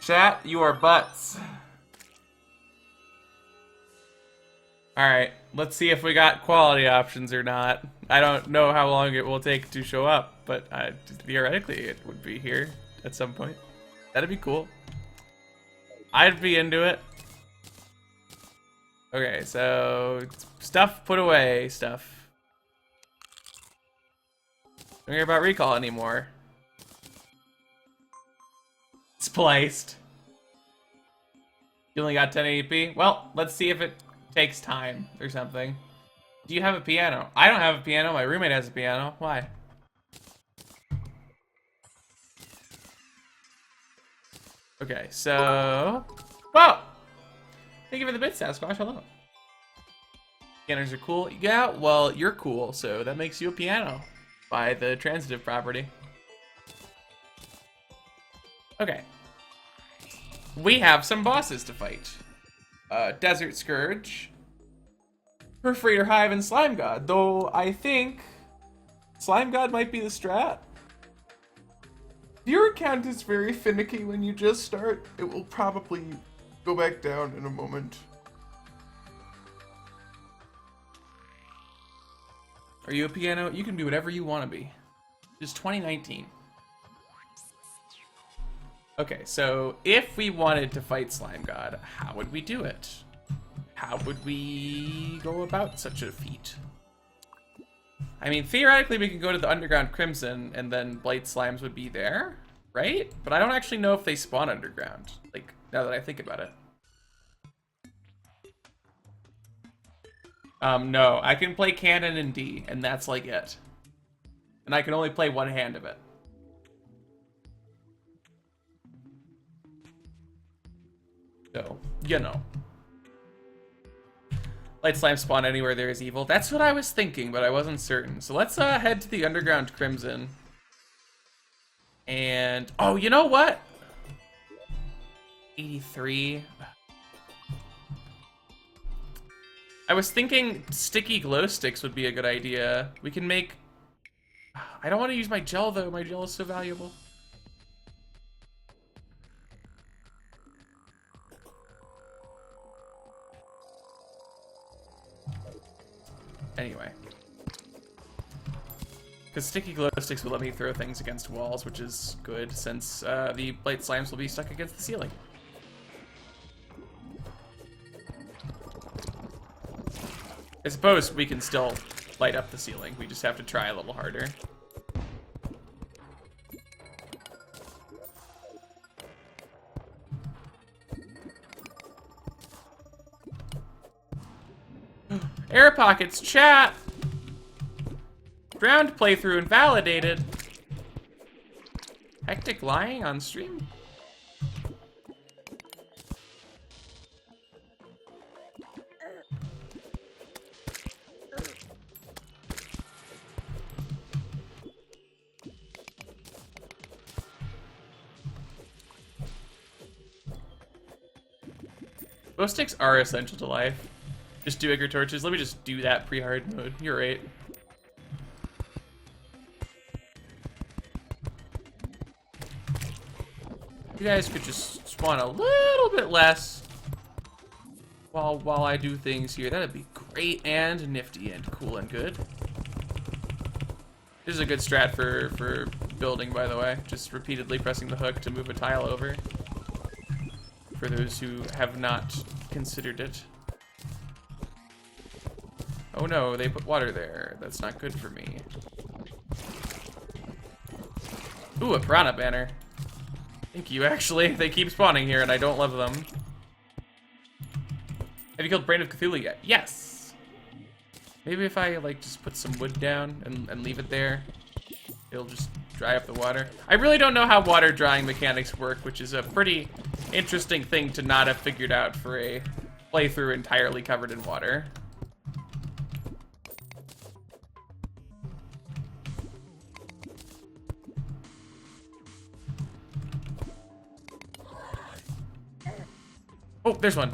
Chat, you are butts. Alright, let's see if we got quality options or not. I don't know how long it will take to show up, but theoretically it would be here at some point. That'd be cool. I'd be into it. Okay, so stuff put away, stuff. Don't hear about recall anymore. It's placed. You only got 1080p? Well, let's see if it takes time or something. Do you have a piano? I don't have a piano. My roommate has a piano. Why? Okay, so... Whoa! Thank you for the bit, Sasquatch. Hello. Pianos are cool. Yeah, well, you're cool, so that makes you a piano by the transitive property. Okay. We have some bosses to fight. Desert Scourge, Perforator Hive, and Slime God. Though I think Slime God might be the strat. Your account is very finicky when you just start. It will probably go back down in a moment. Are you a piano? You can be whatever you want to be. It's 2019. Okay, so if we wanted to fight Slime God, how would we do it? How would we go about such a feat? I mean, theoretically, we could go to the Underground Crimson, and then Blight Slimes would be there, right? But I don't actually know if they spawn underground, like, now that I think about it. No, I can play Canon in D, and that's like it. And I can only play one hand of it. So, you know. Light slime spawn anywhere there is evil. That's what I was thinking, but I wasn't certain. So let's head to the Underground Crimson. And, oh, you know what? 83. I was thinking sticky glow sticks would be a good idea. We can make... I don't want to use my gel, though. My gel is so valuable. Anyway. Because sticky glow sticks will let me throw things against walls, which is good, since the blight slimes will be stuck against the ceiling. I suppose we can still light up the ceiling. We just have to try a little harder. Air pockets, chat! Drowned playthrough invalidated. Hectic lying on stream? Glow sticks are essential to life. Just do Iger torches. Let me just do that pre-hard mode. You're right. You guys could just spawn a little bit less while I do things here. That'd be great and nifty and cool and good. This is a good strat for building, by the way. Just repeatedly pressing the hook to move a tile over. For those who have not considered it. Oh no, they put water there. That's not good for me. Ooh, a piranha banner. Thank you, actually. They keep spawning here and I don't love them. Have you killed Brain of Cthulhu yet? Yes! Maybe if I, like, just put some wood down and leave it there, it'll just dry up the water. I really don't know how water drying mechanics work, which is a pretty interesting thing to not have figured out for a playthrough entirely covered in water. Oh, there's one.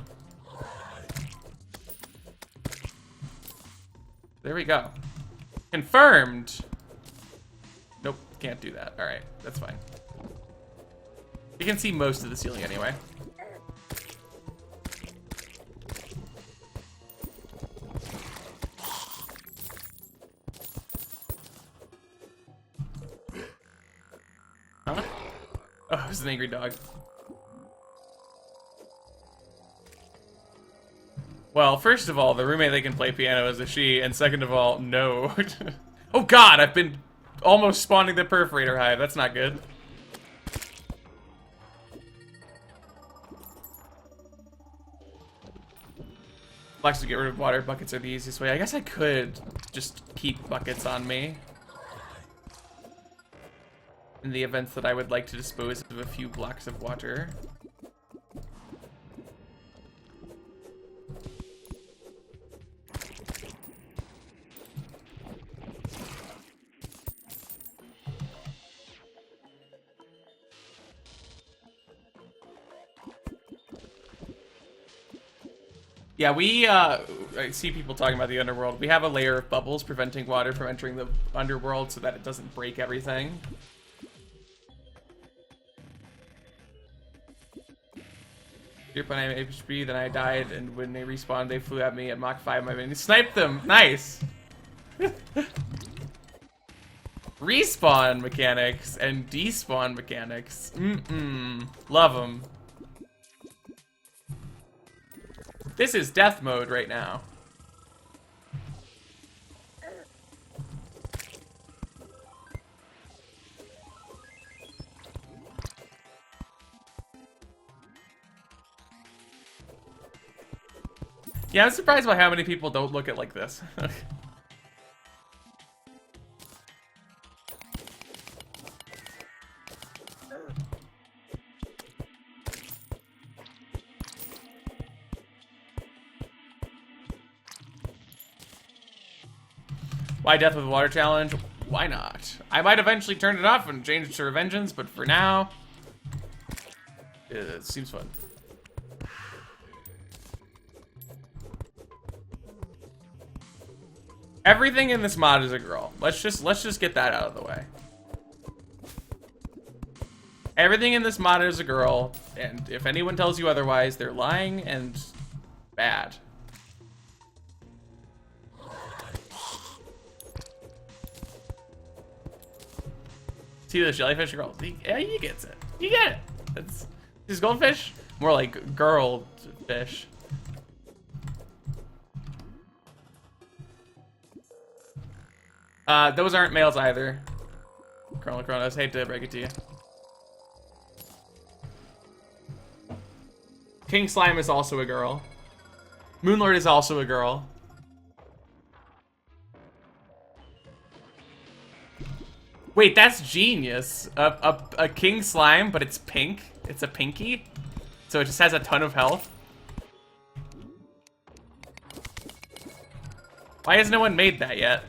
There we go. Confirmed. Nope, can't do that. All right, that's fine. You can see most of the ceiling anyway. Huh? Oh, it was an angry dog. Well, first of all, the roommate that can play piano is a she, and second of all, no. Oh god, I've been almost spawning the perforator hive. That's not good. Blocks to get rid of water. Buckets are the easiest way. I guess I could just keep buckets on me in the event that I would like to dispose of a few blocks of water. Yeah, I see people talking about the underworld. We have a layer of bubbles preventing water from entering the underworld so that it doesn't break everything. When I HP, then I died, and when they respawned, they flew at me at Mach 5. My mini sniped them. Nice. Respawn mechanics and despawn mechanics. Love them. This is death mode right now. Yeah, I'm surprised by how many people don't look at it like this. Why death with water challenge? Why not? I might eventually turn it off and change it to Revengeance, but for now, it seems fun. Everything in this mod is a girl. Let's just get that out of the way. Everything in this mod is a girl, and if anyone tells you otherwise, they're lying and bad. See the jellyfish girl? Yeah, he gets it. You get it. Is goldfish more like girl fish? Those aren't males either. Colonel Kronos, hate to break it to you. King Slime is also a girl. Moonlord is also a girl. Wait, that's genius. A King Slime, but it's pink. It's a pinky. So it just has a ton of health. Why has no one made that yet?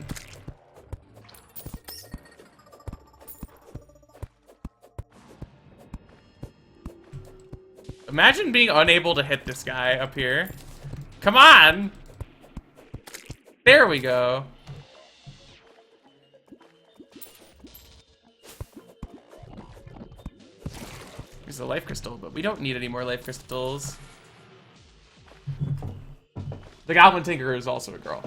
Imagine being unable to hit this guy up here. Come on! There we go. Here's a life crystal, but we don't need any more life crystals. The Goblin Tinkerer is also a girl.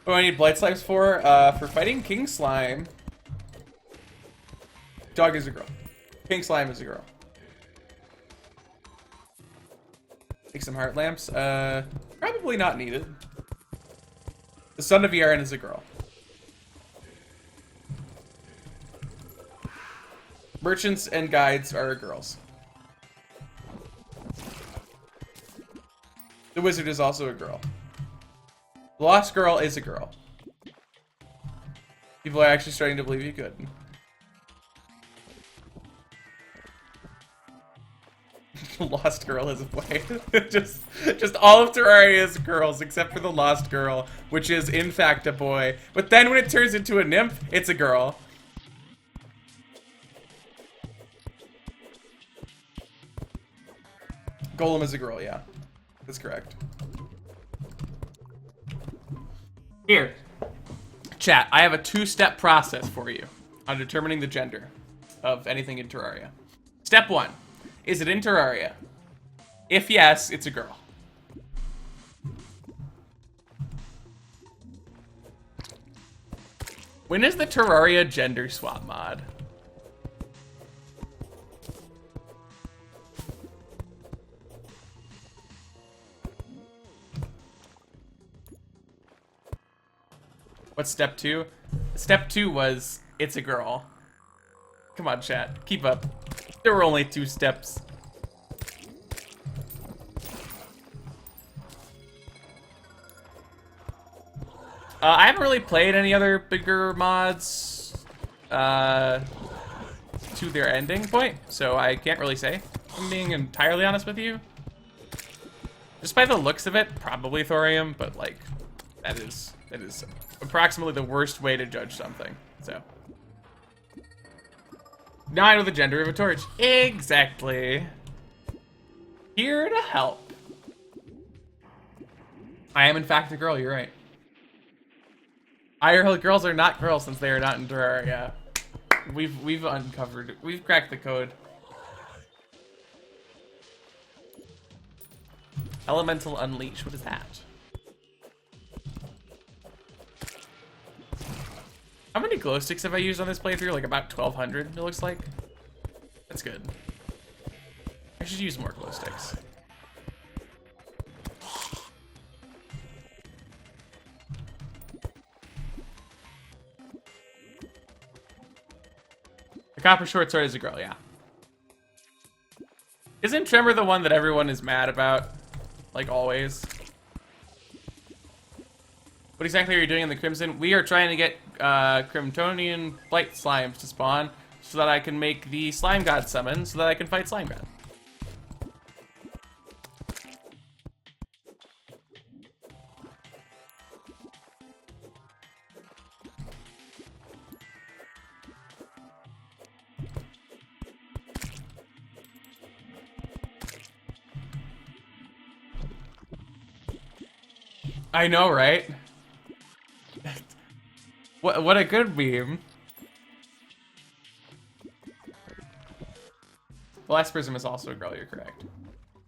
What do I need Blight Slimes for? For fighting King Slime. Dog is a girl. King Slime is a girl. Take some heart lamps. Probably not needed. The Son of Yaren is a girl. Merchants and guides are girls. The wizard is also a girl. The lost girl is a girl. People are actually starting to believe you could. Lost girl is a play. just all of Terraria is girls except for the lost girl, which is in fact a boy. But then when it turns into a nymph, it's a girl. Golem is a girl, yeah. That's correct. Here. Chat, I have a 2-step process for you on determining the gender of anything in Terraria. Step 1. Is it in Terraria? If yes, it's a girl. When is the Terraria gender swap mod? What's step 2? Step 2 was, it's a girl. Come on, chat. Keep up. There were only 2 steps. I haven't really played any other bigger mods to their ending point, so I can't really say. If I'm being entirely honest with you. Just by the looks of it, probably thorium, but like, that is approximately the worst way to judge something, so. Now I know the gender of a torch. Exactly. Here to help. I am in fact a girl, you're right. IRL girls are not girls since they are not in Terraria. We've uncovered, we've cracked the code. Elemental Unleash, what is that? How many glow sticks have I used on this playthrough? Like about 1,200, it looks like. That's good. I should use more glow sticks. The copper short sword is a girl, yeah. Isn't Tremor the one that everyone is mad about? Like always? What exactly are you doing in the Crimson? We are trying to get Crimtonian Blight Slimes to spawn so that I can make the Slime God summon so that I can fight Slime God. I know, right? What a good meme. Blast Prism is also a girl, you're correct.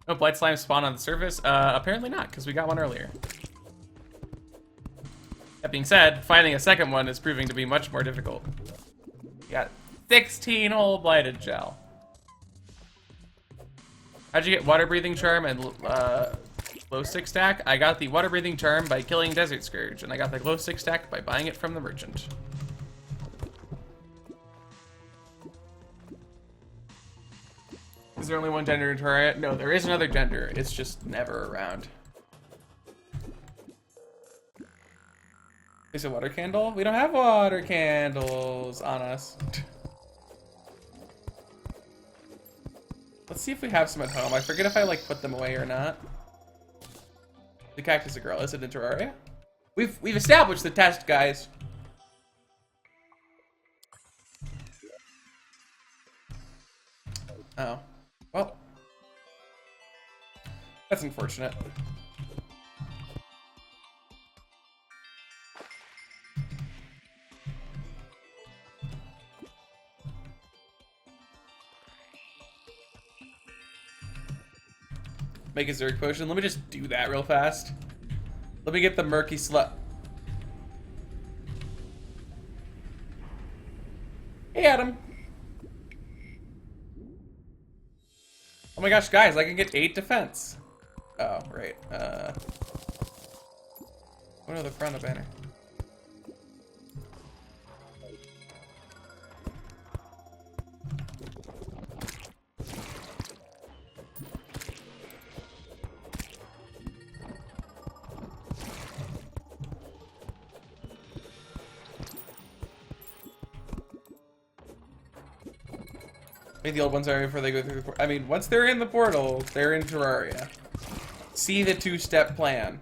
No Blight Slime spawn on the surface? Apparently not, because we got one earlier. That being said, finding a second one is proving to be much more difficult. We got 16 whole Blighted Gel. How'd you get Water Breathing Charm and glow stick stack? I got the Water Breathing Charm by killing Desert Scourge, and I got the glow stick stack by buying it from the merchant. Is there only one gender in Terraria? No, there is another gender. It's just never around. Is it water candle? We don't have water candles on us. Let's see if we have some at home. I forget if I like put them away or not. The cactus is a girl. Is it in Terraria? We've established the test, guys. Oh. Well. That's unfortunate. Make a Zerg potion. Let me just do that real fast. Let me get the murky slut. Hey, Adam. Oh my gosh, guys, I can get 8 defense. Oh, right. Oh no, the front of banner. The old ones are before they go through the portal. I mean, once they're in the portal, they're in Terraria. See the 2-step plan.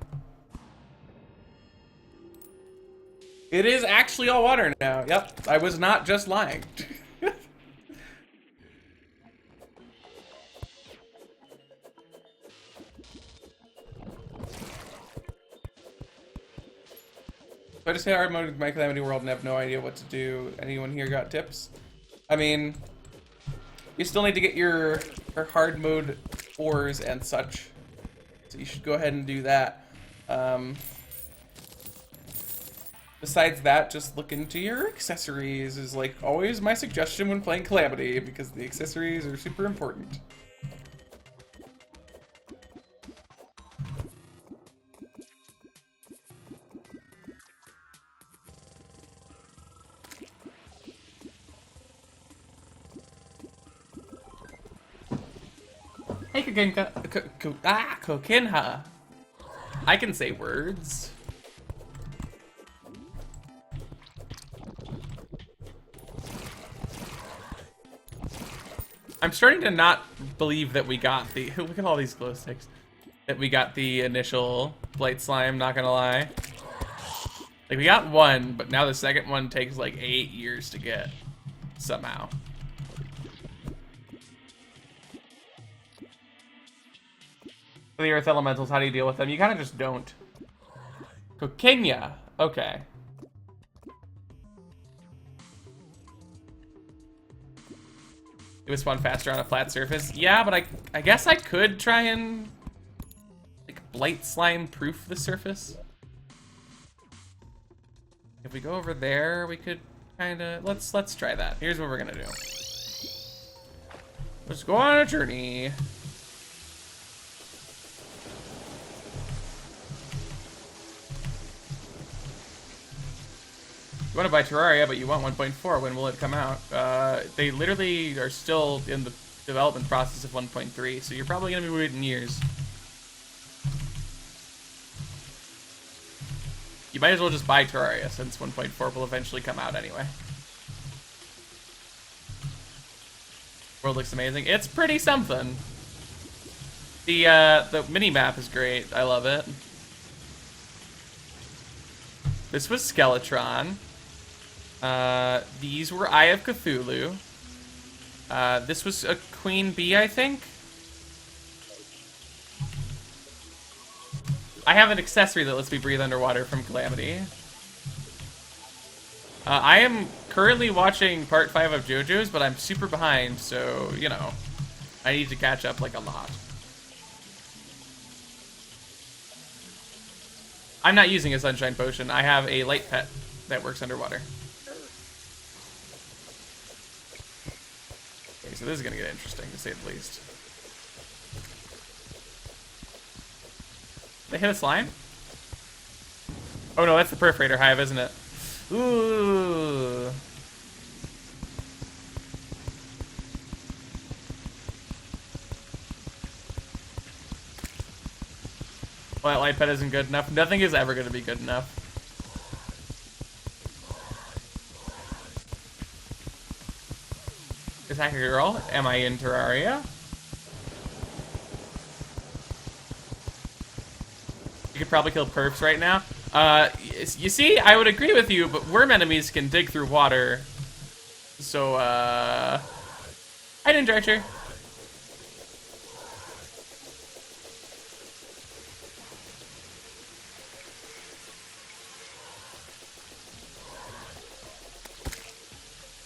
It is actually all water now. Yep, I was not just lying. So I just hit hard mode with my Calamity World and have no idea what to do. Anyone here got tips? I mean, you still need to get your hard mode ores and such. So you should go ahead and do that. Besides that, just look into your accessories is like always my suggestion when playing Calamity, because the accessories are super important. Hey, Kokinha. I can say words. I'm starting to not believe that we got the look at all these glow sticks. That we got the initial blight slime, not gonna lie. Like we got one, but now the second one takes like 8 years to get somehow. The earth elementals, how do you deal with them? You kind of just don't. Coquina. Okay. It would spawn faster on a flat surface. Yeah, but I guess I could try and like blight slime proof the surface. If we go over there, we could kind of let's try that. Here's what we're gonna do. Let's go on a journey. You want to buy Terraria, but you want 1.4. When will it come out? They literally are still in the development process of 1.3, so you're probably going to be waiting years. You might as well just buy Terraria, since 1.4 will eventually come out anyway. World looks amazing. It's pretty something. The mini-map is great. I love it. This was Skeletron. These were Eye of Cthulhu. This was a Queen Bee, I think. I have an accessory that lets me breathe underwater from Calamity. I am currently watching part 5 of JoJo's, but I'm super behind, so, you know, I need to catch up like a lot. I'm not using a sunshine potion. I have a light pet that works underwater. Okay, so this is gonna get interesting, to say the least. They hit a slime? Oh no, that's the perforator hive, isn't it? Ooh. Well, that light pet isn't good enough. Nothing is ever going to be good enough. Is that a girl? Am I in Terraria? You could probably kill perfs right now. You see, I would agree with you, but worm enemies can dig through water. So, hi, Ninja Archer.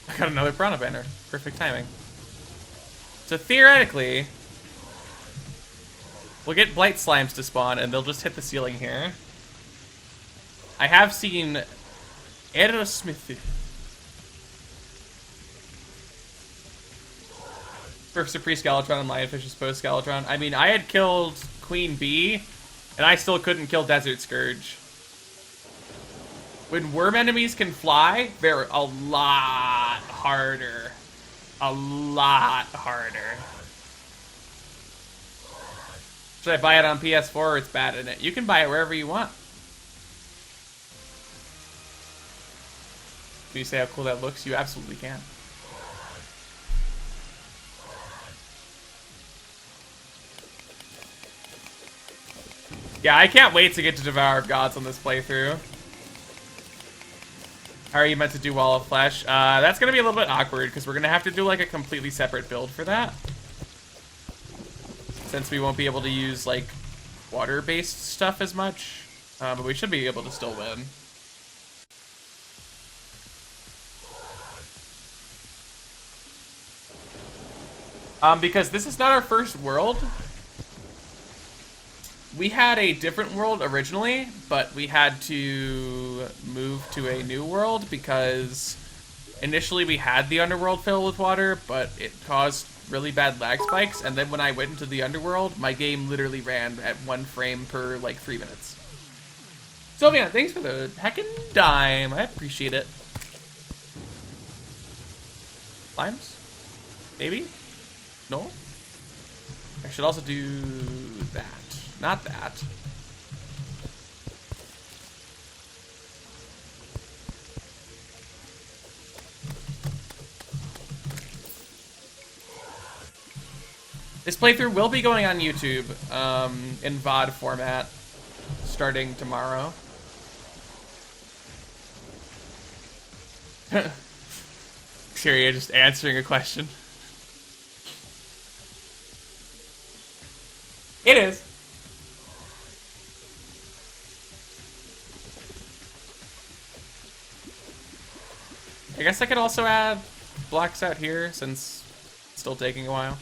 I got another Piranha banner. Perfect timing. So theoretically, we'll get blight slimes to spawn and they'll just hit the ceiling here. I have seen Aerosmith. First a pre-Skeletron and Lionfish's post-Skeletron. I mean, I had killed Queen Bee, and I still couldn't kill Desert Scourge. When worm enemies can fly, they're a lot harder. A lot harder. Should I buy it on PS4 or it's bad in it? You can buy it wherever you want. Can you say how cool that looks? You absolutely can. Yeah, I can't wait to get to Devour of Gods on this playthrough. How are you meant to do Wall of Flesh? That's gonna be a little bit awkward because we're gonna have to do like a completely separate build for that. Since we won't be able to use like water-based stuff as much. But we should be able to still win. Because this is not our first world. We had a different world originally, but we had to move to a new world because initially we had the underworld filled with water, but it caused really bad lag spikes, and then when I went into the underworld, my game literally ran at 1 frame per, like, 3 minutes. Sylvia, thanks for the heckin' dime. I appreciate it. Limes? Maybe? No? I should also do that. Not that. This playthrough will be going on YouTube in VOD format starting tomorrow. Syria just answering a question. It is. I guess I could also add blocks out here since it's still taking a while.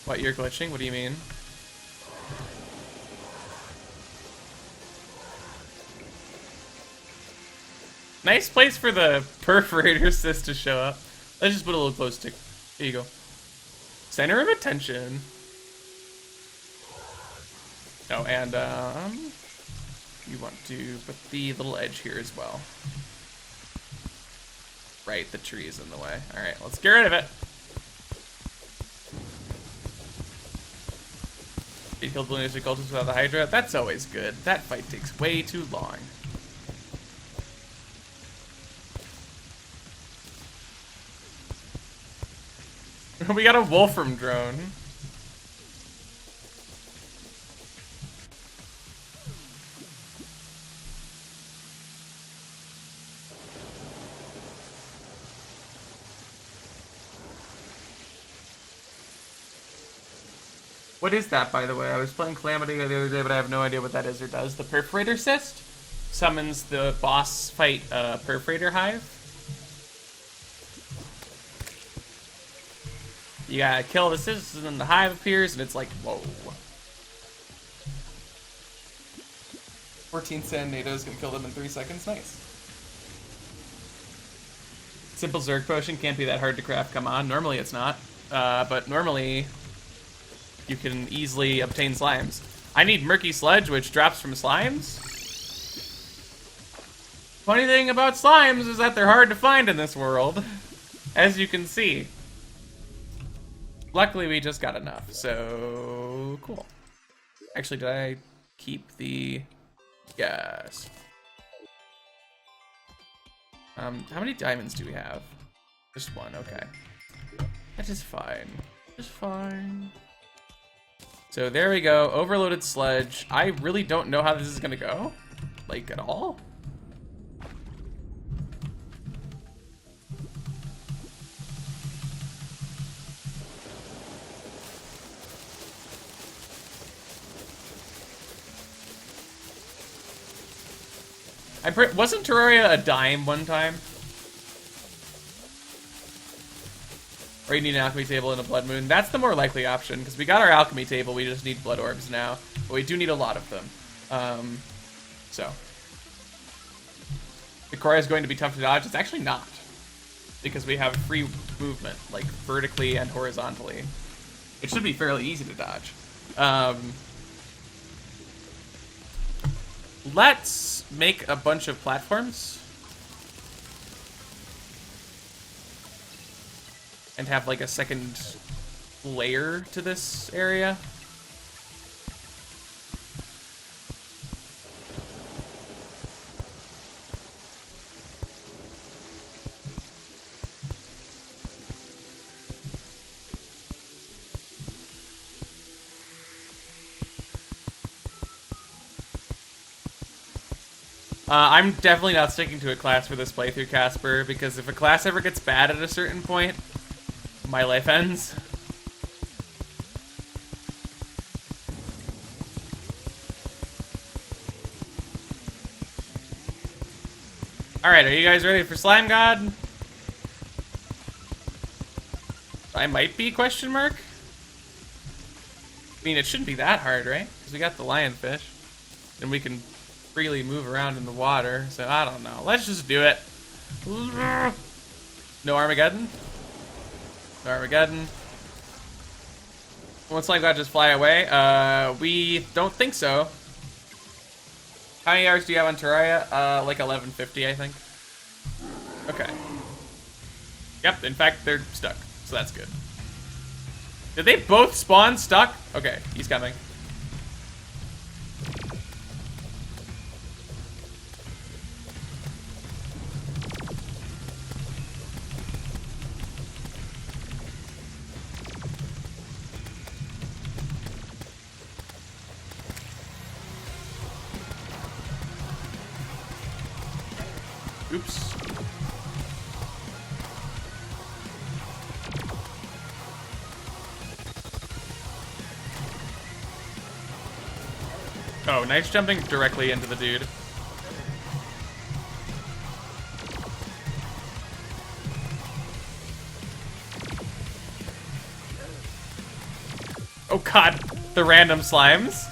What, you're glitching? What do you mean? Nice place for the perforator cyst to show up. Let's just put a little glow stick. There you go. Center of attention. Oh, and you want to put the little edge here as well. Right, the tree is in the way. All right, let's get rid of it. You killed Blue Cultist without the Hydra. That's always good. That fight takes way too long. We got a Wolfram drone. What is that, by the way? I was playing Calamity the other day, but I have no idea what that is or does. The Perforator Cyst summons the boss fight Perforator Hive. You gotta kill the cyst, and then the hive appears, and it's like, whoa. 14 Sand NATO's gonna kill them in 3 seconds. Nice. Simple Zerg potion can't be that hard to craft. Come on. Normally it's not. But normally you can easily obtain slimes. I need Murky Sludge, which drops from slimes. Funny thing about slimes is that they're hard to find in this world, as you can see. Luckily, we just got enough, so cool. Actually, did I keep the... Yes. How many diamonds do we have? Just 1, okay. That is fine. Just fine. So there we go, overloaded sludge. I really don't know how this is gonna go, like, at all. Wasn't Terraria a dime one time? Or you need an alchemy table and a blood moon. That's the more likely option, because we got our alchemy table, we just need blood orbs now. But we do need a lot of them. So. Ikoria is going to be tough to dodge. It's actually not. Because we have free movement, like vertically and horizontally. It should be fairly easy to dodge. Let's make a bunch of platforms. And have like a second layer to this area. I'm definitely not sticking to a class for this playthrough, Casper, because if a class ever gets bad at a certain point, my life ends. Alright, are you guys ready for Slime God? I might be, question mark? I mean, it shouldn't be that hard, right? Because we got the lionfish. And we can freely move around in the water, so I don't know. Let's just do it. No Armageddon? No Armageddon. Won't Slime God just fly away? We don't think so. How many hours do you have on Terraria? Like 1150, I think. Okay. Yep, in fact, they're stuck, so that's good. Did they both spawn stuck? Okay, he's coming. Oops. Oh, nice jumping directly into the dude. Oh god, the random slimes.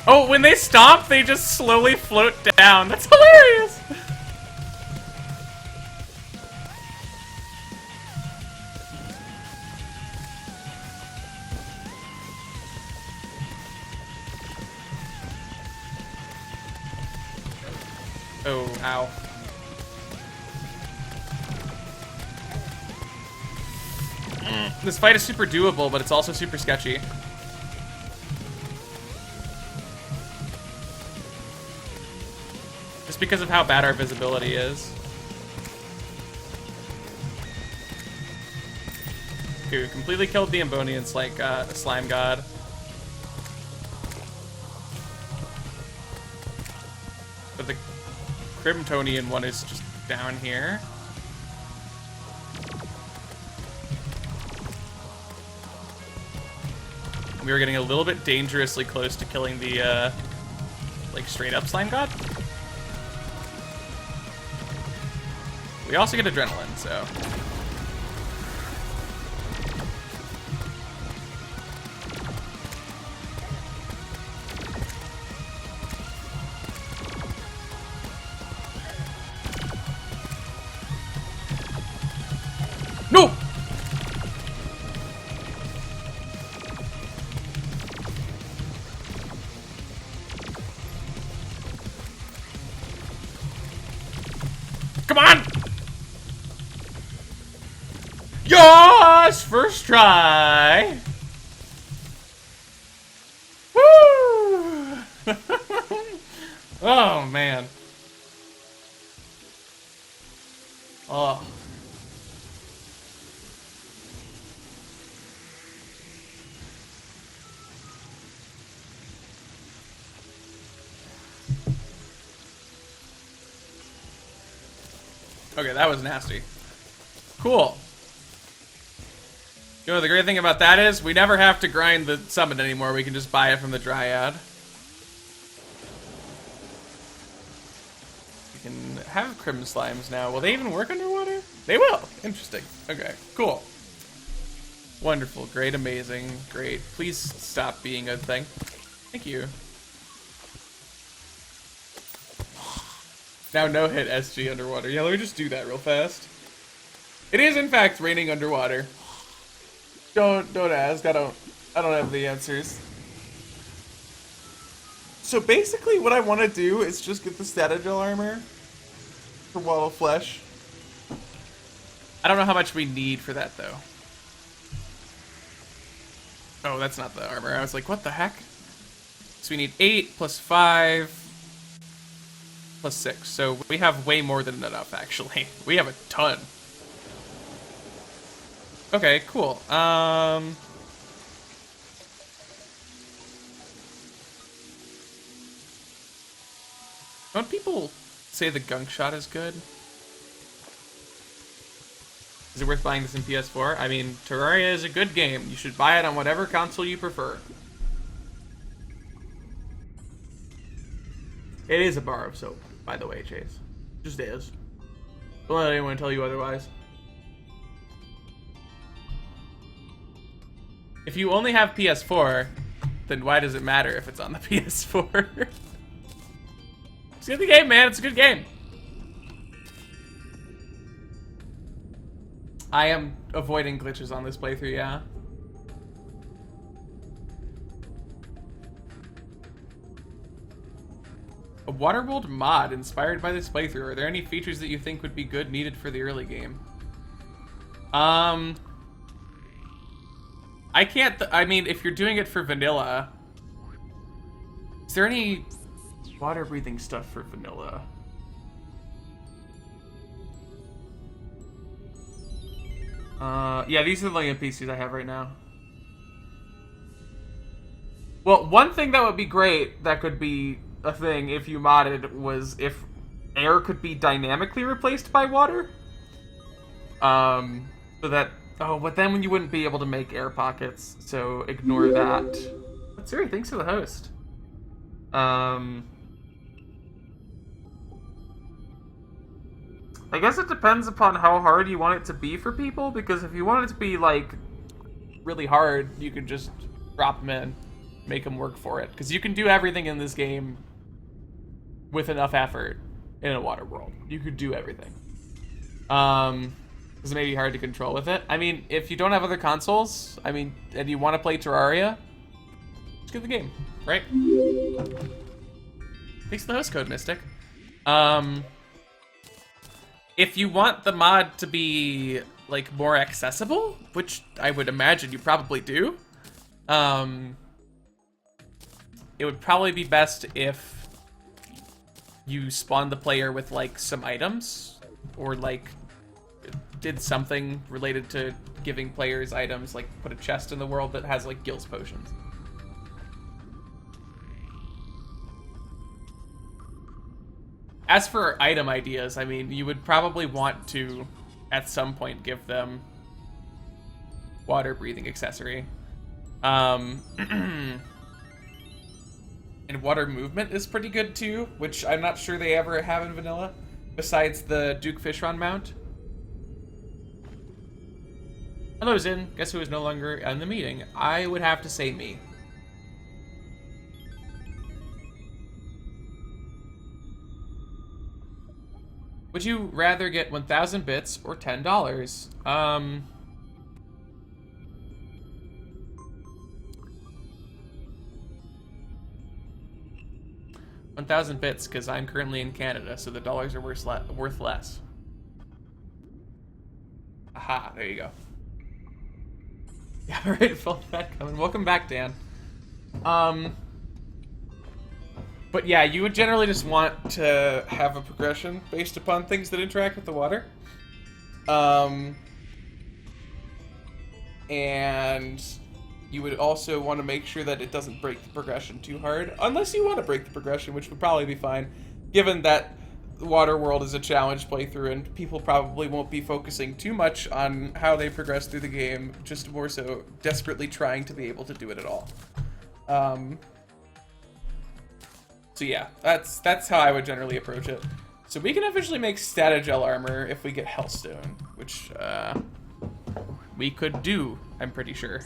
Oh, when they stop, they just slowly float down. That's hilarious! Oh, ow. This fight is super doable, but it's also super sketchy. Just because of how bad our visibility is. Okay, we completely killed the Ambonians like Slime God. But the Crimtonian one is just down here. We were getting a little bit dangerously close to killing the, like, straight-up Slime God. We also get adrenaline, so... No! Come on! Yes! First try! Woo! Oh, man. Oh. Okay, that was nasty. Cool. You know, the great thing about that is we never have to grind the summon anymore. We can just buy it from the Dryad. We can have Crim Slimes now. Will they even work underwater? They will. Interesting. Okay, cool. Wonderful. Great. Amazing. Great. Please stop being a thing. Thank you. Now no hit SG underwater. Yeah, let me just do that real fast. It is in fact raining underwater. Don't ask. I don't have the answers. So basically what I want to do is just get the Statagel armor for Wall of Flesh. I don't know how much we need for that though. Oh, that's not the armor. I was like, what the heck? So we need 8 plus 5 plus 6. So we have way more than enough, actually. We have a ton. Okay, cool. Don't people say the gunk shot is good? Is it worth buying this in PS4? I mean, Terraria is a good game. You should buy it on whatever console you prefer. It is a bar of soap, by the way, Chase. Just is. Don't let anyone tell you otherwise. If you only have PS4, then why does it matter if it's on the PS4? It's a good game, man. It's a good game. I am avoiding glitches on this playthrough, yeah. A Waterworld mod inspired by this playthrough. Are there any features that you think would be good needed for the early game? I can't, I mean, if you're doing it for vanilla, is there any water breathing stuff for vanilla? Yeah, these are the NPCs I have right now. Well, one thing that would be great, that could be a thing if you modded, was if air could be dynamically replaced by water. So that, oh, but then you wouldn't be able to make air pockets, so ignore that. But Siri, thanks for the host. I guess it depends upon how hard you want it to be for people, because if you want it to be, like, really hard, you could just drop them in, make them work for it. Because you can do everything in this game with enough effort in a water world. You could do everything. Because it may be hard to control with it. I mean, if you don't have other consoles, I mean, and you want to play Terraria, just get the game, right? Thanks for the host code, Mystic. If you want the mod to be, like, more accessible, which I would imagine you probably do, it would probably be best if you spawned the player with, like, some items, or, like, did something related to giving players items, like put a chest in the world that has, like, Gills potions. As for item ideas, I mean, you would probably want to, at some point, give them water breathing accessory. And water movement is pretty good too, which I'm not sure they ever have in vanilla, besides the Duke Fishron mount. Hello, Zin. Guess who is no longer in the meeting? I would have to say me. Would you rather get 1,000 bits or $10? 1,000 bits, because I'm currently in Canada, so the dollars are worth less. Aha, there you go. Yeah, right, full fat coming. Welcome back, Dan. But yeah, you would generally just want to have a progression based upon things that interact with the water. And you would also want to make sure that it doesn't break the progression too hard. Unless you want to break the progression, which would probably be fine, given that the Water World is a challenge playthrough and people probably won't be focusing too much on how they progress through the game, just more so desperately trying to be able to do it at all. So yeah, that's how I would generally approach it. So we can officially make Statagel armor if we get Hellstone, which we could do, I'm pretty sure.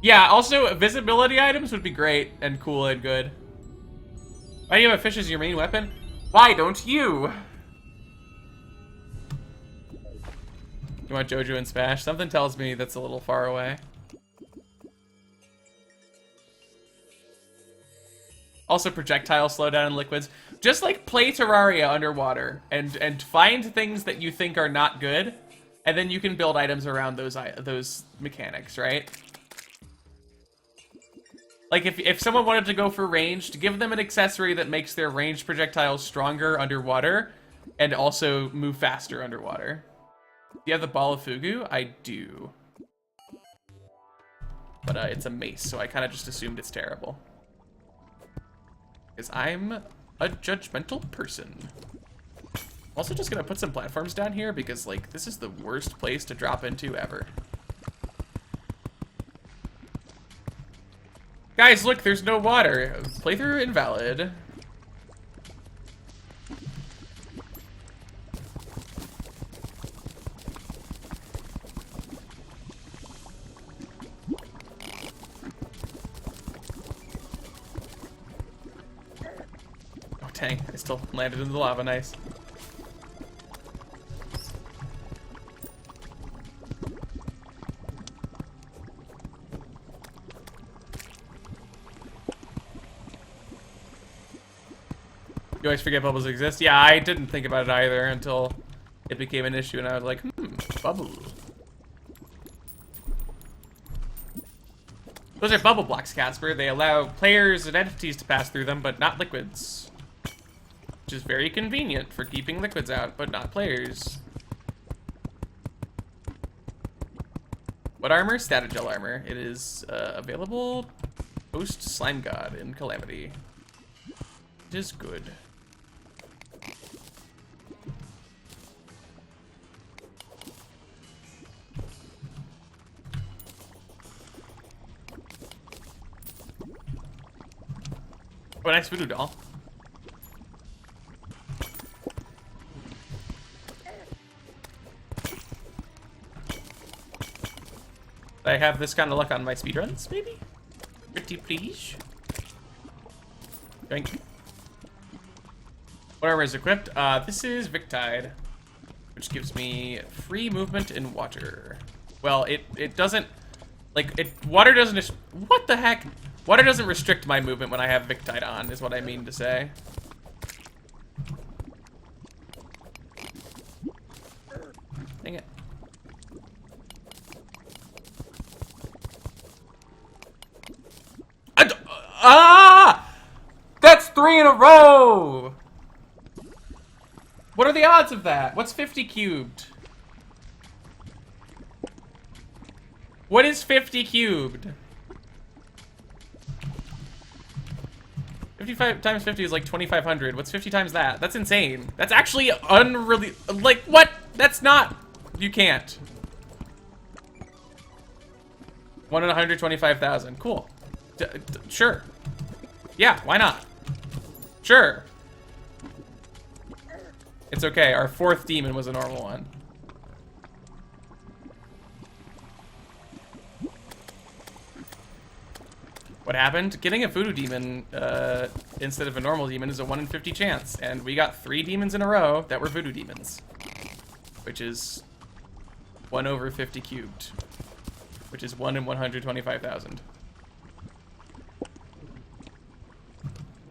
Yeah, also visibility items would be great and cool and good. Why do you have a fish as your main weapon? Why don't you? You want Jojo and Smash? Something tells me that's a little far away. Also, projectile slowdown in liquids. Just like play Terraria underwater and find things that you think are not good, and then you can build items around those mechanics, right? Like if someone wanted to go for ranged, give them an accessory that makes their ranged projectiles stronger underwater, and also move faster underwater. Do you have the Ball of Fugu? I do. But it's a mace, so I kind of just assumed it's terrible. Because I'm a judgmental person. Also just gonna put some platforms down here because, like, this is the worst place to drop into ever. Guys, look, there's no water. Playthrough invalid. Oh, dang, I still landed in the lava, nice. You always forget bubbles exist? Yeah, I didn't think about it either until it became an issue, and I was like, bubble. Those are bubble blocks, Casper. They allow players and entities to pass through them, but not liquids. Which is very convenient for keeping liquids out, but not players. What armor? Statogel armor. It is available post Slime God in Calamity. It is good. Oh, nice voodoo doll. I have this kind of luck on my speedruns, maybe? Pretty please. Drink. What armor is equipped? This is Victide, which gives me free movement in water. Well, it doesn't, like, water doesn't, what the heck? Water doesn't restrict my movement when I have Victide on, is what I mean to say. Dang it. That's 3 in a row! What are the odds of that? What's 50 cubed? What is 50 cubed? 55 times 50 is like 2,500. What's 50 times that? That's insane. That's actually unreally, like, what? That's not, you can't. 1 in 125,000. Cool. Sure. Yeah, why not? Sure. It's okay. Our 4th demon was a normal one. What happened? Getting a voodoo demon instead of a normal demon is a 1 in 50 chance, and we got 3 demons in a row that were voodoo demons, which is 1 over 50 cubed, which is 1 in 125,000.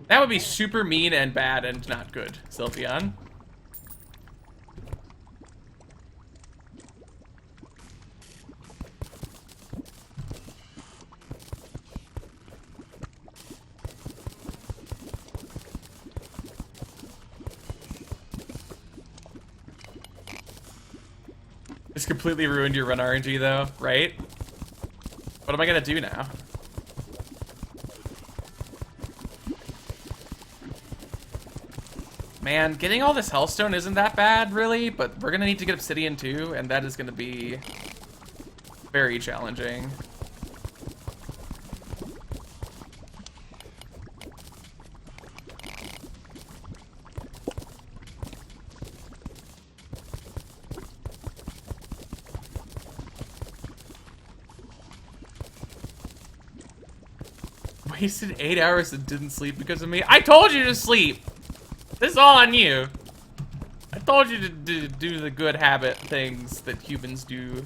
That would be super mean and bad and not good, Sylveon. This completely ruined your run RNG though, right? What am I gonna do now? Man, getting all this Hellstone isn't that bad, really, but we're gonna need to get Obsidian too, and that is gonna be very challenging. Wasted 8 hours and didn't sleep because of me. I told you to sleep! This is all on you. I told you to do the good habit things that humans do.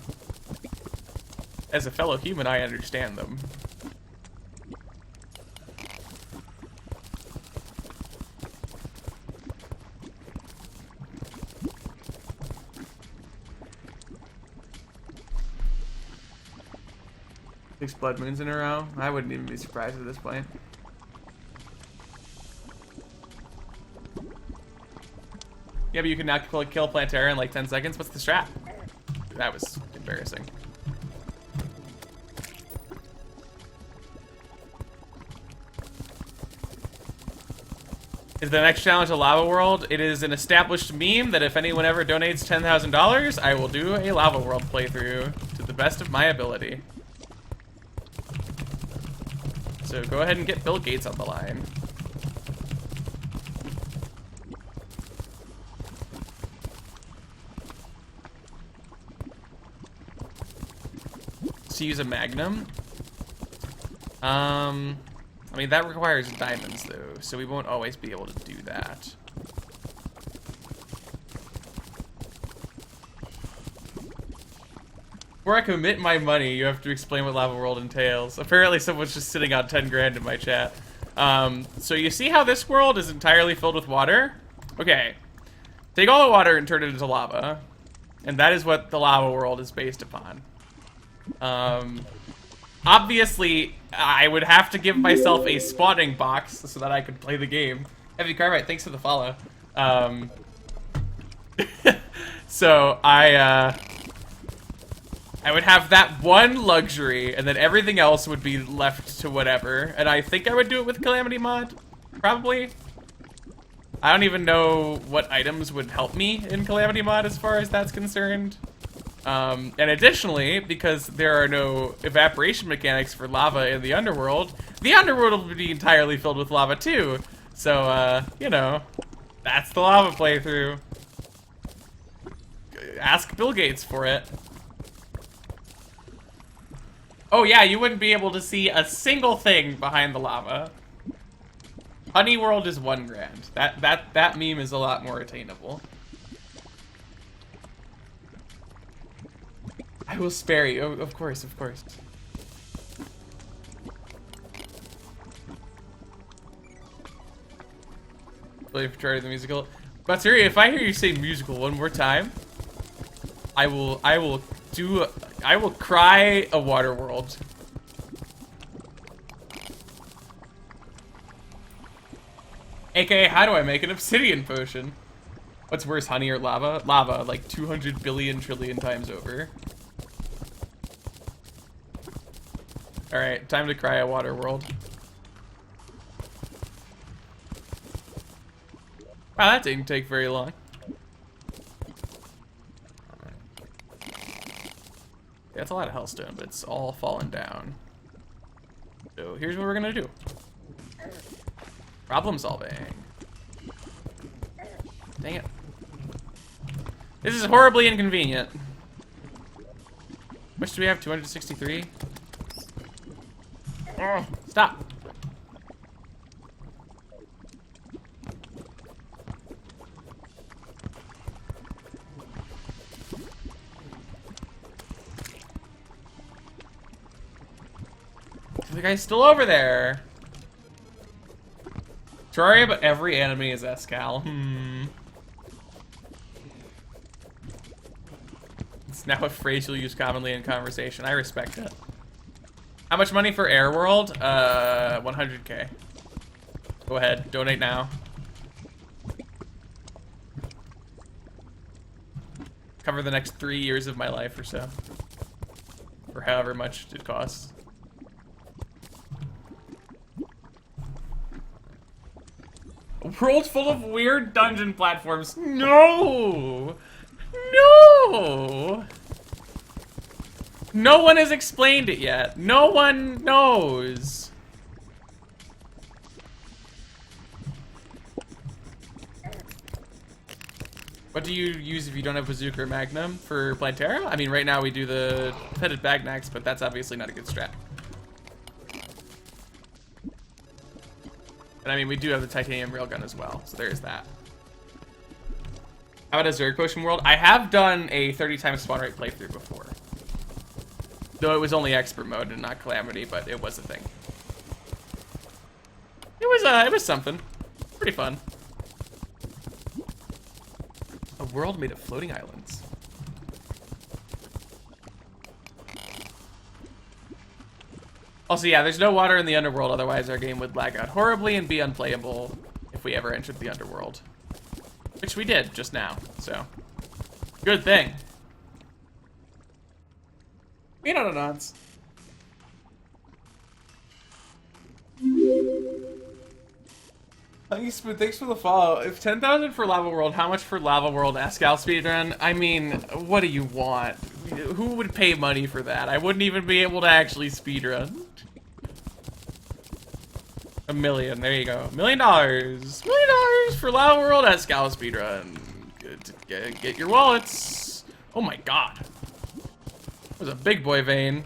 As a fellow human, I understand them. Six blood moons in a row? I wouldn't even be surprised at this point. Yeah, but you can now kill Plantera in like 10 seconds. What's the strat? That was embarrassing. Is the next challenge a lava world? It is an established meme that if anyone ever donates $10,000, I will do a lava world playthrough to the best of my ability. So go ahead and get Bill Gates on the line. To use a magnum. I mean, that requires diamonds, though, so we won't always be able to do that. Before I commit my money, you have to explain what Lava World entails. Apparently, someone's just sitting on 10 grand in my chat. So you see how this world is entirely filled with water? Okay. Take all the water and turn it into lava. And that is what the Lava World is based upon. Obviously, I would have to give myself a spawning box so that I could play the game. Heavy Carbide, thanks for the follow. So I would have that one luxury, and then everything else would be left to whatever. And I think I would do it with Calamity mod, probably. I don't even know what items would help me in Calamity mod as far as that's concerned. And additionally, because there are no evaporation mechanics for lava in the underworld will be entirely filled with lava too. So, you know, that's the lava playthrough. Ask Bill Gates for it. Oh yeah, you wouldn't be able to see a single thing behind the lava. Honey World is $1 grand. That meme is a lot more attainable. I will spare you. Oh, of course, of course. Really for trying the musical. Batsuri, if I hear you say musical one more time, I will cry a water world. AKA, how do I make an obsidian potion? What's worse, honey or lava? Lava, like 200 billion trillion times over. Alright, time to cry a water world. Wow, that didn't take very long. Yeah, that's a lot of hellstone, but it's all fallen down. So here's what we're gonna do. Problem solving. Dang it. This is horribly inconvenient. Which do we have? 263? Oh, stop. The guy's still over there. Terraria, but every enemy is Escal. It's now a phrase you'll use commonly in conversation. I respect it. How much money for Air World? 100K. Go ahead, donate now. Cover the next 3 years of my life or so. For however much it costs. A world full of weird dungeon platforms. No! No! No one has explained it yet. No one knows. What do you use if you don't have Bazooka or Magnum for Plantera? I mean, right now we do the Petted Bagnax, but that's obviously not a good strat. And I mean, we do have the Titanium Railgun as well, so there's that. How about a Zerg Potion World? I have done a 30 times spawn rate playthrough before. Though it was only expert mode and not Calamity, but it was a thing. It was something. Pretty fun. A world made of floating islands. Also, yeah, there's no water in the underworld, otherwise our game would lag out horribly and be unplayable if we ever entered the underworld. Which we did just now, so. Good thing. You know the nods. Thanks for the follow. If 10,000 for Lava World, how much for Lava World Escal speedrun? I mean, what do you want? Who would pay money for that? I wouldn't even be able to actually speedrun. $1 million, there you go. $1 million. $1 million for Lava World Escal speedrun. Get your wallets. Oh my god. That was a big boy vein.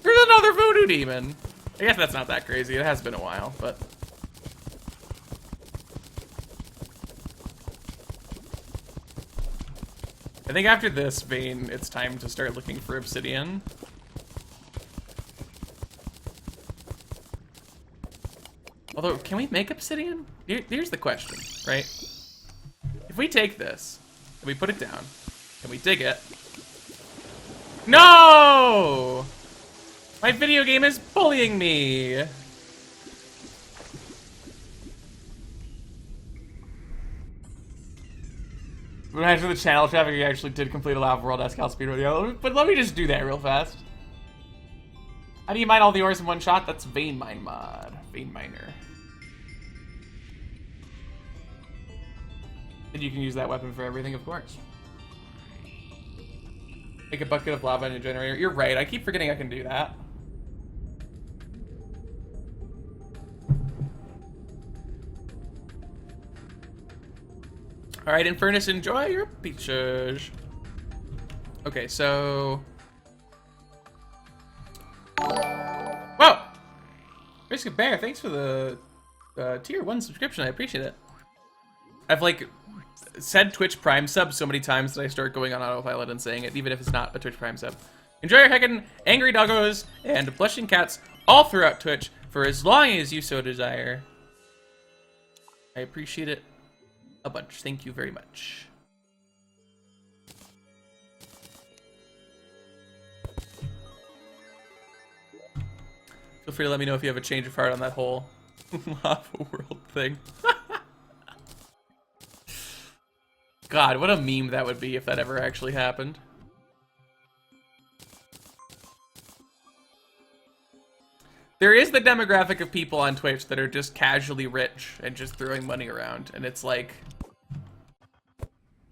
There's another voodoo demon. I guess that's not that crazy. It has been a while, but... I think after this vein, it's time to start looking for obsidian. Although, can we make obsidian? Here's the question, right? If we take this, and we put it down, and we dig it... No! My video game is bullying me! Imagine the channel traffic you actually did complete a Lava World Escal speedrun. Yeah, but let me just do that real fast. How do you mine all the ores in one shot? That's Vein Mine mod. Vein Miner. And you can use that weapon for everything, of course. Make a bucket of lava in a generator. You're right, I keep forgetting I can do that. Alright, Infernus, enjoy your peaches. Okay, so... Whoa! Risk Bear, thanks for the tier 1 subscription, I appreciate it. I've, like, said Twitch Prime sub so many times that I start going on autopilot and saying it, even if it's not a Twitch Prime sub. Enjoy your heckin' angry doggos and blushing cats all throughout Twitch for as long as you so desire. I appreciate it a bunch. Thank you very much. Feel free to let me know if you have a change of heart on that whole Lava World thing. God, what a meme that would be if that ever actually happened. There is the demographic of people on Twitch that are just casually rich and just throwing money around, and it's like...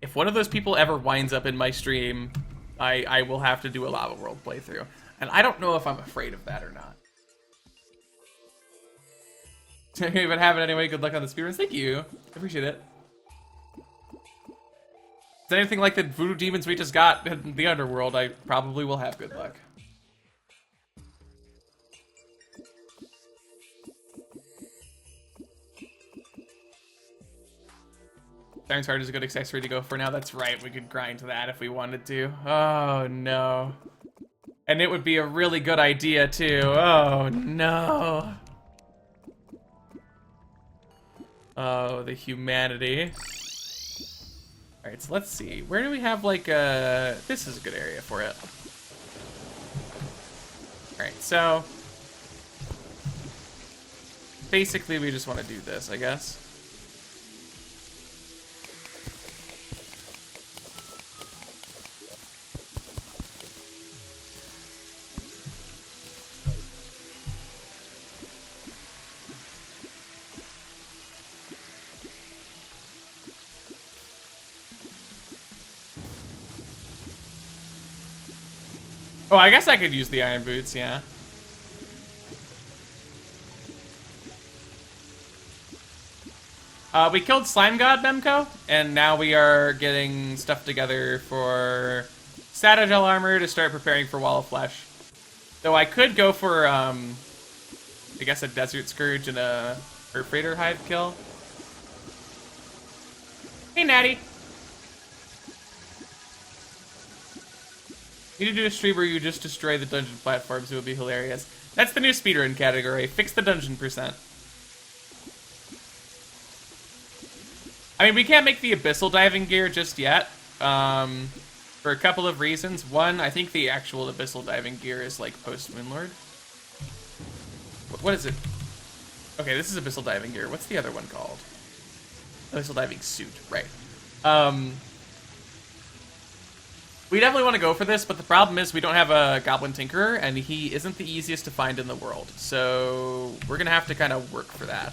If one of those people ever winds up in my stream, I will have to do a Lava World playthrough. And I don't know if I'm afraid of that or not. If you have it anyway, good luck on the speedruns. Thank you. I appreciate it. If it's anything like the voodoo demons we just got in the underworld, I probably will have good luck. Iron's Heart is a good accessory to go for now. That's right, we could grind that if we wanted to. Oh no. And it would be a really good idea too. Oh no. Oh, the humanity. Alright, so let's see. Where do we have like a... This is a good area for it. Alright, so... Basically, we just want to do this, I guess. Oh, I guess I could use the iron boots, yeah. We killed Slime God, Memco, and now we are getting stuff together for Stratagel armor to start preparing for Wall of Flesh. Though I could go for, I guess a Desert Scourge and a Earth Raider Hive kill. Hey, Natty. You need to do a stream where you just destroy the dungeon platforms. It would be hilarious. That's the new speedrun category. Fix the dungeon percent. I mean, we can't make the abyssal diving gear just yet. For a couple of reasons. One, I think the actual abyssal diving gear is like post Moonlord. What is it? Okay, this is abyssal diving gear. What's the other one called? Abyssal diving suit, right. We definitely want to go for this, but the problem is we don't have a Goblin Tinkerer, and he isn't the easiest to find in the world. So we're going to have to kind of work for that.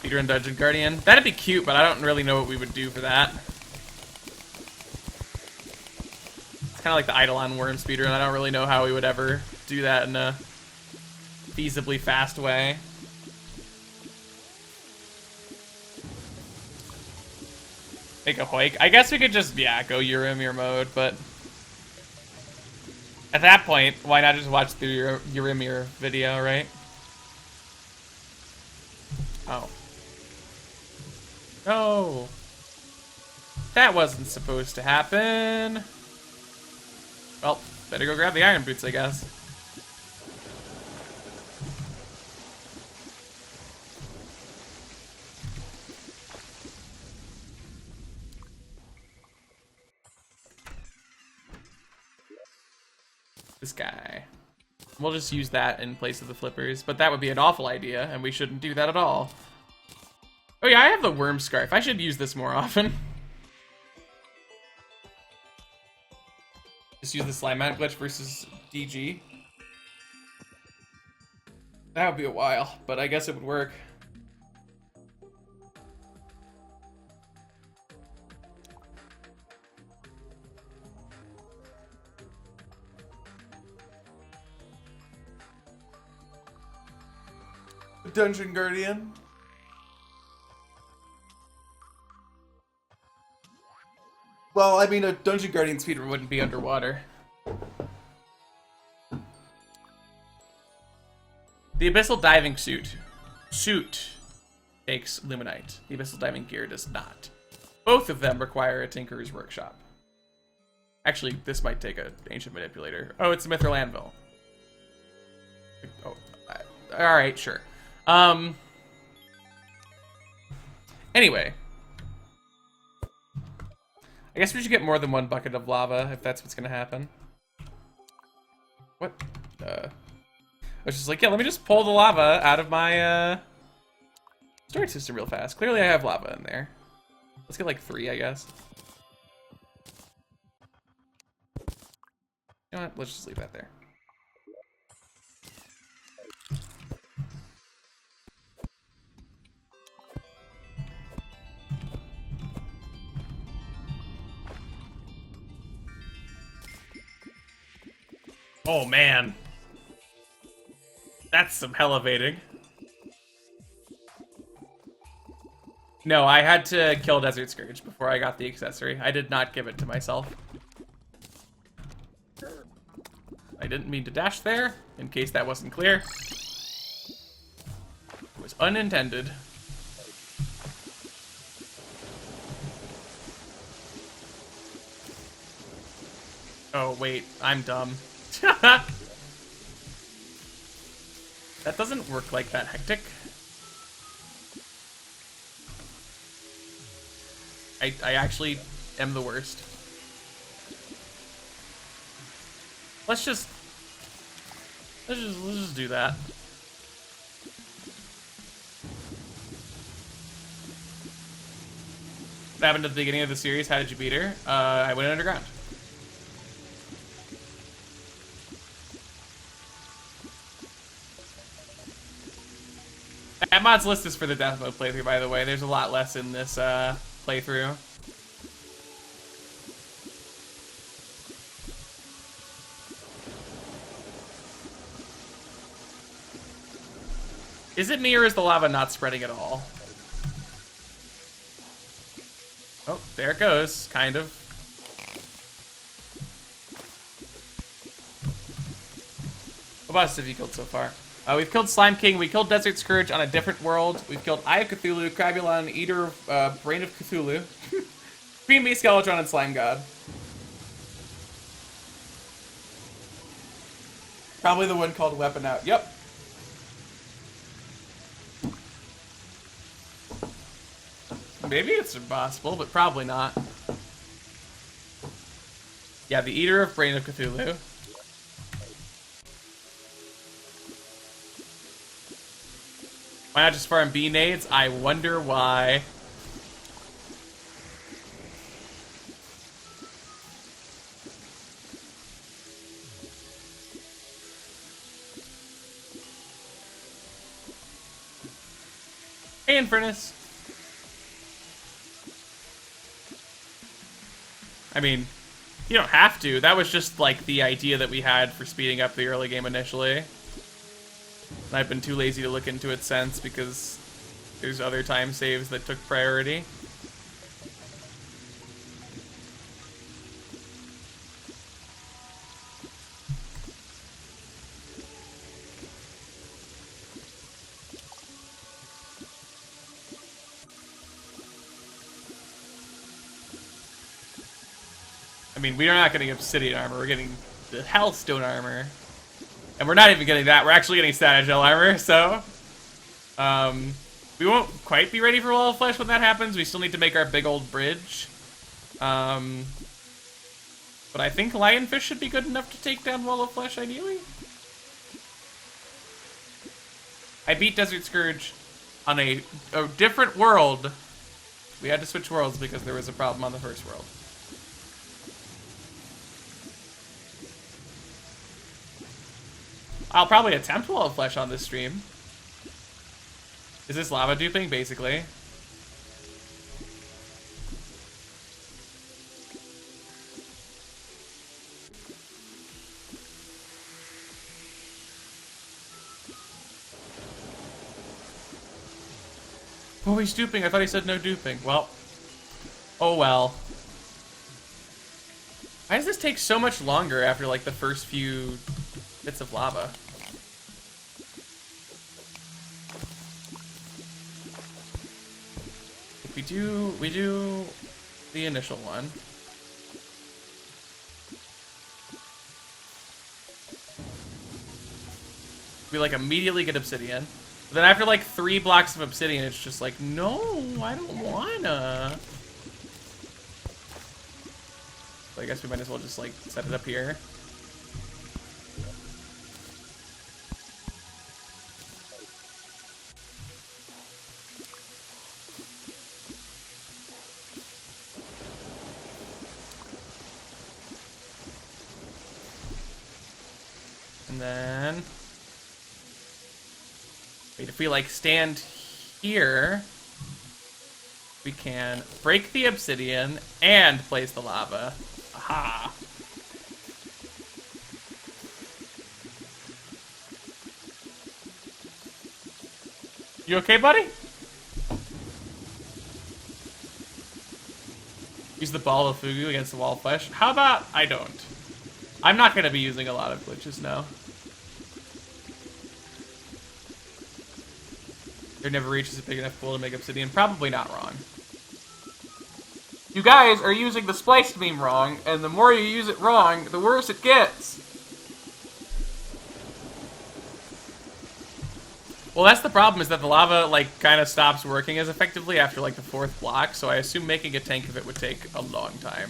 Speedrun Dungeon Guardian. That'd be cute, but I don't really know what we would do for that. Kind of like the Eidolon Worm speedrun. I don't really know how we would ever do that in a feasibly fast way. Make a hoik. I guess we could just, yeah, go Urimir mode, but at that point, why not just watch the Urimir video, right? Oh. No. That wasn't supposed to happen. Well, better go grab the iron boots, I guess. This guy. We'll just use that in place of the flippers, but that would be an awful idea, and we shouldn't do that at all. Oh yeah, I have the worm scarf. I should use this more often. Just use the slime mount glitch versus DG. That would be a while, but I guess it would work. Dungeon Guardian. Well, I mean, a Dungeon Guardian speedrun wouldn't be underwater. The Abyssal Diving Suit takes Luminite. The Abyssal Diving Gear does not. Both of them require a Tinkerer's Workshop. Actually, this might take an Ancient Manipulator. Oh, it's a Mithril Anvil. Oh, alright, sure. Anyway. I guess we should get more than one bucket of lava if that's what's gonna happen. What? I was just like, yeah, let me just pull the lava out of my storage system real fast. Clearly I have lava in there. Let's get like 3, I guess. You know what? Let's just leave that there. Oh man, that's some elevating. No, I had to kill Desert Scourge before I got the accessory. I did not give it to myself. I didn't mean to dash there, in case that wasn't clear. It was unintended. Oh wait, I'm dumb. That doesn't work like that, Hectic. I actually am the worst. Let's just do that. What happened at the beginning of the series? How did you beat her? I went underground. That mod's list is for the death mode playthrough, by the way. There's a lot less in this playthrough. Is it me or is the lava not spreading at all? Oh, there it goes, kind of. What boss have you killed so far? We've killed Slime King, we killed Desert Scourge on a different world, we've killed Eye of Cthulhu, Crabulon, Eater, Brain of Cthulhu, Queen Bee, Skeletron, and Slime God. Probably the one called Weapon Out. Yep. Maybe it's impossible, but probably not. Yeah, the Eater of Brain of Cthulhu. Why not just farm B-nades? I wonder why. Hey, Infernus. I mean, you don't have to. That was just like the idea that we had for speeding up the early game initially. And I've been too lazy to look into it since because there's other time saves that took priority. I mean, we're not getting obsidian armor, we're getting the hellstone armor. And we're not even getting that, we're actually getting status gel armor, so... we won't quite be ready for Wall of Flesh when that happens, we still need to make our big old bridge. But I think Lionfish should be good enough to take down Wall of Flesh, ideally. I beat Desert Scourge on a different world. We had to switch worlds because there was a problem on the first world. I'll probably attempt Wall of Flesh on this stream. Is this lava duping, basically? Oh, he's duping. I thought he said no duping. Well. Oh well. Why does this take so much longer after, like, the first few bits of lava? We do the initial one. We like immediately get obsidian. But then after like 3 blocks of obsidian, it's just like, no, I don't wanna. So I guess we might as well just like set it up here. And then, wait, if we like stand here, we can break the obsidian and place the lava. Aha! You okay, buddy? Use the ball of Fugu against the Wall of Flesh. How about I don't? I'm not going to be using a lot of glitches now. There never reaches a big enough pool to make obsidian. Probably not wrong. You guys are using the spliced beam wrong, and the more you use it wrong, the worse it gets. Well, that's the problem, is that the lava, like, kind of stops working as effectively after, like, the 4th block, so I assume making a tank of it would take a long time.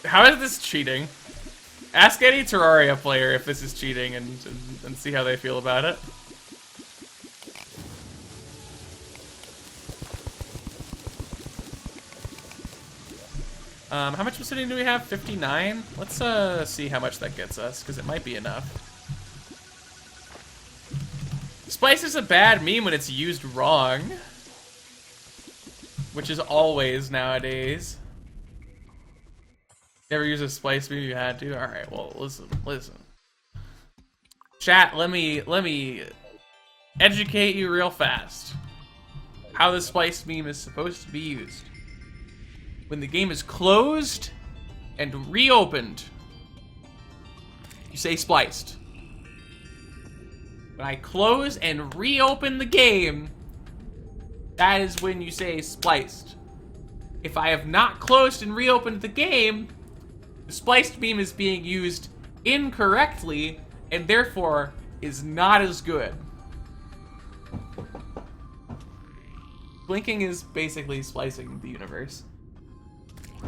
How is this cheating? Ask any Terraria player if this is cheating and see how they feel about it. How much obsidian do we have? 59? Let's see how much that gets us, because it might be enough. Splice is a bad meme when it's used wrong. Which is always nowadays. Never use a splice meme you had to? Alright, well, listen. Chat, let me educate you real fast. How the splice meme is supposed to be used. When the game is closed and reopened, you say spliced. When I close and reopen the game, that is when you say spliced. If I have not closed and reopened the game, the spliced beam is being used incorrectly and therefore is not as good. Blinking is basically splicing the universe.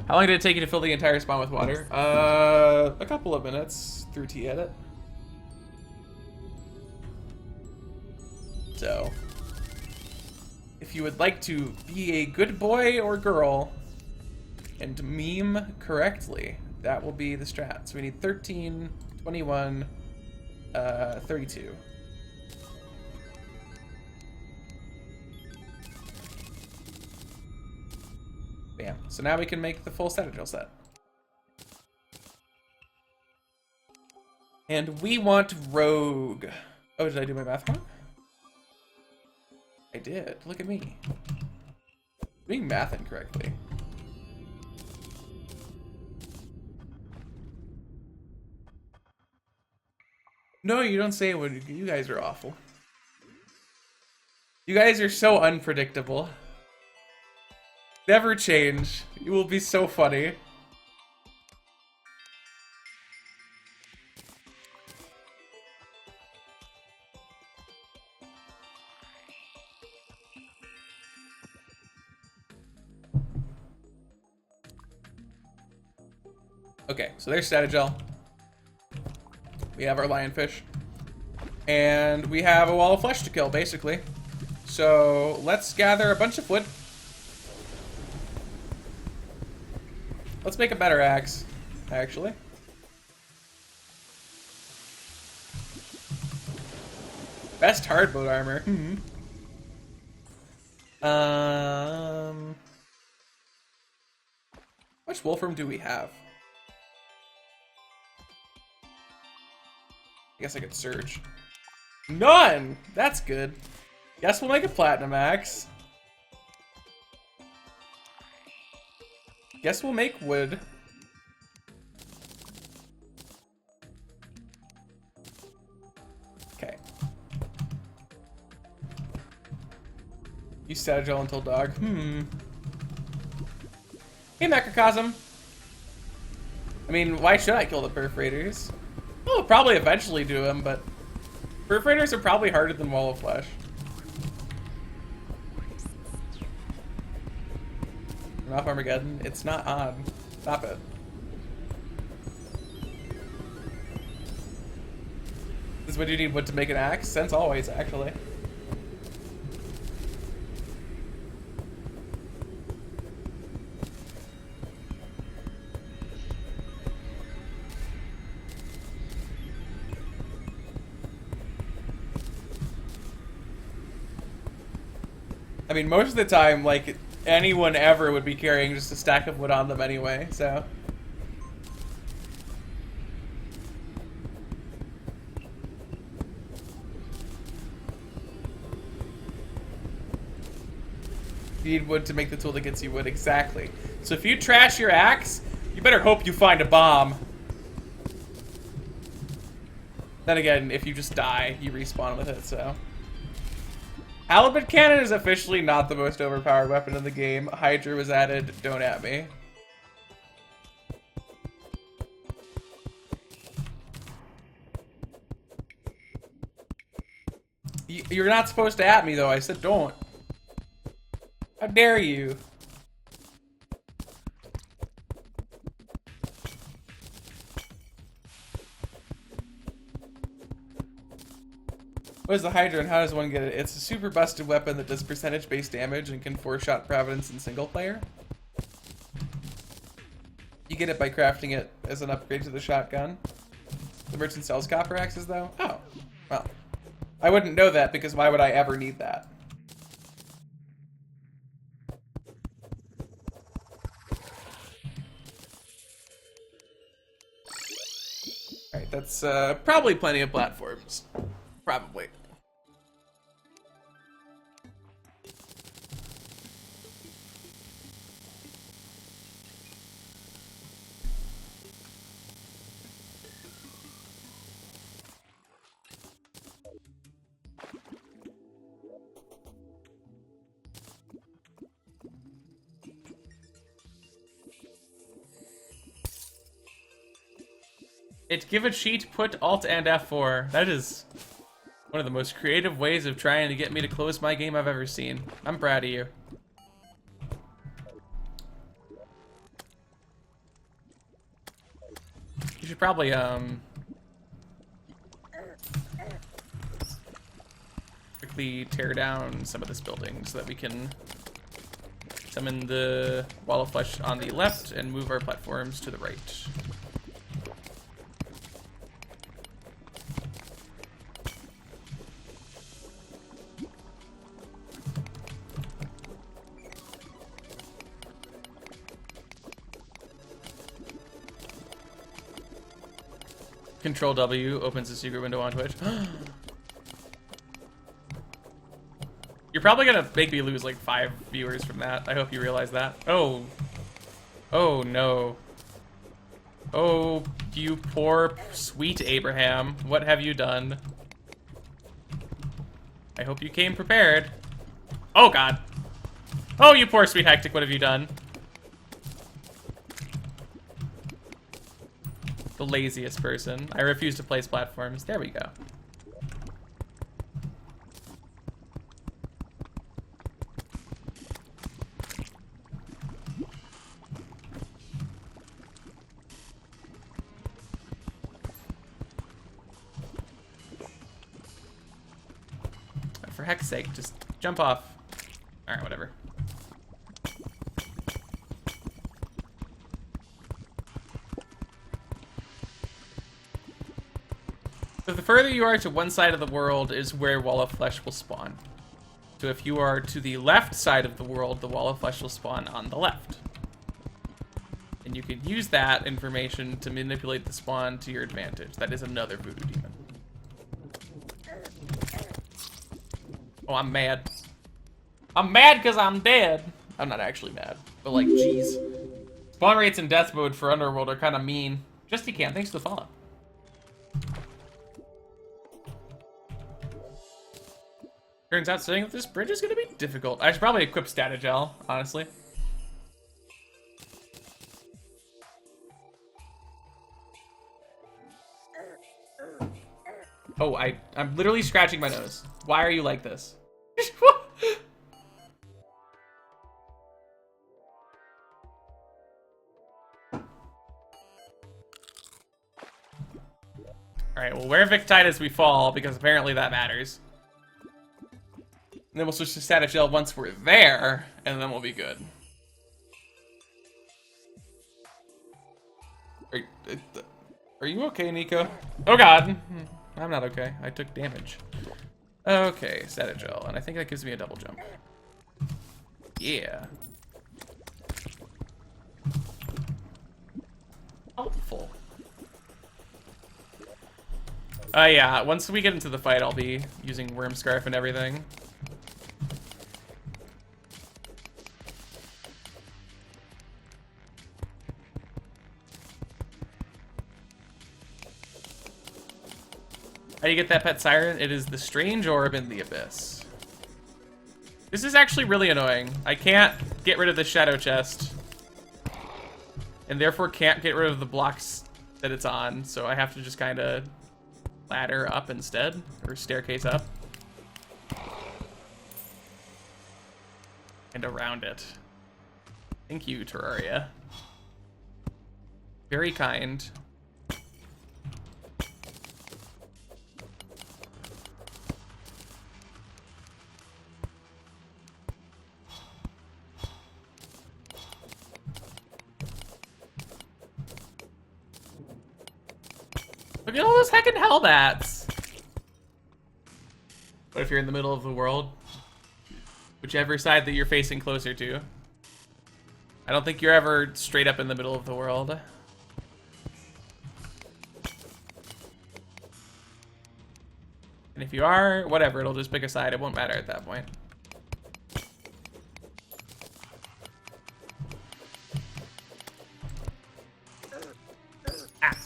How long did it take you to fill the entire spawn with water? A couple of minutes through T-Edit. So, if you would like to be a good boy or girl and meme correctly, that will be the strat. So we need 13, 21, 32. Bam. So now we can make the full Citadel set. And we want Rogue. Oh, did I do my math wrong? I did. Look at me. Doing math incorrectly. No, you don't say it when you guys are awful. You guys are so unpredictable. Never change. You will be so funny. Okay, so there's Stratagel. We have our lionfish. And we have a wall of flesh to kill, basically. So let's gather a bunch of wood. Let's make a better axe, actually. Best hardboat armor. How much wolfram do we have? I guess I could search. None! That's good. Guess we'll make a platinum axe. Guess we'll make wood. Okay. You Stratagel until dog. Hey, Mechacosm. I mean, why should I kill the perforators? We'll probably eventually do them, but perforators are probably harder than Wall of Flesh. Turn off Armageddon. It's not on. Stop it. This is what you need wood to make an axe? Sense always, actually. I mean, most of the time, like, anyone ever would be carrying just a stack of wood on them anyway, so. You need wood to make the tool that gets you wood, exactly. So if you trash your axe, you better hope you find a bomb. Then again, if you just die, you respawn with it, so. Halibut Cannon is officially not the most overpowered weapon in the game. Hydra was added, don't at me. You're not supposed to at me though, I said don't. How dare you? What is the Hydra and how does one get it? It's a super busted weapon that does percentage-based damage and can 4-shot Providence in single player. You get it by crafting it as an upgrade to the shotgun. The merchant sells copper axes though? Oh, well. I wouldn't know that because why would I ever need that? Alright, that's probably plenty of platforms. Probably. Give a cheat, put Alt and F4. That is one of the most creative ways of trying to get me to close my game I've ever seen. I'm proud of you. We should probably quickly tear down some of this building so that we can summon the wall of flesh on the left and move our platforms to the right. Control W opens a secret window on Twitch. You're probably gonna make me lose like 5 viewers from that. I hope you realize that. Oh. Oh no. Oh, you poor sweet Abraham. What have you done? I hope you came prepared. Oh god. Oh, you poor sweet hectic, what have you done? The laziest person. I refuse to place platforms. There we go. For heck's sake, just jump off. Alright, whatever. So the further you are to one side of the world is where Wall of Flesh will spawn. So if you are to the left side of the world, the Wall of Flesh will spawn on the left. And you can use that information to manipulate the spawn to your advantage. That is another voodoo demon. Oh, I'm mad. I'm mad because I'm dead. I'm not actually mad, but like, jeez. Spawn rates in death mode for Underworld are kind of mean. Justy Can, thanks for the follow. Turns out setting up this bridge is going to be difficult. I should probably equip Statagel, honestly. Oh, I'm literally scratching my nose. Why are you like this? Alright, well, where Victitus we fall, because apparently that matters. And then we'll switch to Static Gel once we're there, and then we'll be good. Are you okay, Nico? Oh god! I'm not okay. I took damage. Okay, Static Gel, and I think that gives me a double jump. Yeah. Helpful. Yeah, once we get into the fight, I'll be using Worm Scarf and everything. How do you get that pet siren? It is the strange orb in the abyss. This is actually really annoying. I can't get rid of the shadow chest. And therefore can't get rid of the blocks that it's on. So I have to just kind of ladder up instead. Or staircase up. And around it. Thank you, Terraria. Very kind. Look at all those heckin' hellbats! What if you're in the middle of the world? Whichever side that you're facing closer to. I don't think you're ever straight up in the middle of the world. And if you are, whatever, it'll just pick a side. It won't matter at that point. Ah.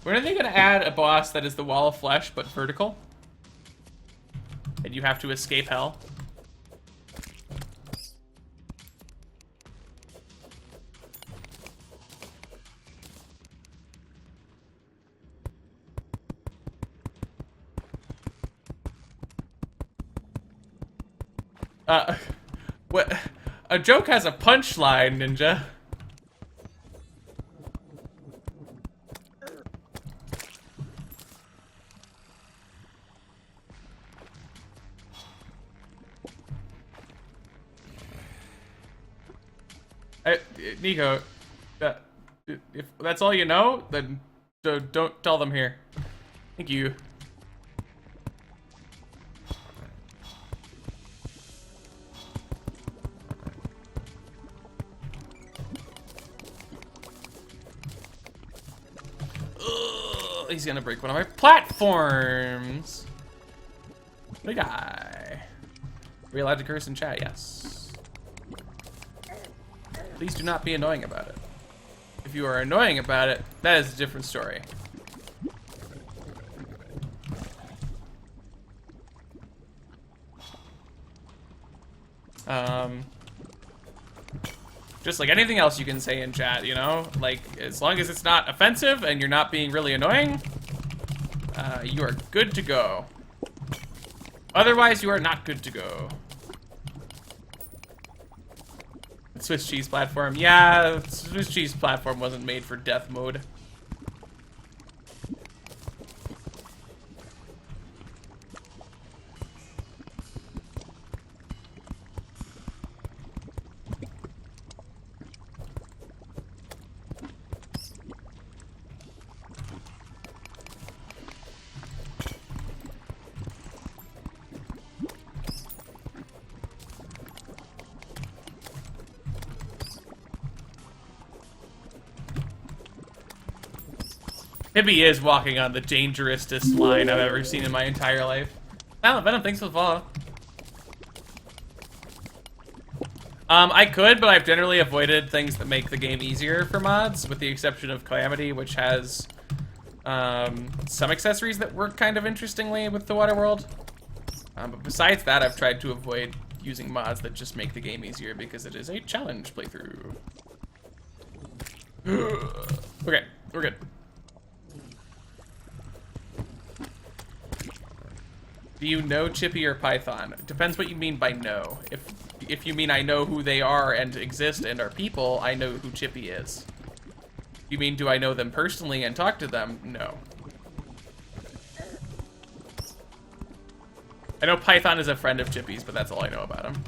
When are they going to add a boss that is the Wall of Flesh, but vertical? And you have to escape hell? What? A joke has a punchline, Ninja. Nico, if that's all you know, then don't tell them here. Thank you. Ugh, he's gonna break one of my platforms. Big guy. Are we allowed to curse in chat? Yes. Please do not be annoying about it. If you are annoying about it, that is a different story. Just like anything else you can say in chat, you know? Like, as long as it's not offensive and you're not being really annoying, you are good to go. Otherwise, you are not good to go. Swiss cheese platform. Yeah, Swiss cheese platform wasn't made for death mode. Hippie is walking on the dangerousest line I've ever seen in my entire life. Silent Venom, thanks for the follow. I could, but I've generally avoided things that make the game easier for mods, with the exception of Calamity, which has some accessories that work kind of interestingly with the water world. But besides that, I've tried to avoid using mods that just make the game easier because it is a challenge playthrough. Okay, we're good. Do you know Chippy or Python? It depends what you mean by know. If you mean I know who they are and exist and are people, I know who Chippy is. You mean do I know them personally and talk to them? No. I know Python is a friend of Chippy's, but that's all I know about him.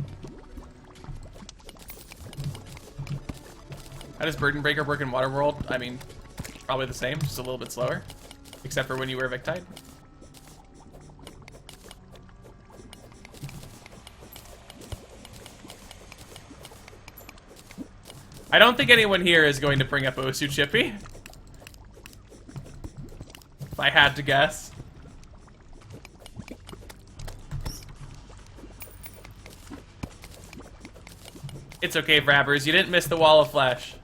How does Burden Breaker work in Waterworld? I mean, probably the same, just a little bit slower. Except for when you wear Victide. I don't think anyone here is going to bring up Osu Chippy. If I had to guess. It's okay, Vrabbers. You didn't miss the wall of flesh.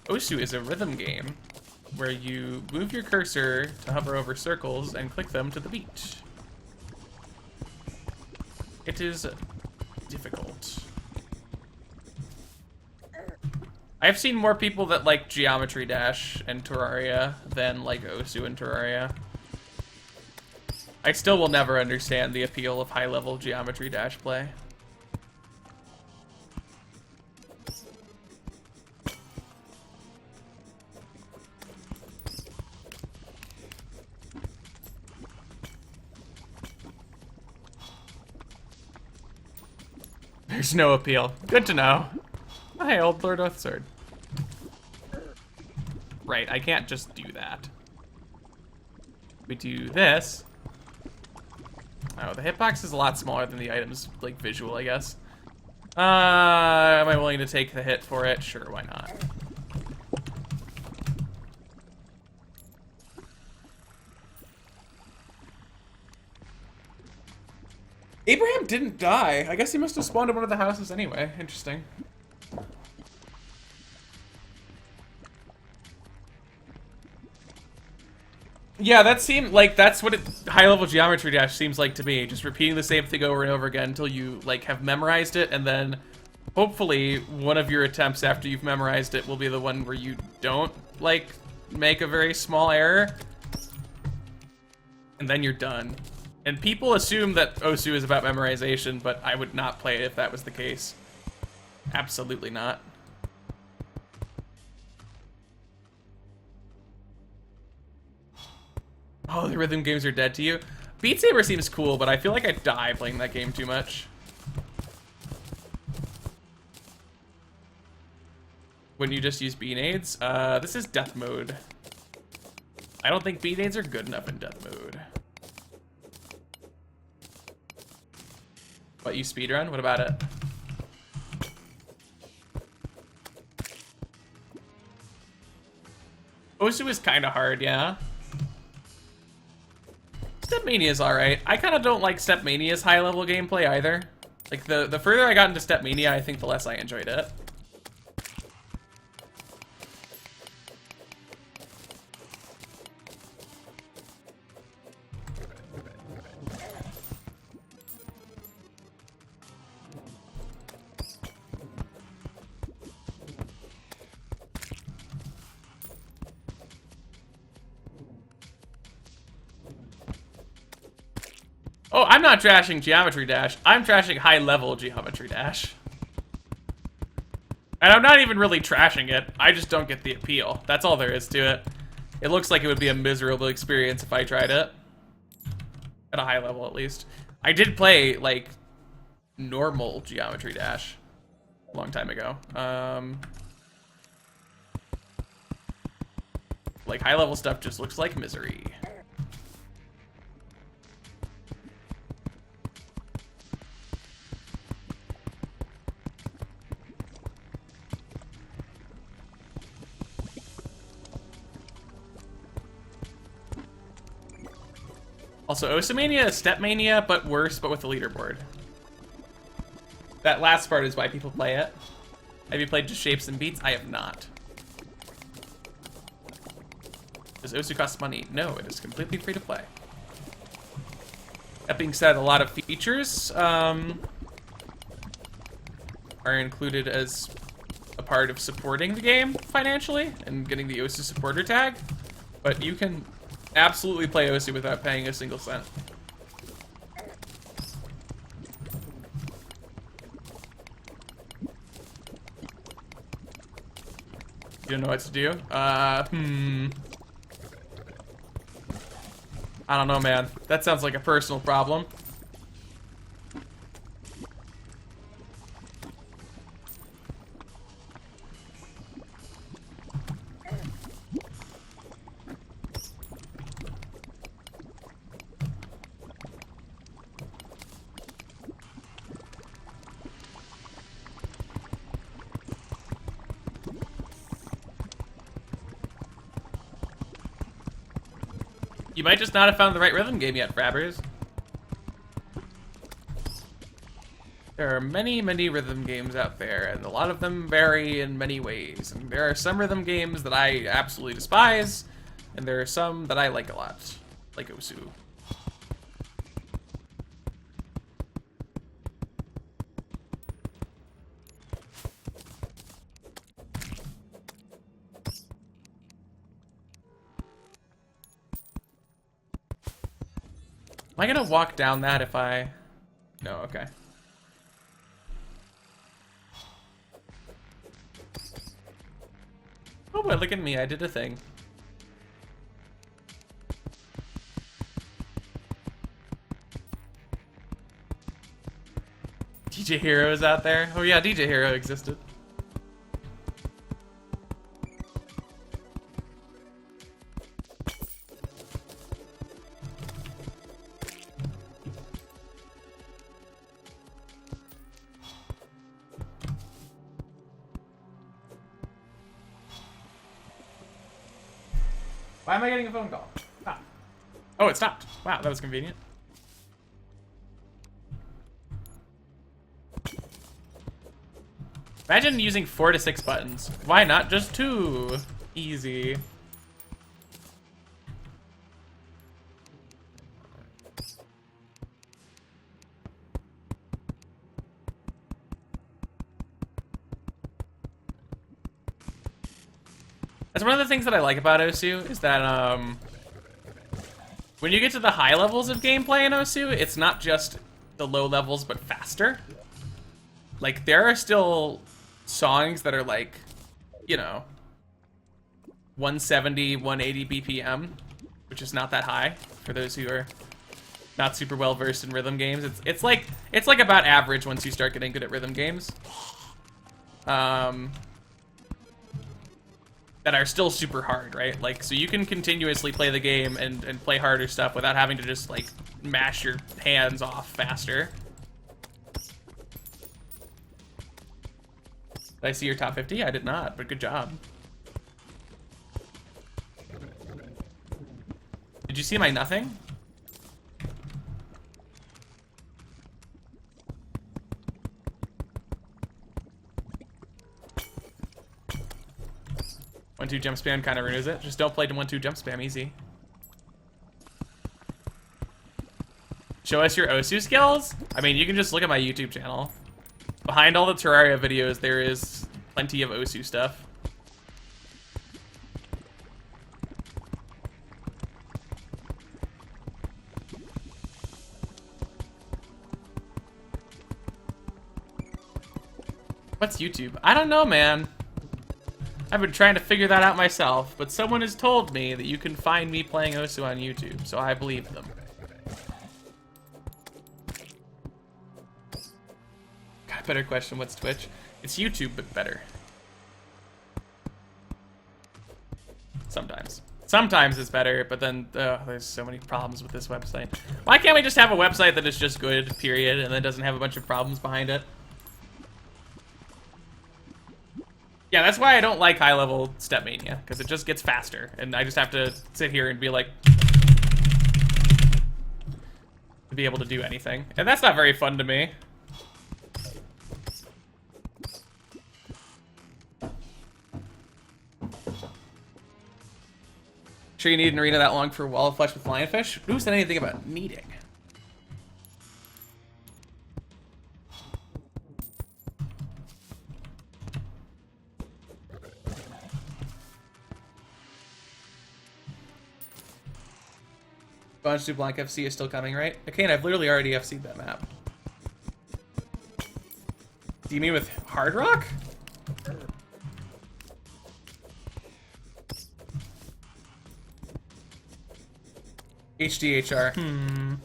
Osu is a rhythm game where you move your cursor to hover over circles and click them to the beat. It is difficult. I've seen more people that like Geometry Dash and Terraria than like Osu and Terraria. I still will never understand the appeal of high-level Geometry Dash play. There's no appeal. Good to know. Hi, old Lord Oathsword. Right, I can't just do that. We do this. Oh, the hitbox is a lot smaller than the items, like, visual, I guess. Am I willing to take the hit for it? Sure, why not? Abraham didn't die. I guess he must have spawned in one of the houses anyway. Interesting. Yeah, that seemed like that's what high-level Geometry Dash seems like to me. Just repeating the same thing over and over again until you like have memorized it, and then hopefully one of your attempts after you've memorized it will be the one where you don't, like, make a very small error. And then you're done. And people assume that Osu is about memorization, but I would not play it if that was the case. Absolutely not. Oh, the rhythm games are dead to you? Beat Saber seems cool, but I feel like I die playing that game too much. Wouldn't you just use B-nades? This is death mode. I don't think B-nades are good enough in death mode. What, you speedrun? What about it? Osu is kind of hard, yeah. Step Mania is alright. I kind of don't like Step Mania's high-level gameplay either. Like, the further I got into Step Mania, I think the less I enjoyed it. Oh, I'm not trashing Geometry Dash. I'm trashing high-level Geometry Dash. And I'm not even really trashing it. I just don't get the appeal. That's all there is to it. It looks like it would be a miserable experience if I tried it. At a high level, at least. I did play, like, normal Geometry Dash a long time ago. Like, high-level stuff just looks like misery. Also, Osamania is Step Mania, but worse, but with the leaderboard. That last part is why people play it. Have you played just Shapes and Beats? I have not. Does Osu cost money? No, it is completely free to play. That being said, a lot of features are included as a part of supporting the game financially and getting the Osu supporter tag, but you can absolutely play Osu without paying a single cent. You don't know what to do? I don't know, man. That sounds like a personal problem. You might just not have found the right rhythm game yet, Frabbers. There are many, many rhythm games out there, and a lot of them vary in many ways. And there are some rhythm games that I absolutely despise, and there are some that I like a lot, like Osu. Am I gonna walk down that if I... No, okay. Oh boy, look at me, I did a thing. DJ Hero is out there? Oh yeah, DJ Hero existed. Why am I getting a phone call? Ah. Oh, it stopped. Wow, that was convenient. Imagine using 4 to 6 buttons. Why not just 2? Easy. That's one of the things that I like about Osu, is that when you get to the high levels of gameplay in Osu, it's not just the low levels, but faster. Like, there are still songs that are like, you know, 170, 180 BPM, which is not that high for those who are not super well versed in rhythm games. It's like about average once you start getting good at rhythm games. That are still super hard, right? Like, so you can continuously play the game and play harder stuff without having to just, like, mash your hands off faster. Did I see your top 50? I did not, but good job. Did you see my nothing? One-two jump spam kind of ruins it. Just don't play to 1-2 jump spam, easy. Show us your Osu skills? I mean, you can just look at my YouTube channel. Behind all the Terraria videos, there is plenty of Osu stuff. What's YouTube? I don't know, man. I've been trying to figure that out myself, but someone has told me that you can find me playing Osu on YouTube, so I believe them. Got a better question, what's Twitch? It's YouTube, but better. Sometimes. Sometimes it's better, but then there's so many problems with this website. Why can't we just have a website that is just good, period, and then doesn't have a bunch of problems behind it? Yeah, that's why I don't like high-level Step Mania, because it just gets faster, and I just have to sit here and be like... to be able to do anything. And that's not very fun to me. Sure you need an arena that long for a wall of flesh with lionfish? Who said anything about needing? Bunch to Blanc FC is still coming, right? Okay, and I've literally already FC'd that map. Do you mean with Hard Rock? HDHR.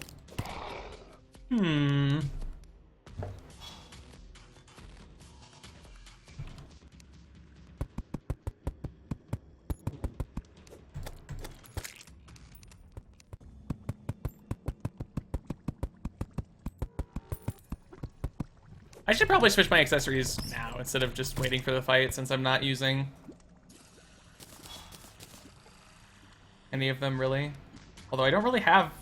I should probably switch my accessories now instead of just waiting for the fight, since I'm not using any of them really. Although I don't really have...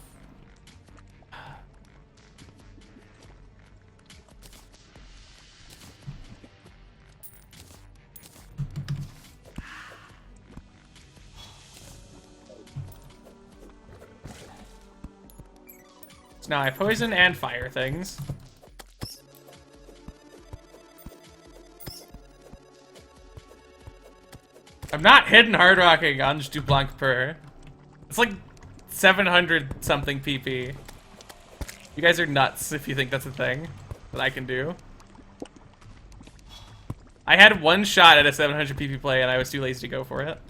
So now I have poison and fire things. I'm not hidden hard rocking on Du Blanc per. It's like 700 something PP. You guys are nuts if you think that's a thing that I can do. I had one shot at a 700 PP play and I was too lazy to go for it.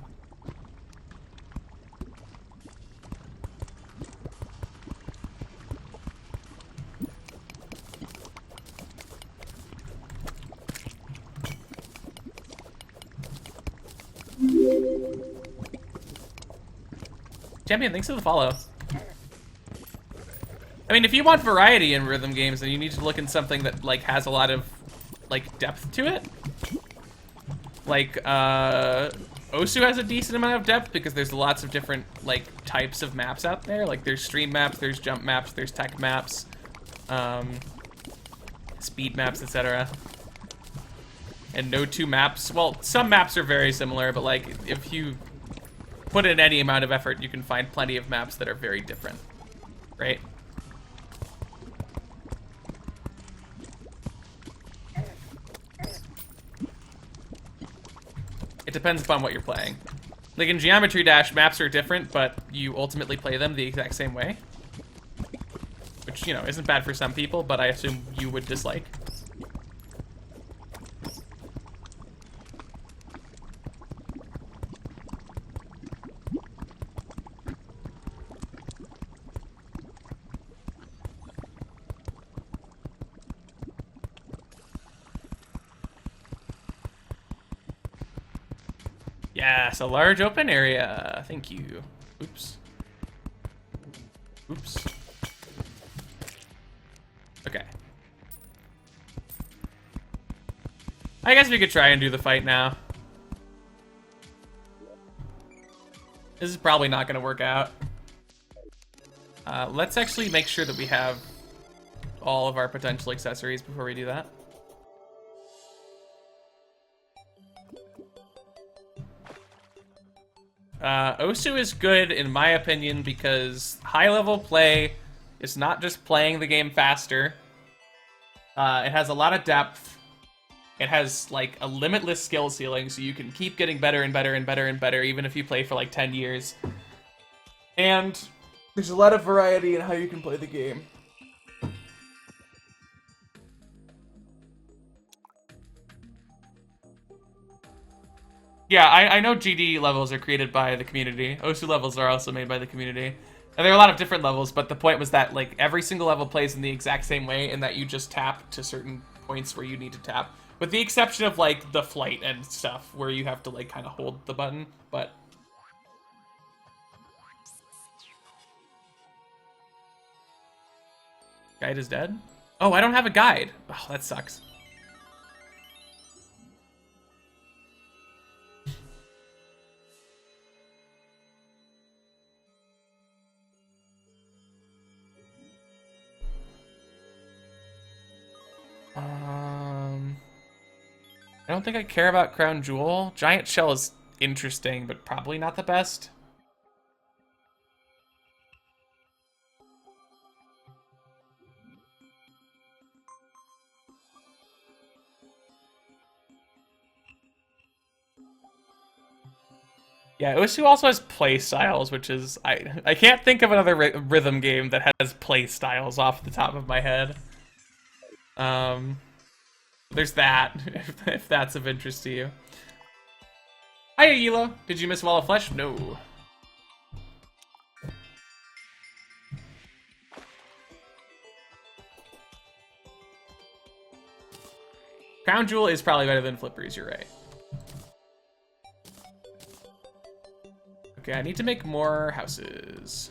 Champion, thanks for the follow. I mean, if you want variety in rhythm games, then you need to look in something that like has a lot of like depth to it. Like Osu has a decent amount of depth because there's lots of different like types of maps out there. Like there's stream maps, there's jump maps, there's tech maps, speed maps, etc. And no two maps. Well, some maps are very similar, but like if you put in any amount of effort, you can find plenty of maps that are very different, right? It depends upon what you're playing. Like in Geometry Dash, maps are different, but you ultimately play them the exact same way. Which, you know, isn't bad for some people, but I assume you would dislike. Yes, a large open area. Thank you. Oops. Oops. Okay. I guess we could try and do the fight now. This is probably not going to work out. Let's actually make sure that we have all of our potential accessories before we do that. Osu is good, in my opinion, because high-level play is not just playing the game faster. It has a lot of depth. It has, like, a limitless skill ceiling, so you can keep getting better and better and better and better, even if you play for, like, 10 years. And there's a lot of variety in how you can play the game. Yeah, I know GD levels are created by the community. Osu levels are also made by the community. And there are a lot of different levels, but the point was that, like, every single level plays in the exact same way, and that you just tap to certain points where you need to tap. With the exception of, like, the flight and stuff, where you have to, like, kind of hold the button, but... Guide is dead? Oh, I don't have a guide. Oh, that sucks. I don't think I care about Crown Jewel. Giant Shell is interesting, but probably not the best. Yeah, Osu also has play styles, which is... I can't think of another rhythm game that has play styles off the top of my head. There's that, if that's of interest to you. Hi, Aila. Did you miss Wall of Flesh? No. Crown Jewel is probably better than Flippers, you're right. Okay, I need to make more houses.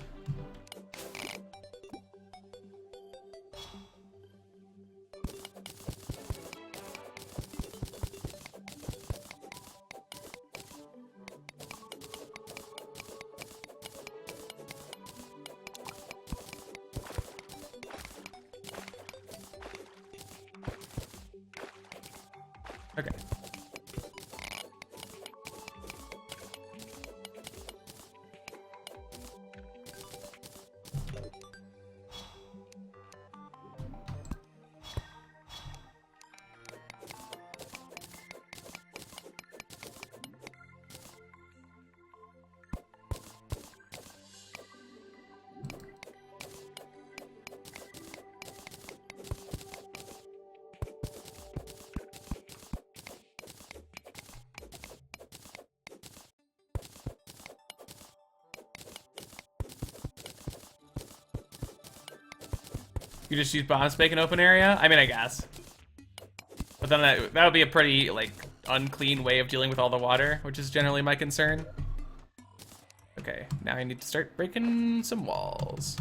Okay. You just use bomb spake in open area? I mean, I guess. But then that would be a pretty, like, unclean way of dealing with all the water, which is generally my concern. Okay, now I need to start breaking some walls.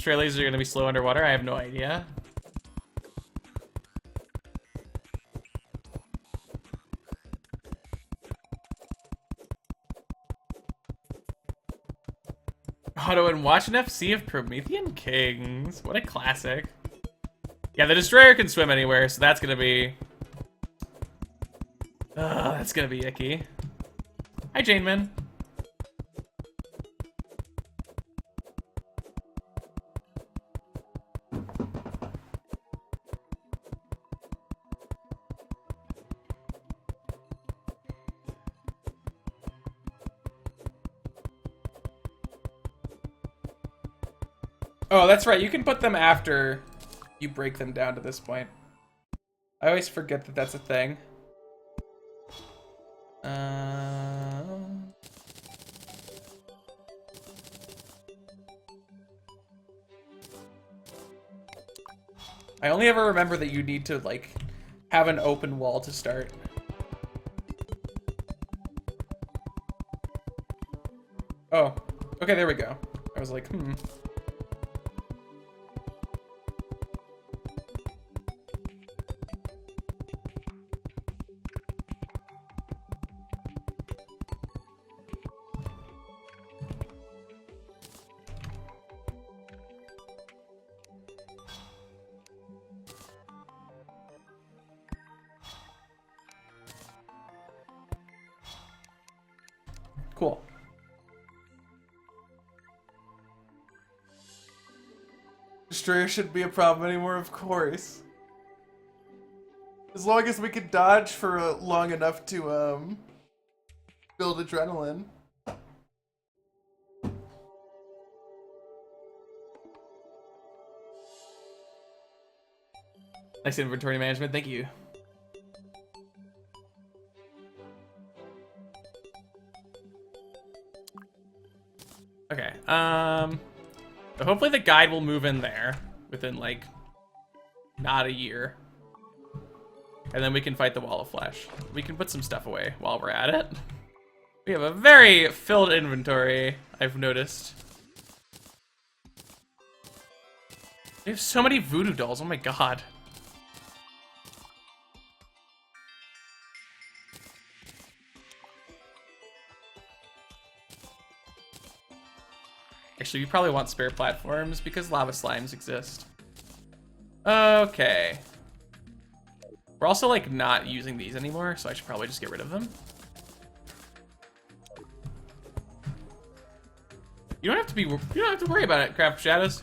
Stray lasers are going to be slow underwater? I have no idea. Auto and watch an FC of Promethean Kings. What a classic. Yeah, the Destroyer can swim anywhere, so that's gonna be... that's gonna be icky. Hi, Janeman. Oh, that's right. You can put them after you break them down to this point. I always forget that that's a thing. I only ever remember that you need to, like, have an open wall to start. Oh, okay, there we go. I was like, Cool. Destroyer shouldn't be a problem anymore, of course. As long as we can dodge for long enough to build adrenaline. Nice inventory management, thank you. Okay, so hopefully the guide will move in there within, like, not a year. And then we can fight the Wall of Flesh. We can put some stuff away while we're at it. We have a very filled inventory, I've noticed. We have so many voodoo dolls, oh my god. Actually, you probably want spare platforms because lava slimes exist. Okay. We're also, like, not using these anymore, so I should probably just get rid of them. You don't have to worry about it, Craft Shadows.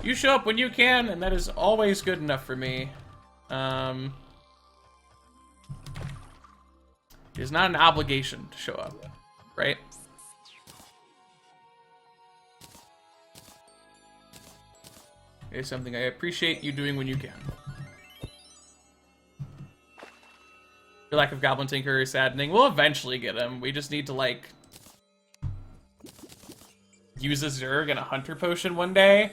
You show up when you can, and that is always good enough for me. It is not an obligation to show up, right? It's something I appreciate you doing when you can. Your lack of Goblin Tinker is saddening. We'll eventually get him. We just need to, like, use a Zerg and a Hunter Potion one day,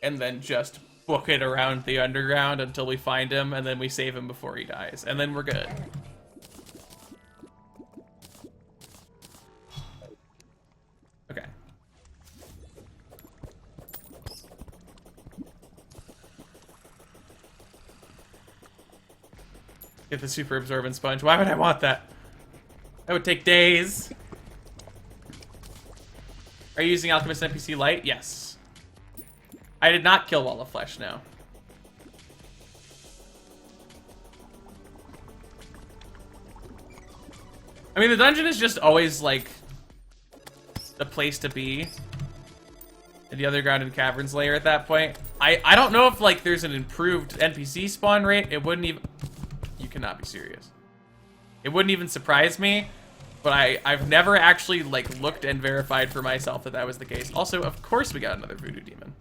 and then just book it around the underground until we find him, and then we save him before he dies, and then we're good. Okay. Get the super absorbent sponge. Why would I want that? That would take days. Are you using Alchemist NPC Light? Yes. I did not kill Wall of Flesh, no. I mean, the dungeon is just always, like, the place to be. In the underground and caverns layer at that point. I don't know if, like, there's an improved NPC spawn rate. It wouldn't even... You cannot be serious. It wouldn't even surprise me, but I've never actually, like, looked and verified for myself that that was the case. Also, of course we got another voodoo demon.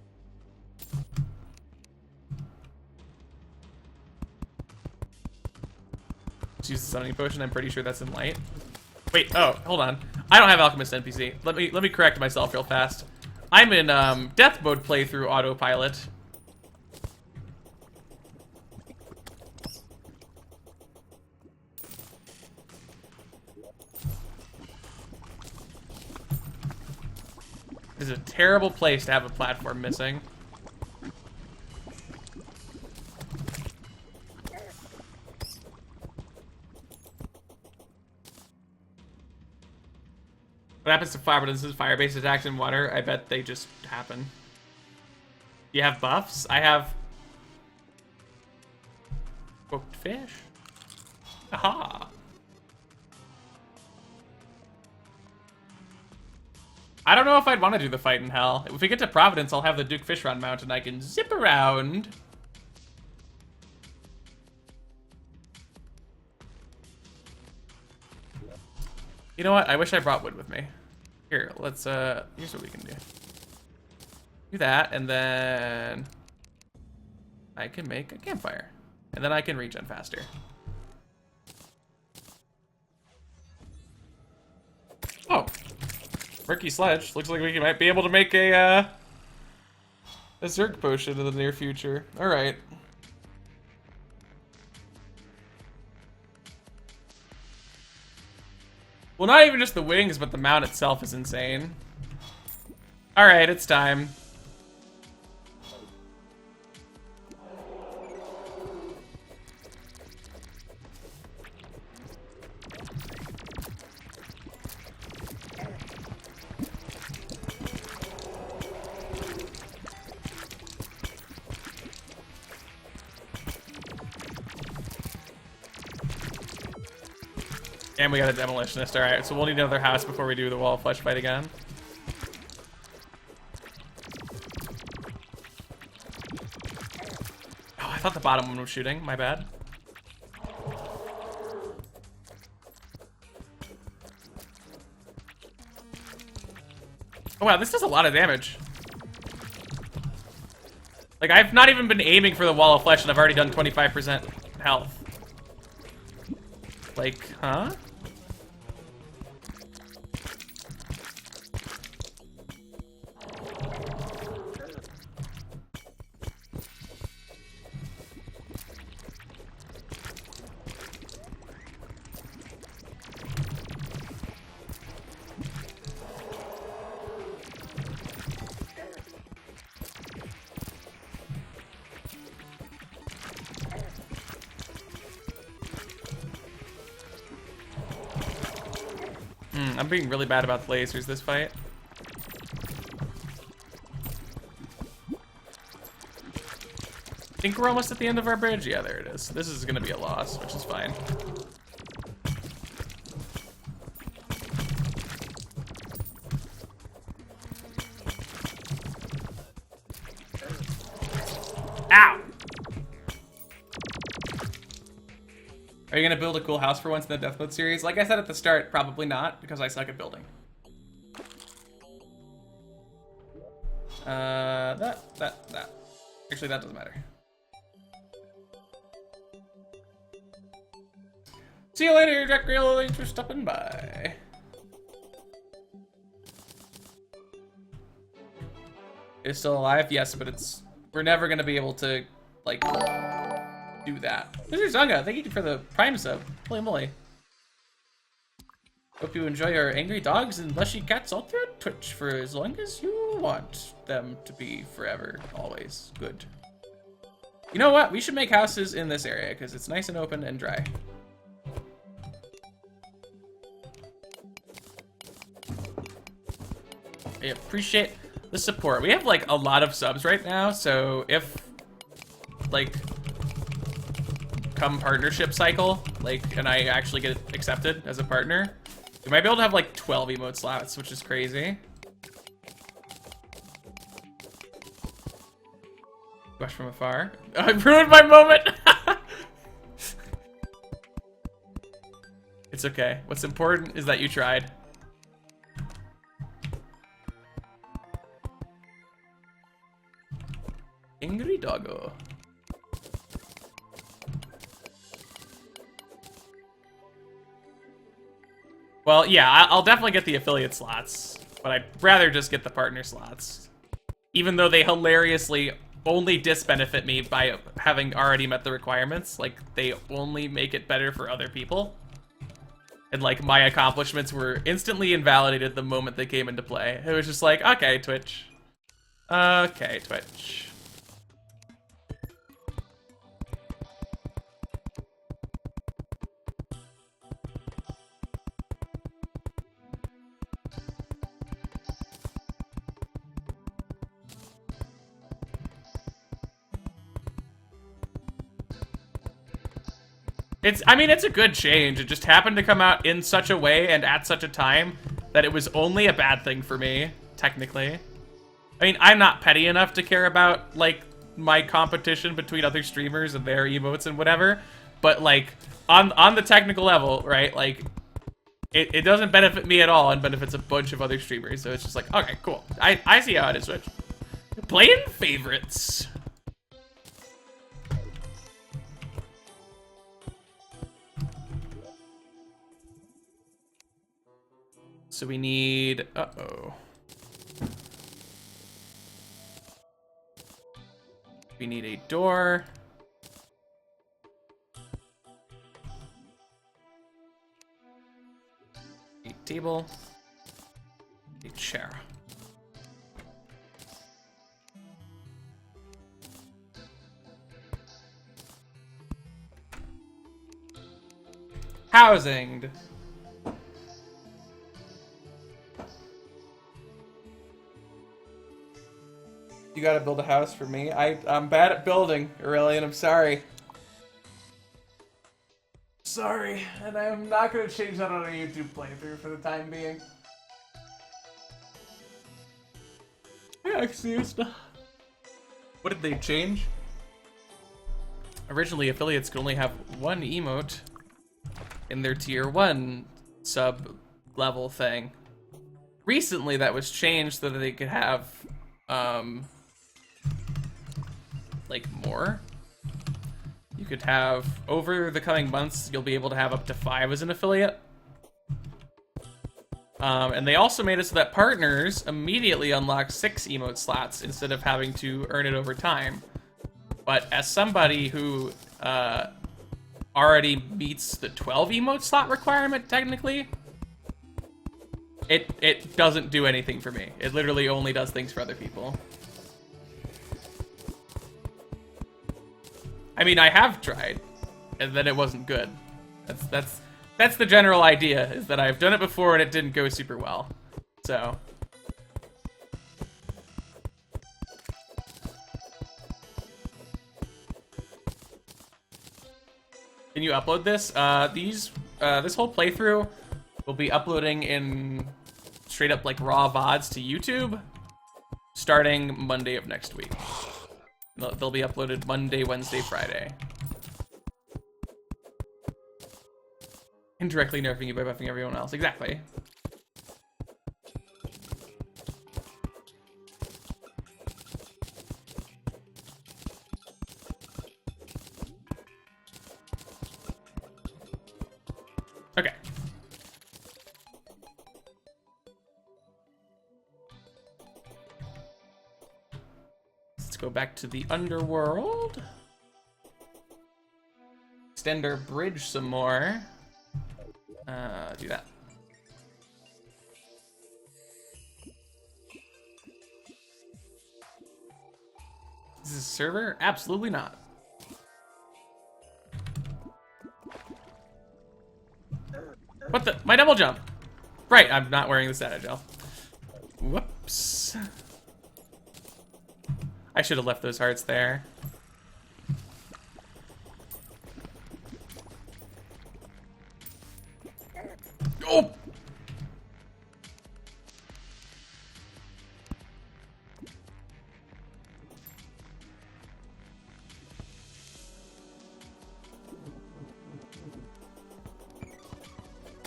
Let's use the summoning potion. I'm pretty sure that's in light. Wait, oh, hold on. I don't have Alchemist NPC. Let me correct myself real fast. I'm in death mode playthrough autopilot. This is a terrible place to have a platform missing. What happens to fire? This is fire-based attacks in water. I bet they just happen. Do you have buffs? I have cooked fish. Aha! I don't know if I'd want to do the fight in hell. If we get to Providence, I'll have the Duke Fish Run mount and I can zip around. You know what? I wish I brought wood with me. Here, let's, here's what we can do. Do that, and then I can make a campfire. And then I can regen faster. Oh. Murky Sledge. Looks like we might be able to make a Zerg potion in the near future. Alright. Well, not even just the wings, but the mount itself is insane. Alright, it's time. And we got a demolitionist. Alright, so we'll need another house before we do the wall of flesh fight again. Oh, I thought the bottom one was shooting. My bad. Oh wow, this does a lot of damage. Like, I've not even been aiming for the wall of flesh and I've already done 25% health. Like, huh? I'm being really bad about the lasers this fight. I think we're almost at the end of our bridge. Yeah, there it is. This is gonna be a loss, which is fine. Ow! Are you gonna build a cool house for once in the Death Mode series? Like I said at the start, probably not, because I suck at building. That. Actually, that doesn't matter. See you later, Jack Grill. Thanks for stopping by. It's still alive? Yes, but we're never gonna be able to, like, do that. Mr. Zanga, thank you for the Prime sub. Holy moly. Hope you enjoy your angry dogs and lushy cats all throughout Twitch for as long as you want them to be forever, always. Good. You know what? We should make houses in this area because it's nice and open and dry. I appreciate the support. We have like a lot of subs right now, so if like come partnership cycle, like, and I actually get accepted as a partner, we might be able to have like 12 emote slots, which is crazy. Watch from afar. Oh, I ruined my moment. It's okay. What's important is that you tried. Angry doggo. Well, yeah, I'll definitely get the affiliate slots, but I'd rather just get the partner slots. Even though they hilariously only disbenefit me by having already met the requirements. Like, they only make it better for other people. And, like, my accomplishments were instantly invalidated the moment they came into play. It was just like, okay, Twitch. Okay, Twitch. I mean, it's a good change. It just happened to come out in such a way and at such a time that it was only a bad thing for me, technically. I mean, I'm not petty enough to care about, like, my competition between other streamers and their emotes and whatever, but, like, on the technical level, right, like, it doesn't benefit me at all and benefits a bunch of other streamers, so it's just like, okay, cool. I see how it is, Switch. Playing favorites. So we need, uh-oh. We need a door. A table. A chair. Housing. You gotta build a house for me. I'm bad at building, Aurelian, I'm sorry. Sorry, and I'm not gonna change that on a YouTube playthrough for the time being. Yeah, excuse me. What did they change? Originally, affiliates could only have one emote in their tier 1 sub-level thing. Recently, that was changed so that they could have, like, more. You could have, over the coming months, you'll be able to have up to 5 as an affiliate. And they also made it so that partners immediately unlock 6 emote slots instead of having to earn it over time. But as somebody who already meets the 12 emote slot requirement, technically, it doesn't do anything for me. It literally only does things for other people. I mean, I have tried, and then it wasn't good. That's the general idea, is that I've done it before and it didn't go super well. So. Can you upload this? This whole playthrough will be uploading in straight up like raw VODs to YouTube starting Monday of next week. They'll be uploaded Monday, Wednesday, Friday. Indirectly nerfing you by buffing everyone else. Exactly. Okay. Let's go back to the underworld. Extend our bridge some more. Do that. Is this a server? Absolutely not. What the? My double jump. Right, I'm not wearing the status gel. Whoops. I should have left those hearts there. Oh!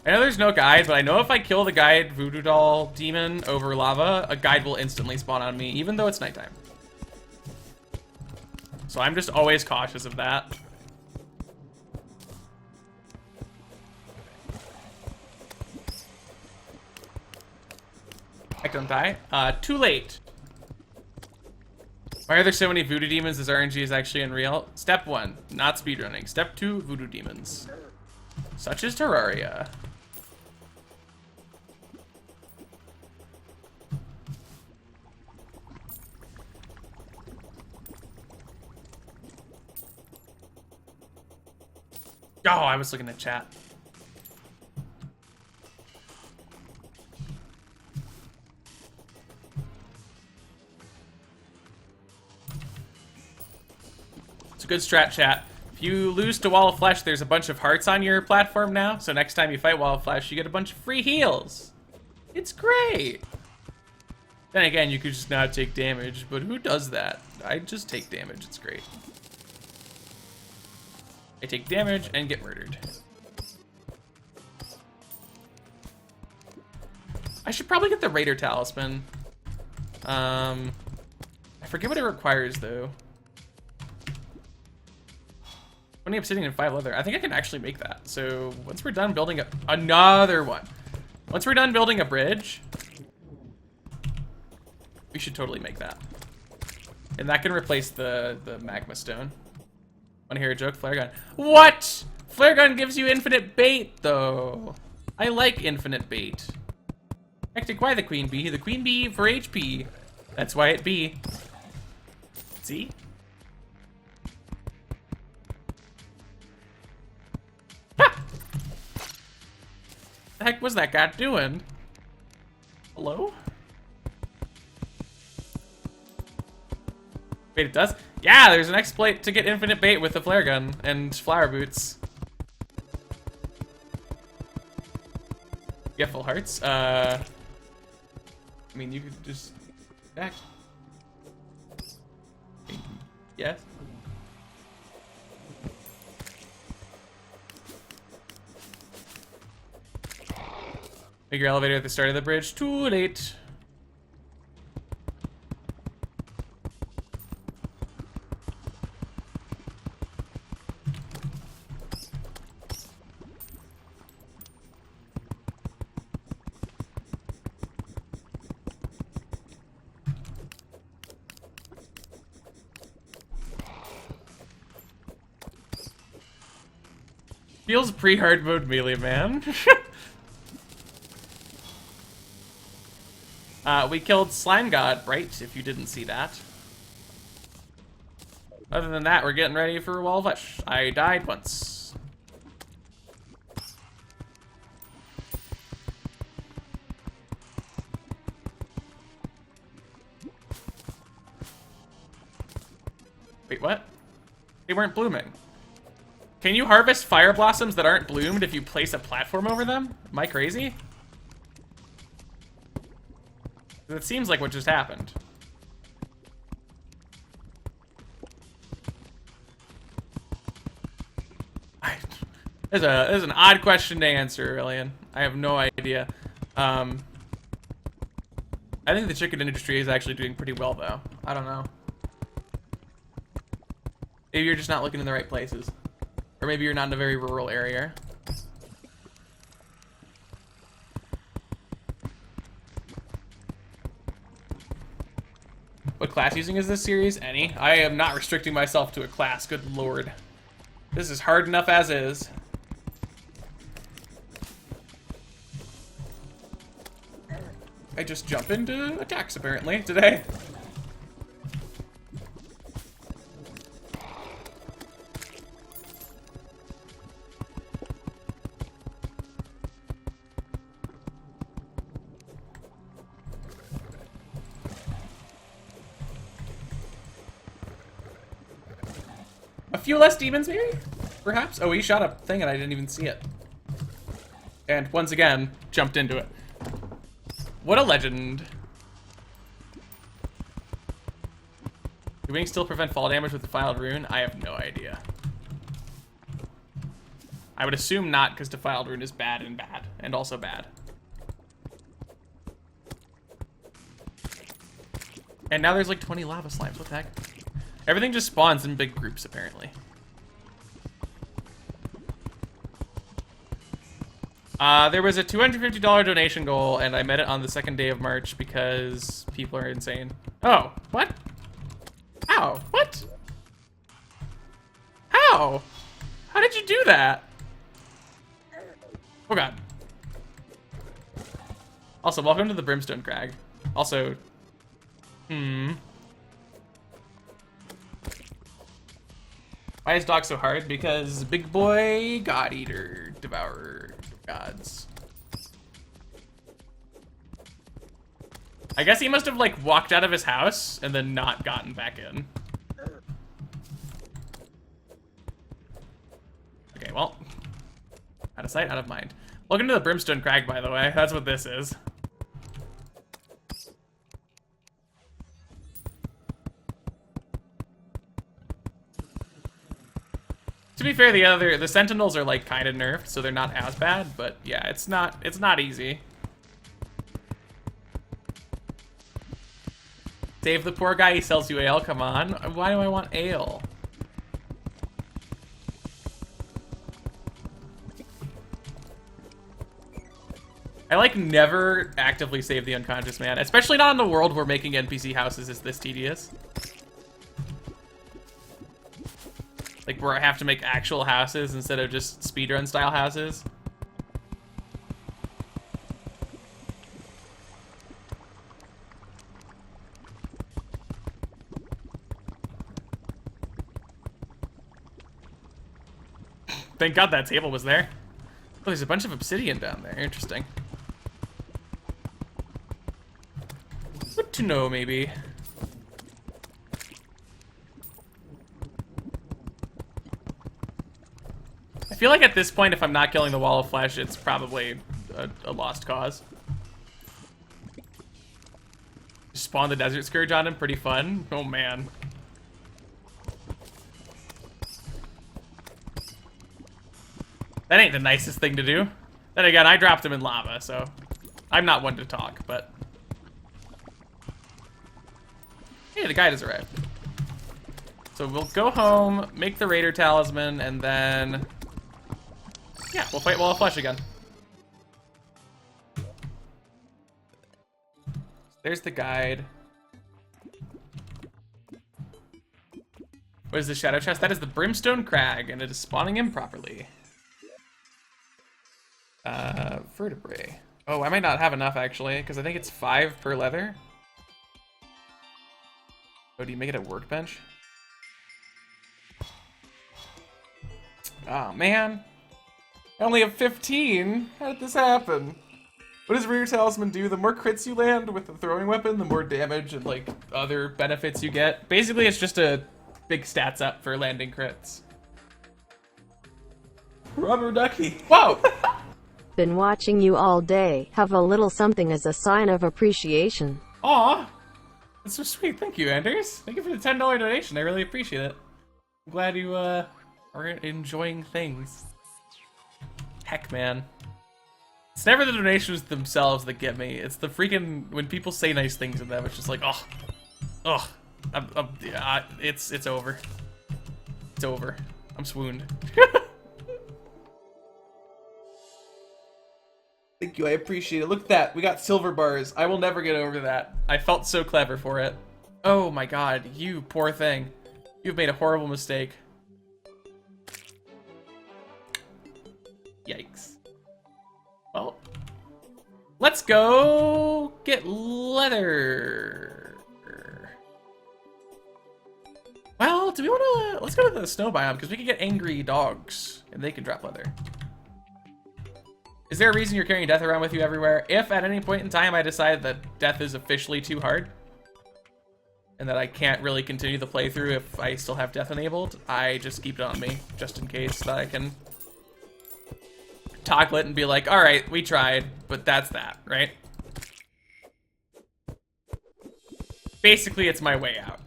I know there's no guide, but I know if I kill the guide voodoo doll demon over lava, a guide will instantly spawn on me, even though it's nighttime. So I'm just always cautious of that. I don't die. Too late. Why are there so many voodoo demons? This RNG is actually unreal. Step 1, not speedrunning. Step 2, voodoo demons. Such as Terraria. Oh, I was looking at chat. It's a good strat, chat. If you lose to Wall of Flesh, there's a bunch of hearts on your platform now. So next time you fight Wall of Flesh, you get a bunch of free heals. It's great. Then again, you could just not take damage, but who does that? I just take damage, it's great. I take damage and get murdered. I should probably get the Raider Talisman. I forget what it requires though. 20 obsidian and 5 leather. I think I can actually make that. So once we're done building another one. Once we're done building a bridge, we should totally make that. And that can replace the magma stone. Wanna hear a joke? Flare gun. What? Flare gun gives you infinite bait though. I like infinite bait. Hectic, why the queen bee? The queen bee for HP. That's why it be. See? Ha! The heck was that guy doing? Hello? Wait, it does? Yeah, there's an exploit to get infinite bait with the flare gun and flower boots. You get full hearts? I mean, you could just back. Yes. Make your elevator at the start of the bridge. Too late. Feels pre-hard mode melee, man. We killed Slime God, right? If you didn't see that. Other than that, we're getting ready for Wall of Flesh. I died once. Wait, what? They weren't blooming. Can you harvest fire blossoms that aren't bloomed if you place a platform over them? Am I crazy? It seems like what just happened. There's an odd question to answer, Alien. I have no idea. I think the chicken industry is actually doing pretty well, though. I don't know. Maybe you're just not looking in the right places. Or maybe you're not in a very rural area. What class using is this series? Any. I am not restricting myself to a class, good lord. This is hard enough as is. I just jump into attacks apparently today. A few less demons, maybe? Perhaps? Oh, he shot a thing and I didn't even see it. And once again, jumped into it. What a legend. Do wings still prevent fall damage with the Defiled Rune? I have no idea. I would assume not, because Defiled Rune is bad, and also bad. And now there's like 20 lava slimes, what the heck? Everything just spawns in big groups, apparently. There was a $250 donation goal, and I met it on the 2nd day of March because people are insane. Oh, what? How? What? How? How did you do that? Oh god. Also, welcome to the Brimstone Crag. Also, why is dog so hard? Because big boy, god eater, devourer, gods. I guess he must have like walked out of his house and then not gotten back in. Out of sight, out of mind. Welcome to the Brimstone Crag, by the way. That's what this is. To be fair, the Sentinels are like kind of nerfed, so they're not as bad. But yeah, it's not easy. Save the poor guy. He sells you ale. Come on. Why do I want ale? I like never actively save the unconscious man, especially not in a world where making NPC houses is this tedious. Like where I have to make actual houses instead of just speedrun style houses. Thank God that table was there. Oh, there's a bunch of obsidian down there. Interesting. Good to know, maybe. I feel like at this point, if I'm not killing the wall of flesh, it's probably a lost cause. Spawn the desert scourge on him, pretty fun. Oh man. That ain't the nicest thing to do. Then again, I dropped him in lava, so I'm not one to talk, but... Hey, the guide has arrived. So we'll go home, make the Raider Talisman, and then... Yeah, we'll fight Wall of Flesh again. There's the guide. What is the shadow chest? That is the Brimstone Crag, and it is spawning improperly. Vertebrae. Oh, I might not have enough, actually, because I think it's 5 per leather. Oh, do you make it a workbench? Oh, man. I only have 15. How did this happen? What does Rear Talisman do? The more crits you land with the throwing weapon, the more damage and, like, other benefits you get. Basically, it's just a big stats up for landing crits. Rubber ducky. Whoa! Been watching you all day. Have a little something as a sign of appreciation. Aw! That's so sweet. Thank you, Anders. Thank you for the $10 donation. I really appreciate it. I'm glad you, are enjoying things. Heck, man. It's never the donations themselves that get me. It's the freaking... When people say nice things in them, it's just like, oh. Oh. It's over. It's over. I'm swooned. Thank you, I appreciate it. Look at that, we got silver bars. I will never get over that. I felt so clever for it. Oh my god, you poor thing. You've made a horrible mistake. Yikes. Well, let's go get leather. Well, do we want to... Let's go to the snow biome, because we can get angry dogs, and they can drop leather. Is there a reason you're carrying death around with you everywhere? If at any point in time I decide that death is officially too hard, and that I can't really continue the playthrough if I still have death enabled, I just keep it on me, just in case, that I can toggle it and be like, alright, we tried, but that's that, right? Basically, it's my way out.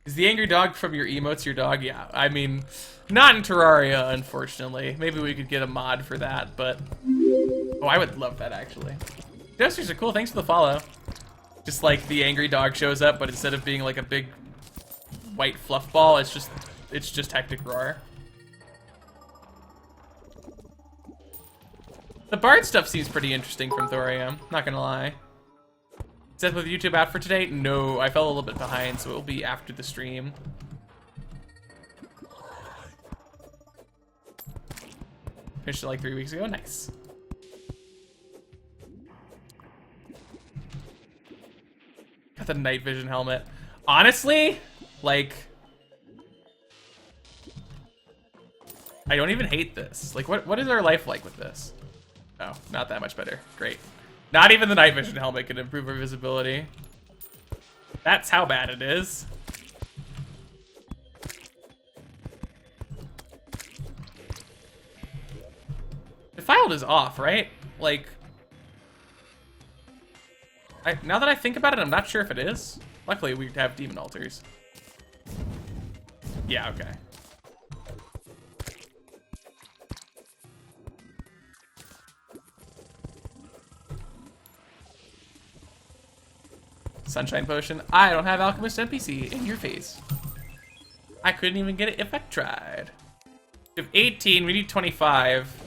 Is the angry dog from your emotes your dog? Yeah, I mean, not in Terraria, unfortunately. Maybe we could get a mod for that, but... Oh, I would love that, actually. Gestures are cool, thanks for the follow. Just like the angry dog shows up, but instead of being like a big white fluff ball, it's just Hectic Roar. The Bard stuff seems pretty interesting from Thorium, not gonna lie. Is that with YouTube out for today? No, I fell a little bit behind, so it'll be after the stream. Finished it like 3 weeks ago, nice. Got the night vision helmet. Honestly, like, I don't even hate this. Like, what is our life like with this? Oh, not that much better. Great. Not even the night vision helmet can improve our visibility. That's how bad it is. Defiled is off, right? Like, now that I think about it, I'm not sure if it is. Luckily, we have demon altars. Yeah, okay. Sunshine Potion. I don't have Alchemist NPC. In your face. I couldn't even get it if I tried. We have 18. We need 25.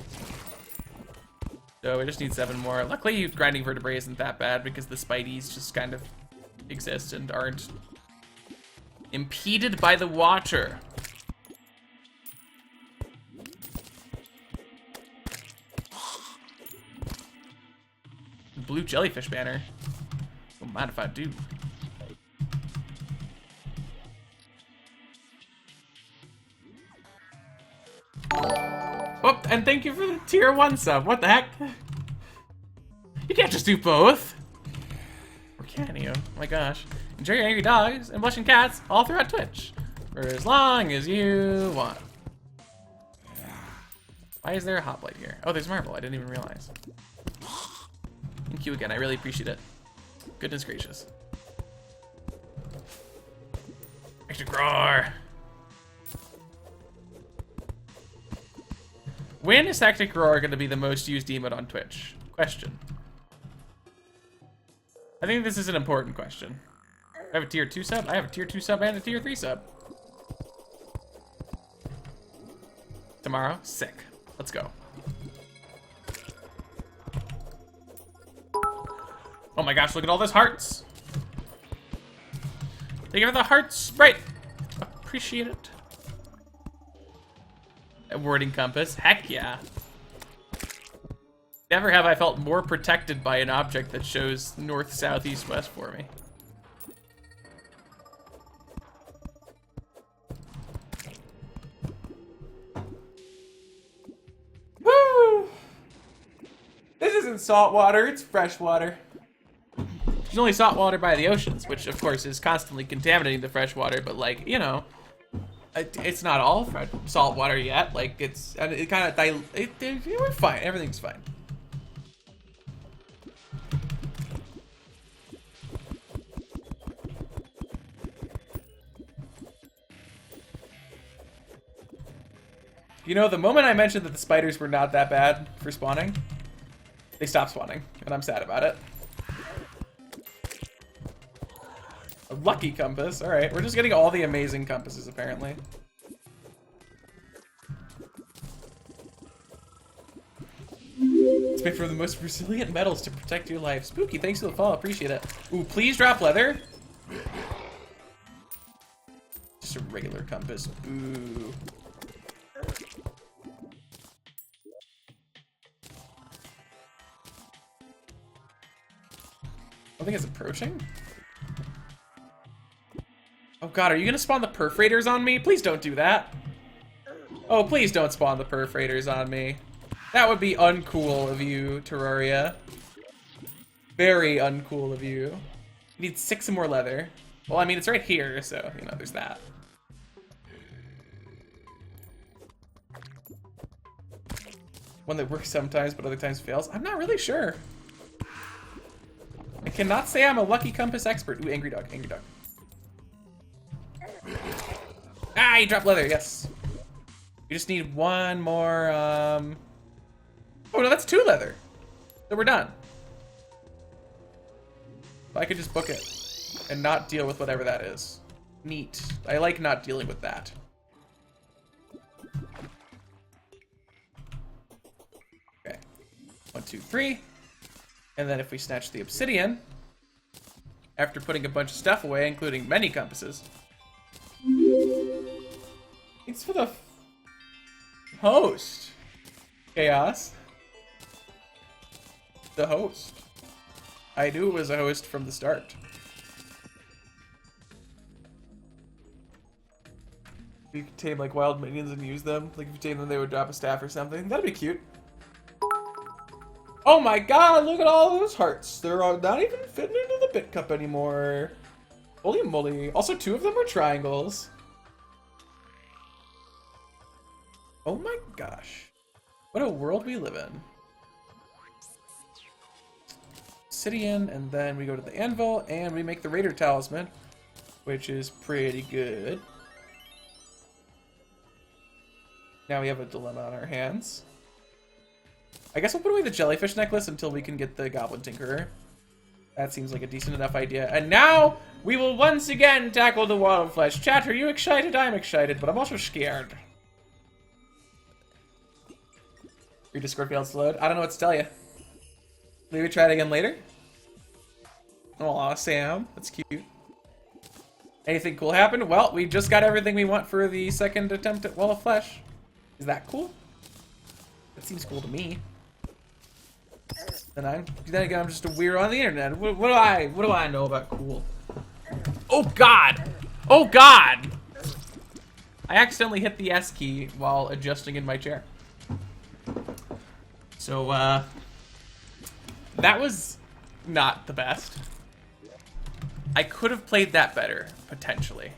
So we just need 7 more. Luckily, grinding vertebrae isn't that bad because the Spideys just kind of exist and aren't impeded by the water. Blue jellyfish banner. Don't mind if I do. Oh, and thank you for the tier 1 sub. What the heck? You can't just do both. Or can you? Oh my gosh. Enjoy your angry dogs and blushing cats all throughout Twitch. For as long as you want. Why is there a hoplite here? Oh, there's marble. I didn't even realize. Thank you again. I really appreciate it. Goodness gracious. Extra roar. When is Tactic Roar going to be the most used emote on Twitch? Question. I think this is an important question. I have a tier 2 sub. I have a tier 2 sub and a tier 3 sub. Tomorrow? Sick. Let's go. Oh my gosh, look at all those hearts. Thank you for the hearts sprite. Appreciate it. A wording compass. Heck yeah. Never have I felt more protected by an object that shows north, south, east, west for me. Woo! This isn't salt water, it's fresh water. There's only salt water by the oceans, which of course is constantly contaminating the fresh water, but like, you know, it's not all salt water yet. Like it kind of we're fine. Everything's fine. You know, the moment I mentioned that the spiders were not that bad for spawning, they stopped spawning, and I'm sad about it. A lucky compass. All right, we're just getting all the amazing compasses apparently. It's made from the most resilient metals to protect your life. Spooky, thanks for the follow. Appreciate it. Ooh, please drop leather. Just a regular compass. Ooh. I think it's approaching. Oh god, are you gonna spawn the perforators on me? Please don't do that. Oh, please don't spawn the perforators on me. That would be uncool of you, Terraria. Very uncool of you. You need 6 more leather. Well, I mean, it's right here, so, you know, there's that. One that works sometimes, but other times fails. I'm not really sure. I cannot say I'm a lucky compass expert. Ooh, angry dog, angry dog. Ah, you dropped leather, yes. You just need one more, Oh no, that's 2 leather. So we're done. I could just book it and not deal with whatever that is. Neat. I like not dealing with that. Okay. 1, 2, 3. And then if we snatch the obsidian, after putting a bunch of stuff away, including many compasses. Thanks for the host. Chaos. The host. I knew it was a host from the start. You could tame like wild minions and use them. Like if you tame them, they would drop a staff or something. That'd be cute. Oh my god, look at all those hearts. They're not even fitting into the bit cup anymore. Holy moly. Also, 2 of them are triangles. Oh my gosh. What a world we live in. obsidian, and then we go to the anvil, and we make the Raider Talisman, which is pretty good. Now we have a dilemma on our hands. I guess we'll put away the jellyfish necklace until we can get the Goblin Tinkerer. That seems like a decent enough idea. And now, we will once again tackle the Wall of Flesh. Chat, are you excited? I'm excited, but I'm also scared. Your Discord failed to load? I don't know what to tell you. Maybe try it again later? Aw, Sam. That's cute. Anything cool happened? Well, we just got everything we want for the second attempt at Wall of Flesh. Is that cool? That seems cool to me. Then again, I'm just a weirdo on the internet. What do I know about cool? Oh God! Oh God! I accidentally hit the S key while adjusting in my chair. So that was not the best. I could have played that better, potentially.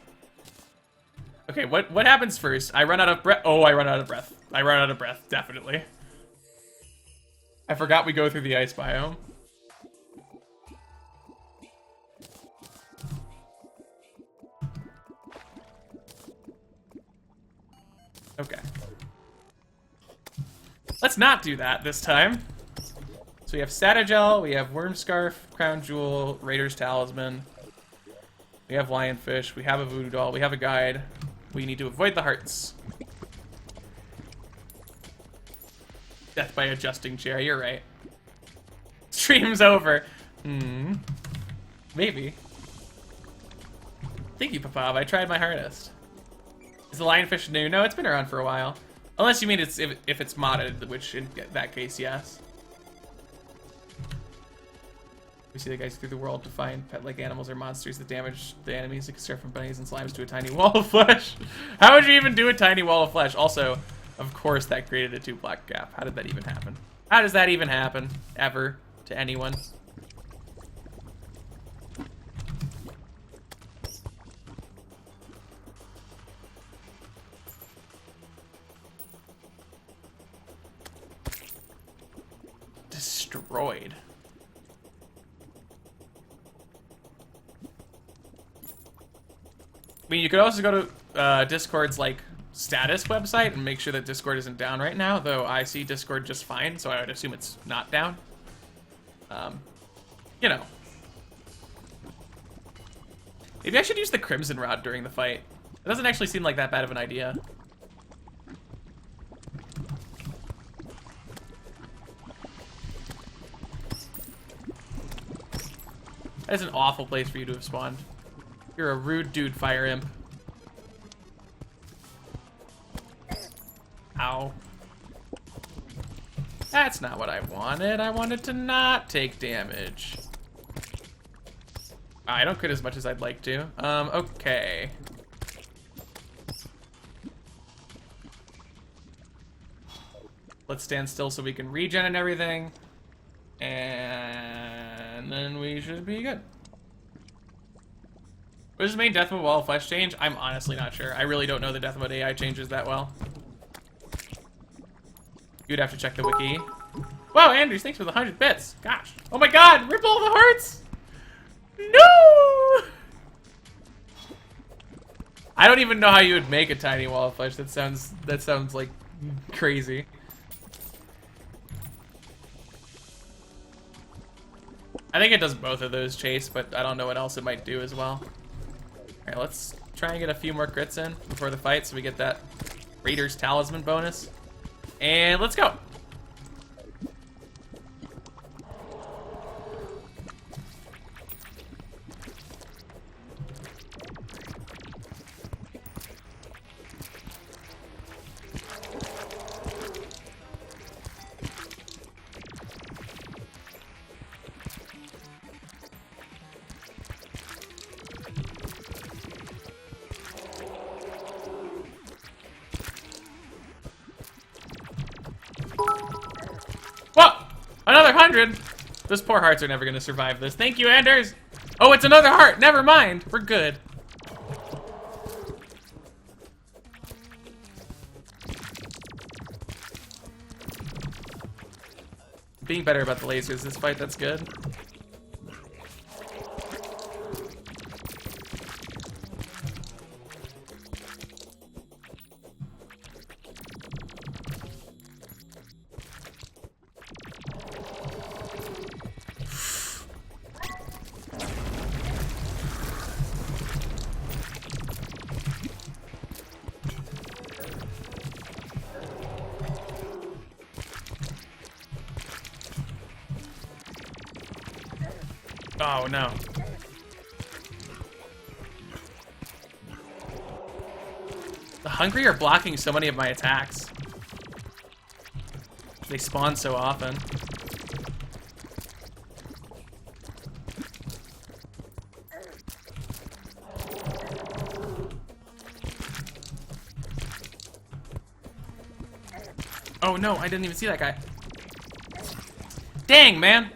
Okay, what happens first? I run out of breath. Oh, I run out of breath. I run out of breath, definitely. I forgot we go through the ice biome. Okay. Let's not do that this time. So we have Satagel, we have Worm Scarf, Crown Jewel, Raider's Talisman. We have Lionfish, we have a Voodoo Doll, we have a guide. We need to avoid the hearts. Death by adjusting chair, you're right. Stream's over. Maybe. Thank you, Papav. I tried my hardest. Is the Lionfish new? No, it's been around for a while. Unless you mean it's if it's modded, which in that case, yes. We see the guys through the world to find pet-like animals or monsters that damage the enemies. It can start from bunnies and slimes to a tiny wall of flesh. How would you even do a tiny wall of flesh? Also, of course, that created a 2-block gap. How did that even happen? How does that even happen? Ever? To anyone? Destroyed. I mean, you could also go to Discord's, like, status website and make sure that Discord isn't down right now, though I see Discord just fine, so I would assume it's not down. You know. Maybe I should use the Crimson Rod during the fight. It doesn't actually seem like that bad of an idea. That is an awful place for you to have spawned. You're a rude dude, Fire Imp. Ow. That's not what I wanted. I wanted to not take damage. I don't crit as much as I'd like to. Okay. Let's stand still so we can regen and everything. And then we should be good. Was the main death mode Wall of Flesh change? I'm honestly not sure. I really don't know the death mode AI changes that well. You'd have to check the wiki. Wow, Andrews, thanks for the 100 bits. Gosh. Oh my god, rip all the hearts! No! I don't even know how you would make a tiny Wall of Flesh. That sounds like crazy. I think it does both of those, Chase, but I don't know what else it might do as well. Alright, let's try and get a few more crits in before the fight so we get that Raider's Talisman bonus. And let's go! Another 100! Those poor hearts are never gonna survive this. Thank you, Anders! Oh, it's another heart! Never mind! We're good. Being better about the lasers this fight, that's good. Oh, no. The hungry are blocking so many of my attacks. They spawn so often. Oh no, I didn't even see that guy. Dang, man!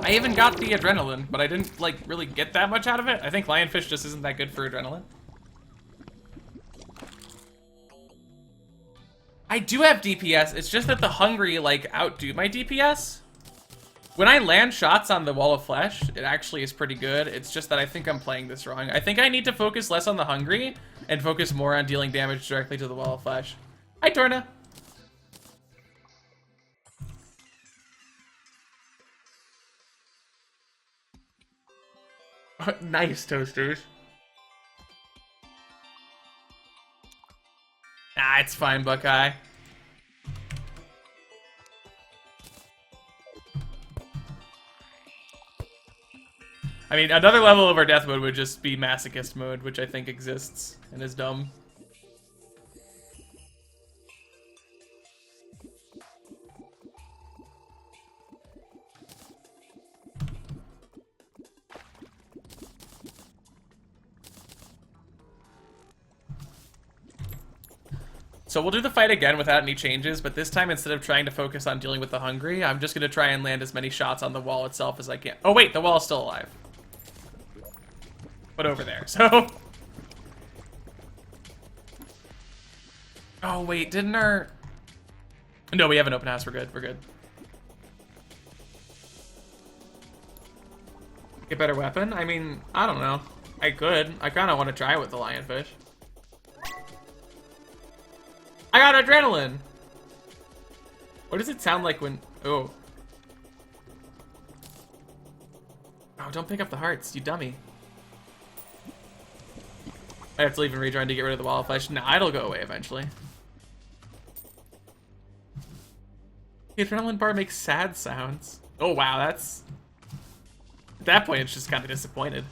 I even got the adrenaline, but I didn't, like, really get that much out of it. I think lionfish just isn't that good for adrenaline. I do have DPS, it's just that the hungry, like, outdo my DPS. When I land shots on the wall of flesh, it actually is pretty good. It's just that I think I'm playing this wrong. I think I need to focus less on the hungry and focus more on dealing damage directly to the wall of flesh. Hi, Torna. Nice, Toasters. Ah, it's fine, Buckeye. I mean, another level of our death mode would just be masochist mode, which I think exists and is dumb. So we'll do the fight again without any changes, but this time instead of trying to focus on dealing with the hungry, I'm just going to try and land as many shots on the wall itself as I can. Oh wait, the wall is still alive. But over there, so... Oh wait, didn't our... No, we have an open house, we're good, we're good. Get better weapon? I mean, I don't know. I could. I kind of want to try it with the lionfish. I got adrenaline! What does it sound like when... Oh. Oh, don't pick up the hearts, you dummy. I have to leave and rejoin to get rid of the wall of flesh. Nah, it'll go away eventually. The adrenaline bar makes sad sounds. Oh wow, that's... At that point, it's just kind of disappointed.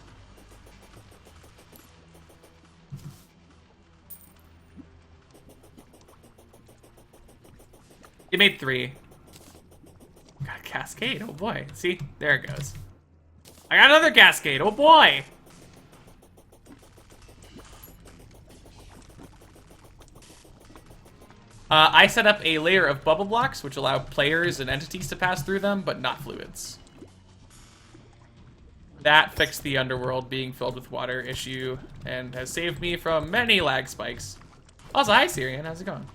You made 3. Got a cascade, oh boy. See, there it goes. I got another cascade, oh boy! I set up a layer of bubble blocks, which allow players and entities to pass through them, but not fluids. That fixed the underworld being filled with water issue, and has saved me from many lag spikes. Also, hi Syrian, how's it going?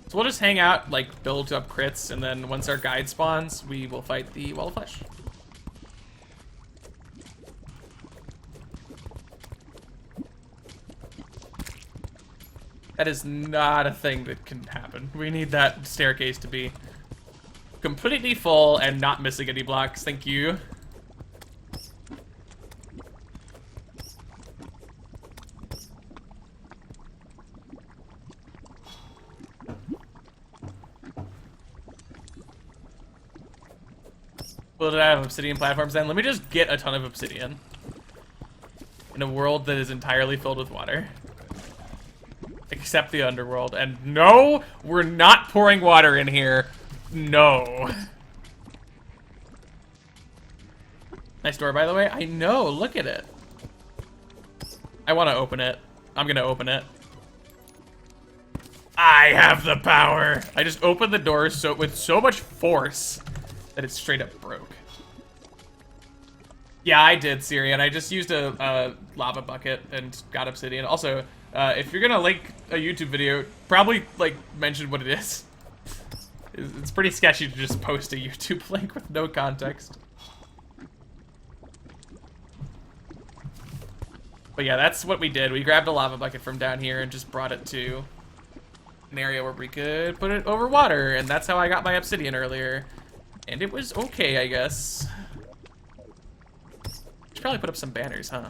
So we'll just hang out, like, build up crits, and then once our guide spawns, we will fight the wall of flesh. That is not a thing that can happen. We need that staircase to be completely full and not missing any blocks. Thank you. Well, did I have obsidian platforms then? Let me just get a ton of obsidian. In a world that is entirely filled with water. Except the underworld. And no, we're not pouring water in here. No. Nice door, by the way. I know, look at it. I want to open it. I'm gonna open it. I have the power. I just opened the door with so much force that it straight up broke. Yeah, I did, Siri, and I just used a lava bucket and got obsidian. Also, if you're gonna link a YouTube video, probably, like, mention what it is. It's pretty sketchy to just post a YouTube link with no context. But yeah, that's what we did. We grabbed a lava bucket from down here and just brought it to an area where we could put it over water, and that's how I got my obsidian earlier. And it was okay, I guess. Should probably put up some banners, huh?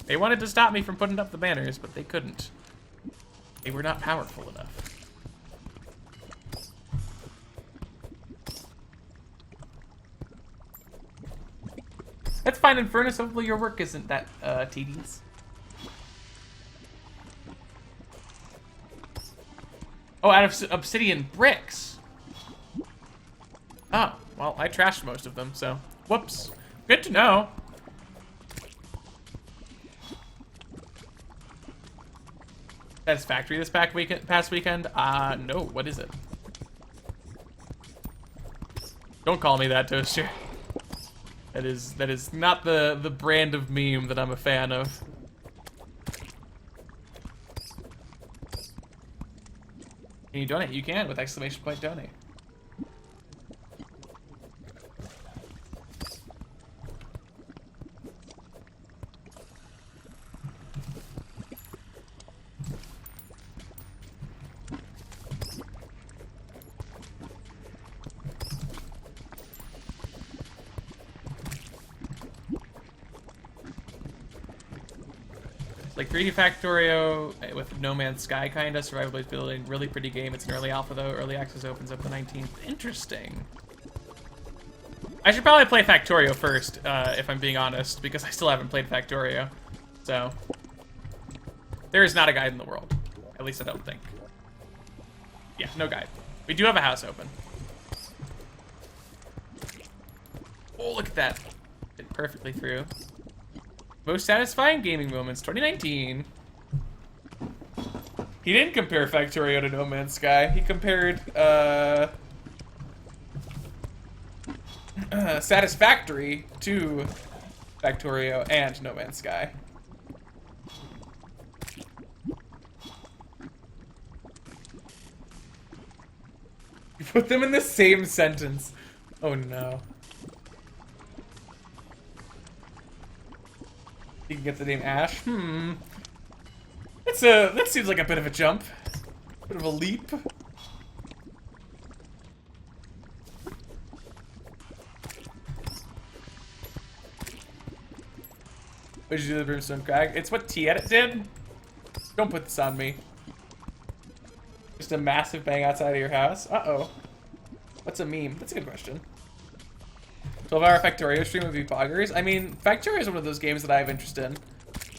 They wanted to stop me from putting up the banners, but they couldn't. They were not powerful enough. That's fine, Infernus. Hopefully your work isn't that tedious. Oh, out of obsidian bricks. Oh, well, I trashed most of them, so whoops. Good to know. Satisfactory this past weekend? No, what is it? Don't call me that, Toaster. That is not the brand of meme that I'm a fan of. Can you donate? You can with exclamation point donate. Like 3D Factorio with No Man's Sky kinda, survival-based building, really pretty game. It's an early alpha though, early access opens up the 19th. Interesting. I should probably play Factorio first, if I'm being honest, because I still haven't played Factorio. So, there is not a guide in the world. At least I don't think. Yeah, no guide. We do have a house open. Oh, look at that. Fit perfectly through. Most satisfying gaming moments, 2019. He didn't compare Factorio to No Man's Sky. He compared, Satisfactory to Factorio and No Man's Sky. You put them in the same sentence. Oh no. You can get the name Ash. That seems like a bit of a jump. Bit of a leap. What did you do to the Brimstone Crag? It's what T-Edit did. Don't put this on me. Just a massive bang outside of your house? Uh-oh. What's a meme? That's a good question. 12-hour Factorio stream with V-Poggers. I mean, Factorio is one of those games that I have interest in.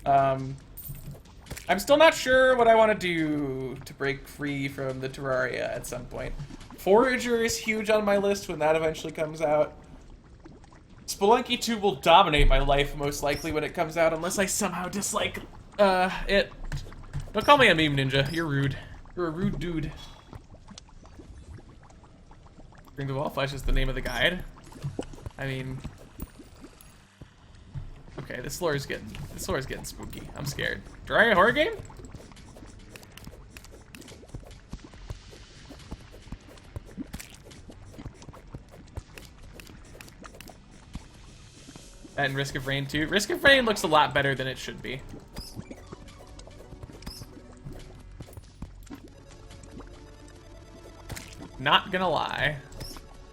I'm still not sure what I want to do to break free from the Terraria at some point. Forager is huge on my list when that eventually comes out. Spelunky 2 will dominate my life most likely when it comes out, unless I somehow dislike it. Don't call me a meme ninja. You're rude. You're a rude dude. Ring of All Flesh is the name of the guide. I mean, okay, this floor is getting spooky. I'm scared. Terraria horror game? That and Risk of Rain too. Risk of Rain looks a lot better than it should be. Not gonna lie.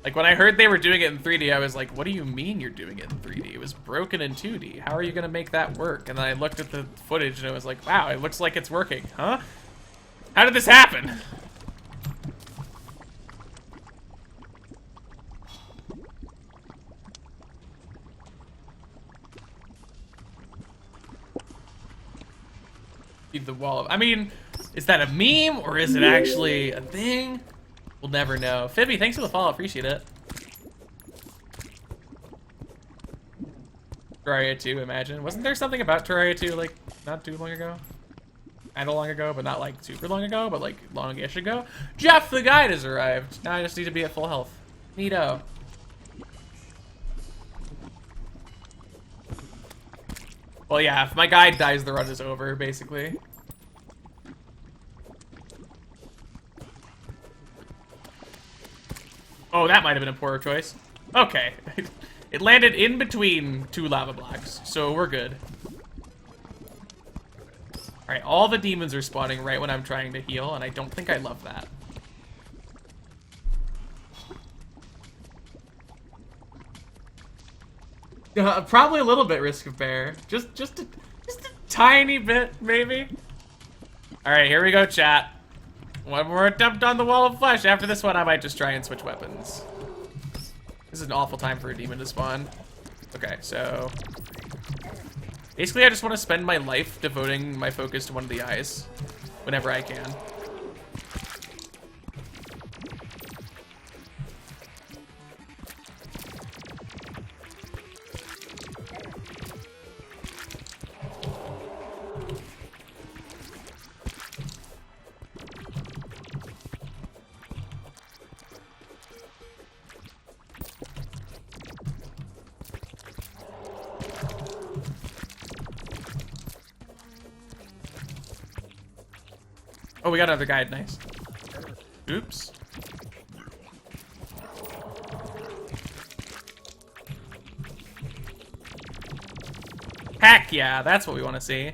Like, when I heard they were doing it in 3D, I was like, what do you mean you're doing it in 3D? It was broken in 2D. How are you gonna make that work? And then I looked at the footage and I was like, wow, it looks like it's working. Huh? How did this happen? The wall. I mean, is that a meme or is it actually a thing? We'll never know. Fibby, thanks for the follow. Appreciate it. Terraria 2, imagine. Wasn't there something about Terraria 2, like, not too long ago? Kinda long ago, but not, like, super long ago, but, like, long-ish ago? Jeff, the guide has arrived. Now I just need to be at full health. Neato. Well, yeah, if my guide dies, the run is over, basically. Oh, that might have been a poor choice. Okay. It landed in between two lava blocks, so we're good. Alright, all the demons are spawning right when I'm trying to heal, and I don't think I love that. Probably a little bit Risk of Bear. Just a tiny bit, maybe. All right, here we go, chat. One more attempt on the wall of flesh. After this one, I might just try and switch weapons. This is an awful time for a demon to spawn. Okay, so basically I just want to spend my life devoting my focus to one of the eyes whenever I can. Oh, we got another guide. Nice. Oops. Heck yeah, that's what we want to see.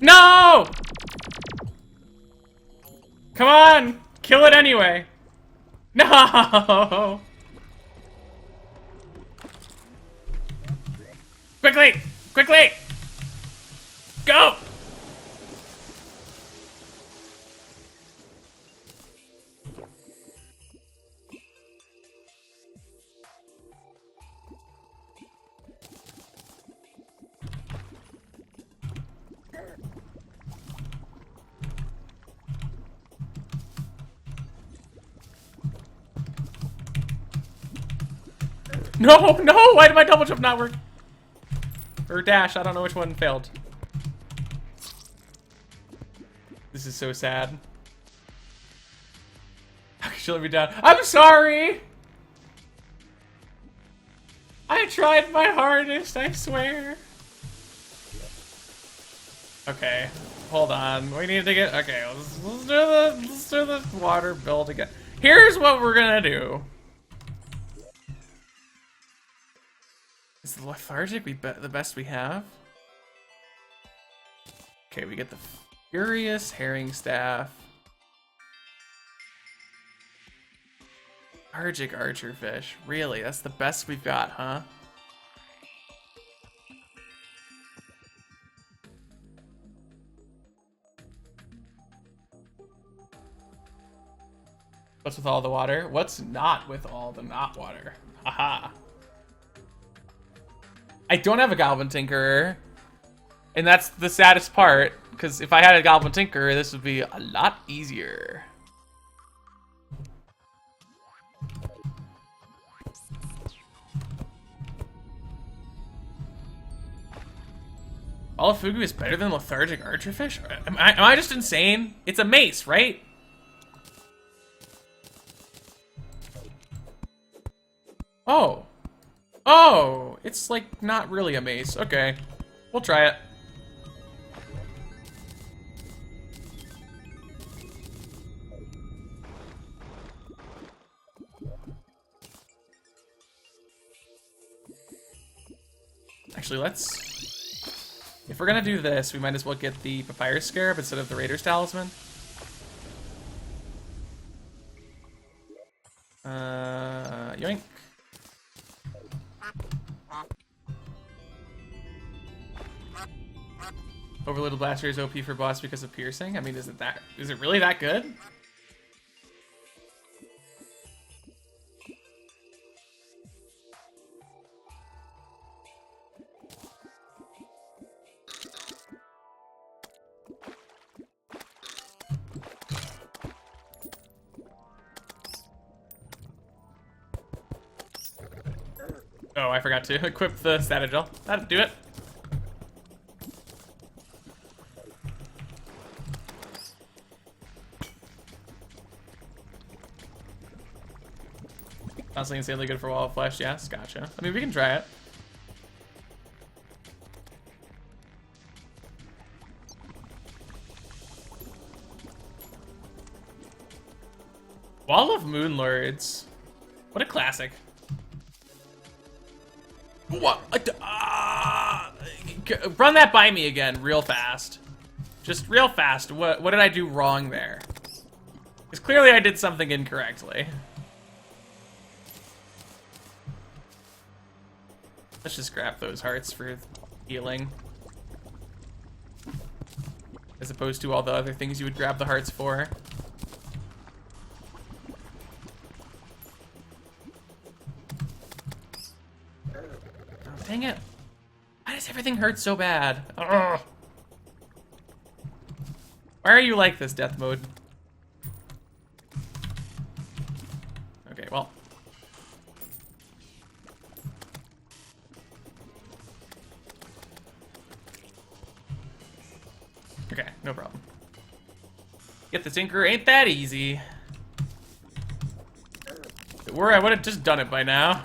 No! Come on! Kill it anyway! No! Quickly! Quickly! Go! No, no! Why did my double jump not work? Or dash, I don't know which one failed. This is so sad. How could you let me down? I'm sorry! I tried my hardest, I swear. Okay, hold on. We need to get... Okay, let's do the water build again. Here's what we're gonna do. Is the lethargic the best we have? Okay, we get the Furious Herring Staff. Lethargic Archerfish. Really? That's the best we've got, huh? What's with all the water? What's not with all the not water? Haha. I don't have a Goblin Tinkerer. And that's the saddest part, because if I had a Goblin Tinkerer, this would be a lot easier. Olafugu is better than Lethargic Archerfish? Am I just insane? It's a mace, right? Oh. Oh, it's like not really a mace. Okay, we'll try it. Actually, if we're gonna do this, we might as well get the Papyrus Scarab instead of the Raider's Talisman. Yoink. Overloaded Blaster is OP for boss because of piercing. I mean, is it really that good? Oh, I forgot to equip the status gel. That'd do it. Constantly insanely good for wall of flesh, yes, gotcha. I mean, we can try it. Wall of Moonlords. What a classic. What? Run that by me again, real fast. Just real fast. What did I do wrong there? Because clearly I did something incorrectly. Let's just grab those hearts for healing. As opposed to all the other things you would grab the hearts for. Oh, dang it. Why does everything hurt so bad? Ugh. Why are you like this, death mode? Okay, well. Okay, no problem. Get the Tinker, ain't that easy. If it were, I would have just done it by now.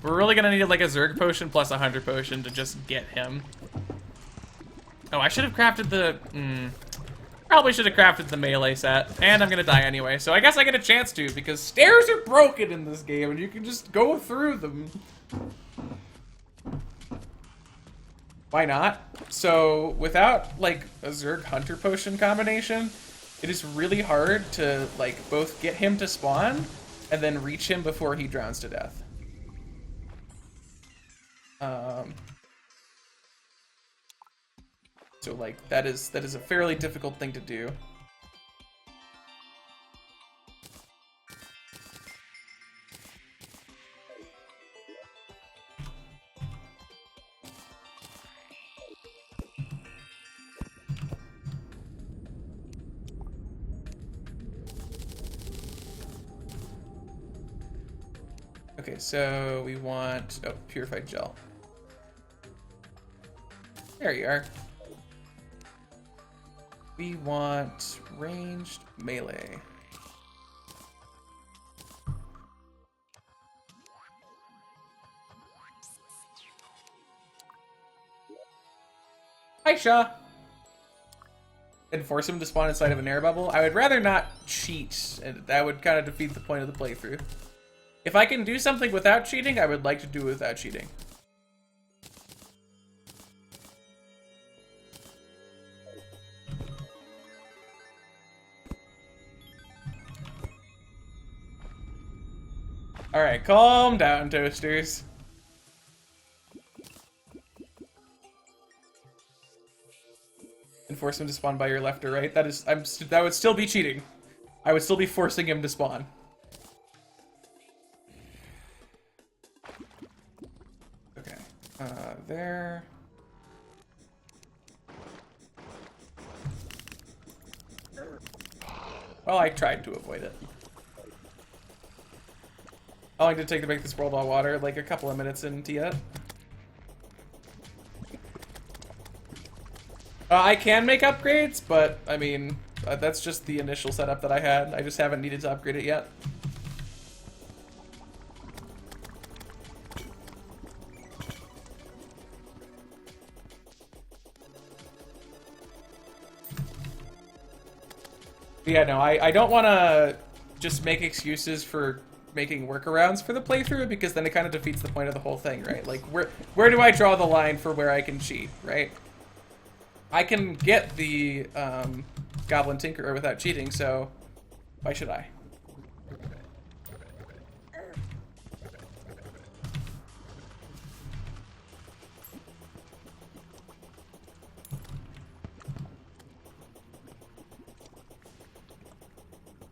We're really gonna need like a Zerg potion plus a Hunter potion to just get him. Oh, I should have crafted the... Probably should have crafted the melee set. And I'm gonna die anyway, so I guess I get a chance to, because stairs are broken in this game and you can just go through them. Why not? So, without, like, a Zerg Hunter potion combination, it is really hard to, like, both get him to spawn and then reach him before he drowns to death. So, like, that is a fairly difficult thing to do. Okay, so we want, oh, purified gel. There you are. We want ranged melee. Hi, Shaw. And force him to spawn inside of an air bubble. I would rather not cheat, and that would kind of defeat the point of the playthrough. If I can do something without cheating, I would like to do it without cheating. Alright, calm down, toasters. And force him to spawn by your left or right. That is, that would still be cheating. I would still be forcing him to spawn. Okay, there. Well, I tried to avoid it. How long did it take to make this world all water? Like a couple of minutes into it. I can make upgrades, but I mean, that's just the initial setup that I had. I just haven't needed to upgrade it yet. Yeah, no, I don't want to just make excuses for making workarounds for the playthrough, because then it kind of defeats the point of the whole thing, right? Like, where do I draw the line for where I can cheat, right? I can get the Goblin Tinkerer without cheating, so why should I?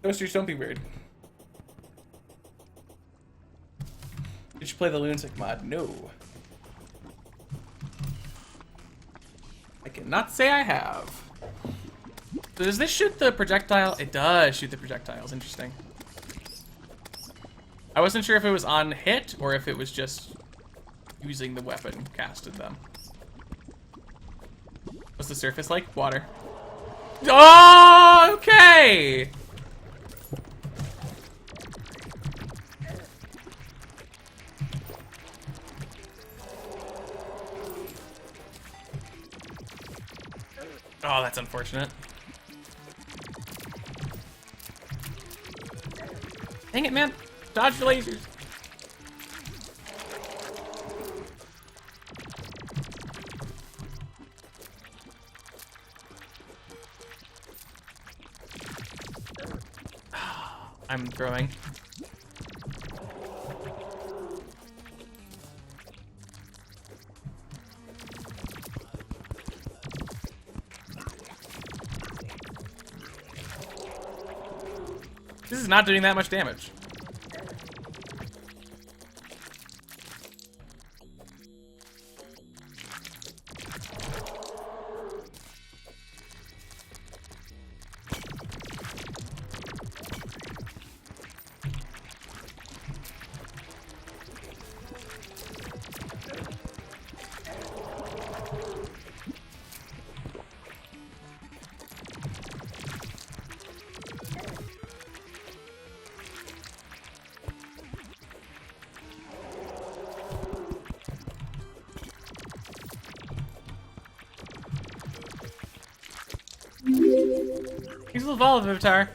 Toasters, don't be weird. Did you play the Lunatic mod? No. I cannot say I have. So does this shoot the projectile? It does shoot the projectiles. Interesting. I wasn't sure if it was on hit or if it was just using the weapon casted them. What's the surface like? Water. Oh, okay! Oh, that's unfortunate. Dang it, man. Dodge the lasers. I'm throwing. This is not doing that much damage. He's a little avatar.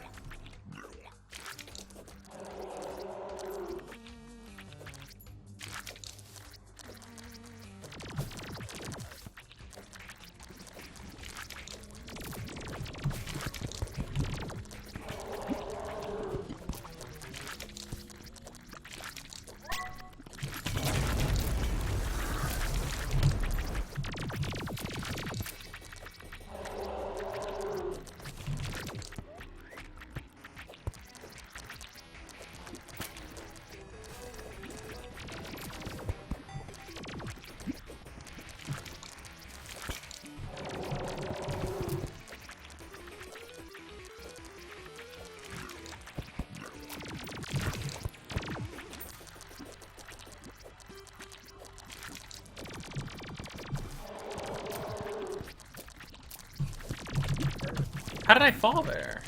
How did I fall there?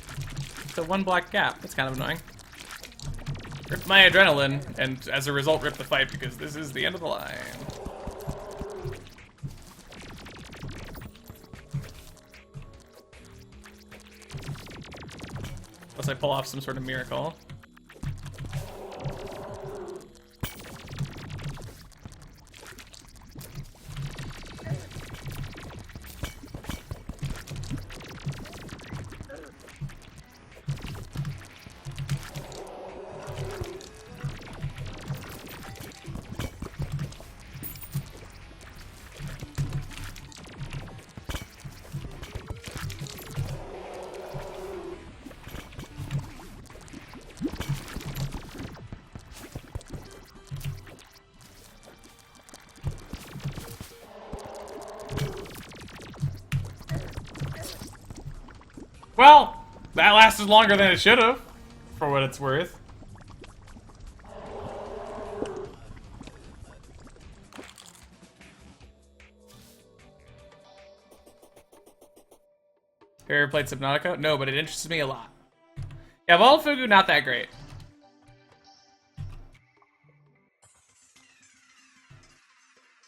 The one black gap. That's kind of annoying. Ripped my adrenaline, and as a result, ripped the fight because this is the end of the line. Unless I pull off some sort of miracle. Well, that lasted longer than it should have, for what it's worth. Have you ever played Subnautica? No, but it interests me a lot. Yeah, Vault Fugu, not that great.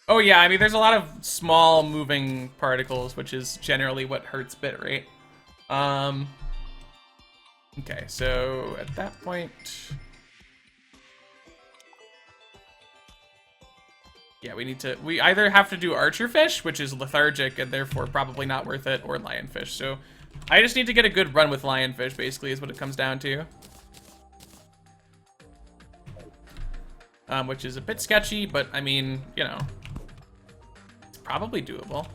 Oh yeah, I mean, there's a lot of small moving particles, which is generally what hurts bit rate. Okay, so at that point... Yeah, we either have to do Archerfish, which is lethargic and therefore probably not worth it, or Lionfish. So I just need to get a good run with Lionfish, basically, is what it comes down to. Which is a bit sketchy, but I mean, you know, it's probably doable.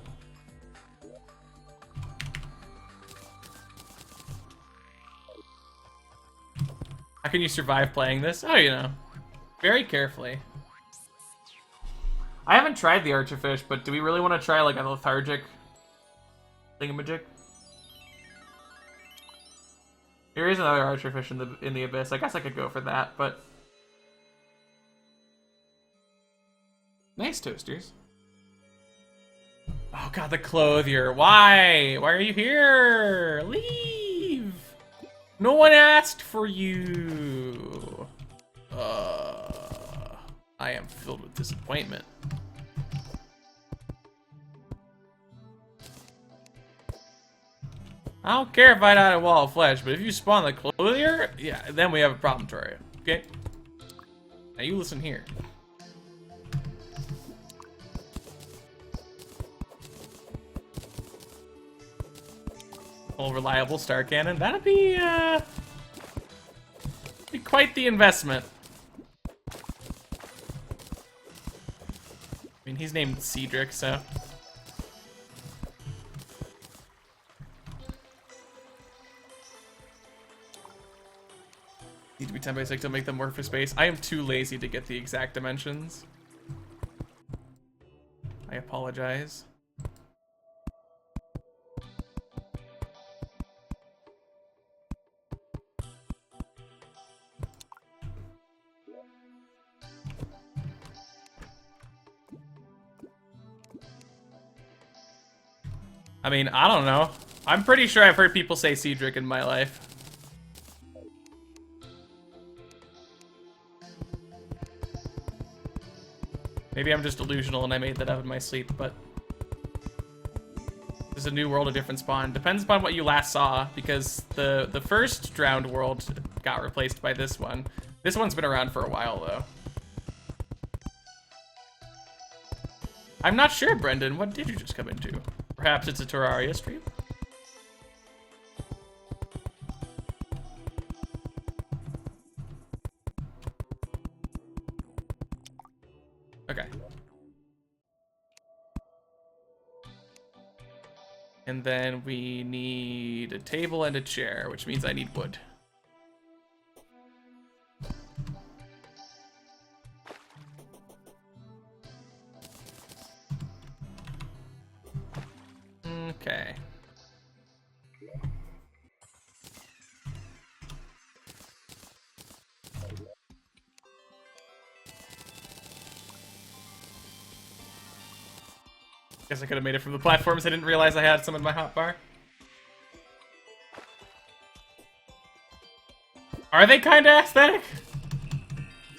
How can you survive playing this? Oh, you know, very carefully. I haven't tried the Archerfish, but do we really want to try like a lethargic thingamajig? There is another Archerfish in the abyss. I guess I could go for that, but Nice toasters. Oh god, the clothier. Why? Why are you here? Leave! No one asked for you. I am filled with disappointment. I don't care if I die a wall of flesh, but if you spawn the clothier, yeah, then we have a problem, Terraria. Okay? Now you listen here. Full reliable star cannon. That'd be quite the investment. I mean, he's named Cedric, so. Need to be 10 by 6 to make them work for space. I am too lazy to get the exact dimensions. I apologize. I mean, I don't know. I'm pretty sure I've heard people say Cedric in my life. Maybe I'm just delusional and I made that up in my sleep, but there's a new world, a different spawn. Depends upon what you last saw, because the first drowned world got replaced by this one. This one's been around for a while, though. I'm not sure, Brendan. What did you just come into? Perhaps it's a Terraria stream? Okay. And then we need a table and a chair, which means I need wood. Okay. Guess I could have made it from the platforms. I didn't realize I had some in my hotbar. Are they kind of aesthetic?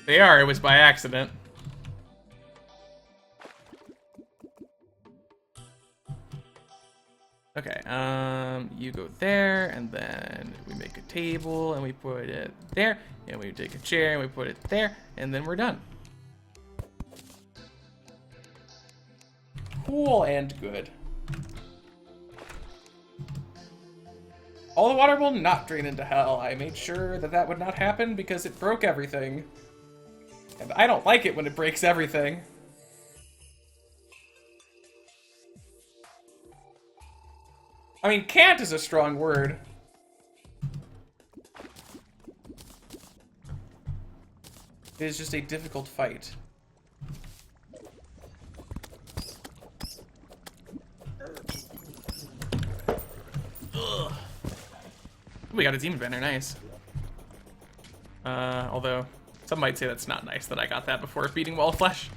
They are. It was by accident. Okay, you go there, and then we make a table, and we put it there, and we take a chair, and we put it there, and then we're done. Cool and good. All the water will not drain into hell. I made sure that that would not happen because it broke everything. And I don't like it when it breaks everything. I mean, can't is a strong word. It is just a difficult fight. Ugh. We got a demon banner, nice. Although, some might say that's not nice that I got that before beating Wall of Flesh.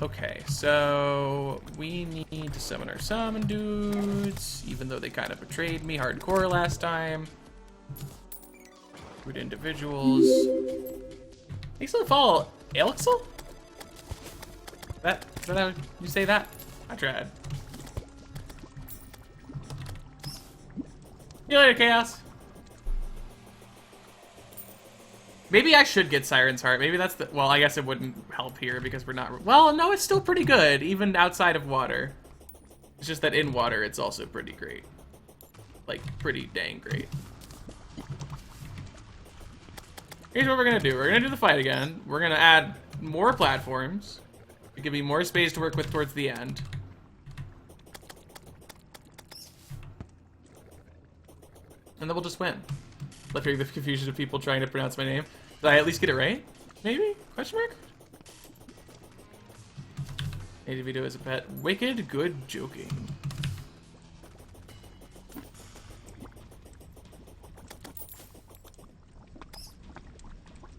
Okay, so we need to summon our summon dudes, even though they kind of betrayed me hardcore last time. Good individuals. They still follow Elixir? Is that how you say that? I tried. See you later, Chaos. Maybe I should get Siren's Heart. Maybe that's the... Well, I guess it wouldn't help here because we're not... Well, no, it's still pretty good, even outside of water. It's just that in water, it's also pretty great. Like, pretty dang great. Here's what we're gonna do. We're gonna do the fight again. We're gonna add more platforms. It give me more space to work with towards the end. And then we'll just win. Left the confusion of people trying to pronounce my name. Did I at least get it right? Maybe? Question mark? Native Vito as a pet. Wicked good joking.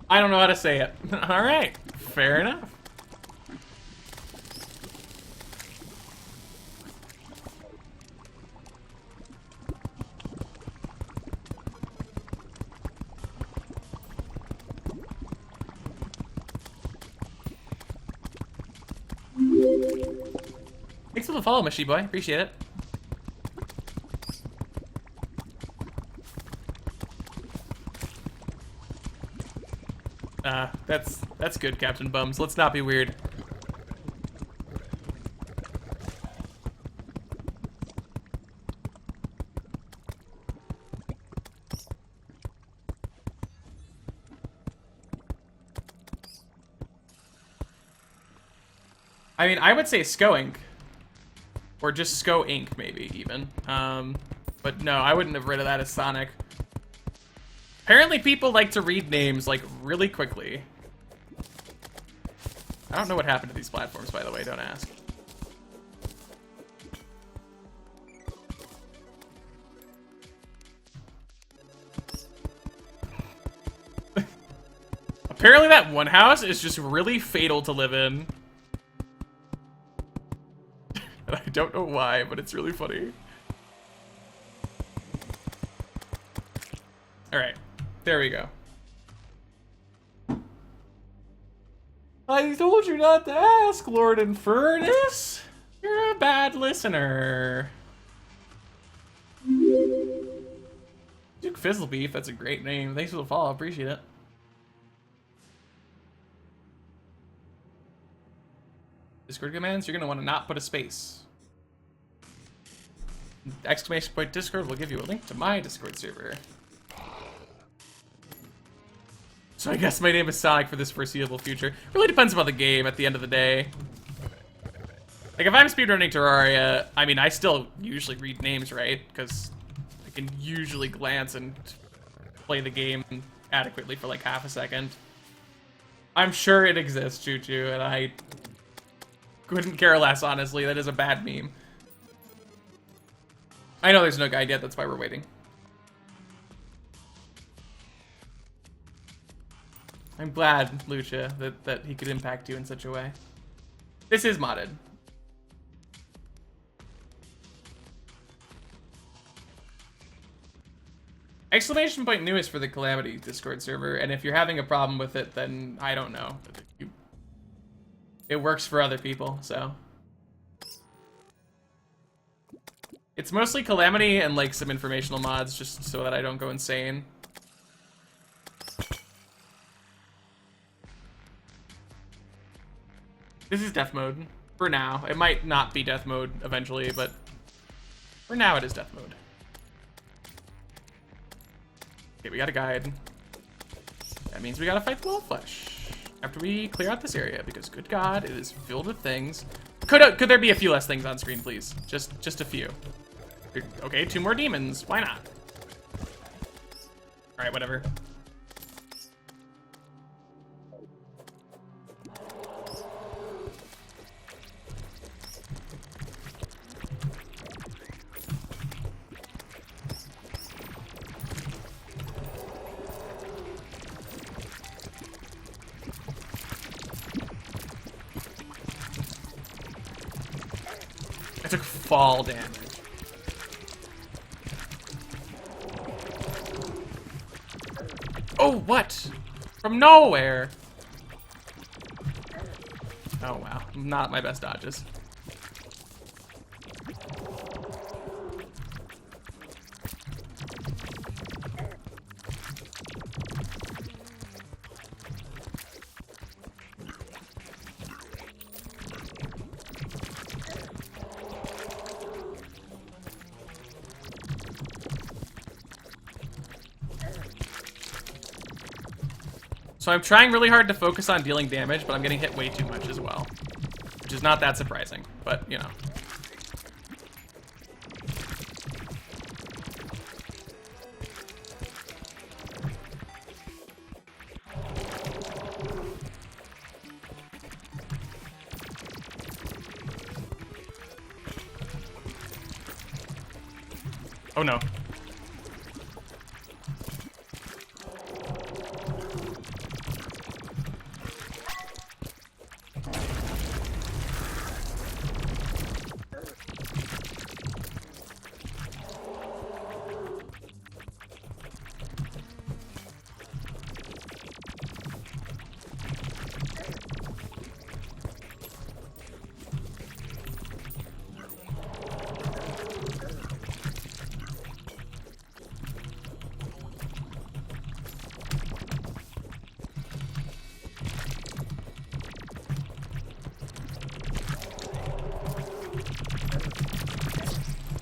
I don't know how to say it. Alright. Fair enough. Thanks for the follow, Mushy Boy. Appreciate it. That's good, Captain Bums. Let's not be weird. I mean, I would say Sko Inc. Or just Sko Inc. maybe, even. But no, I wouldn't have rid of that as Sonic. Apparently people like to read names, like, really quickly. I don't know what happened to these platforms, by the way, don't ask. Apparently that one house is just really fatal to live in. And I don't know why, but it's really funny. Alright, there we go. I told you not to ask, Lord Infernus. You're a bad listener. Duke Fizzlebeef, that's a great name. Thanks for the follow, appreciate it. Discord commands, you're gonna want to not put a space. Exclamation point Discord will give you a link to my Discord server. So I guess my name is Sonic for this foreseeable future. Really depends upon the game at the end of the day. Like if I'm speedrunning Terraria, I mean I still usually read names, right? Because I can usually glance and play the game adequately for like half a second. I'm sure it exists, Choo Choo, and I couldn't care less, honestly. That is a bad meme. I know there's no guide yet, that's why we're waiting. I'm glad, Lucia, that he could impact you in such a way. This is modded. Exclamation point new is for the Calamity Discord server, and if you're having a problem with it, then I don't know. It works for other people, so. It's mostly Calamity and like some informational mods, just so that I don't go insane. This is death mode, for now. It might not be death mode eventually, but for now it is death mode. Okay, we got a guide. That means we gotta fight the Wolfflesh after we clear out this area, because good God, it is filled with things. Could there be a few less things on screen, please? Just a few. Okay, 2 more demons. Why not? All right, whatever. I took fall damage. Oh, what? From nowhere. Oh, wow. Not my best dodges. So I'm trying really hard to focus on dealing damage, but I'm getting hit way too much as well. Which is not that surprising, but, you know. Oh no.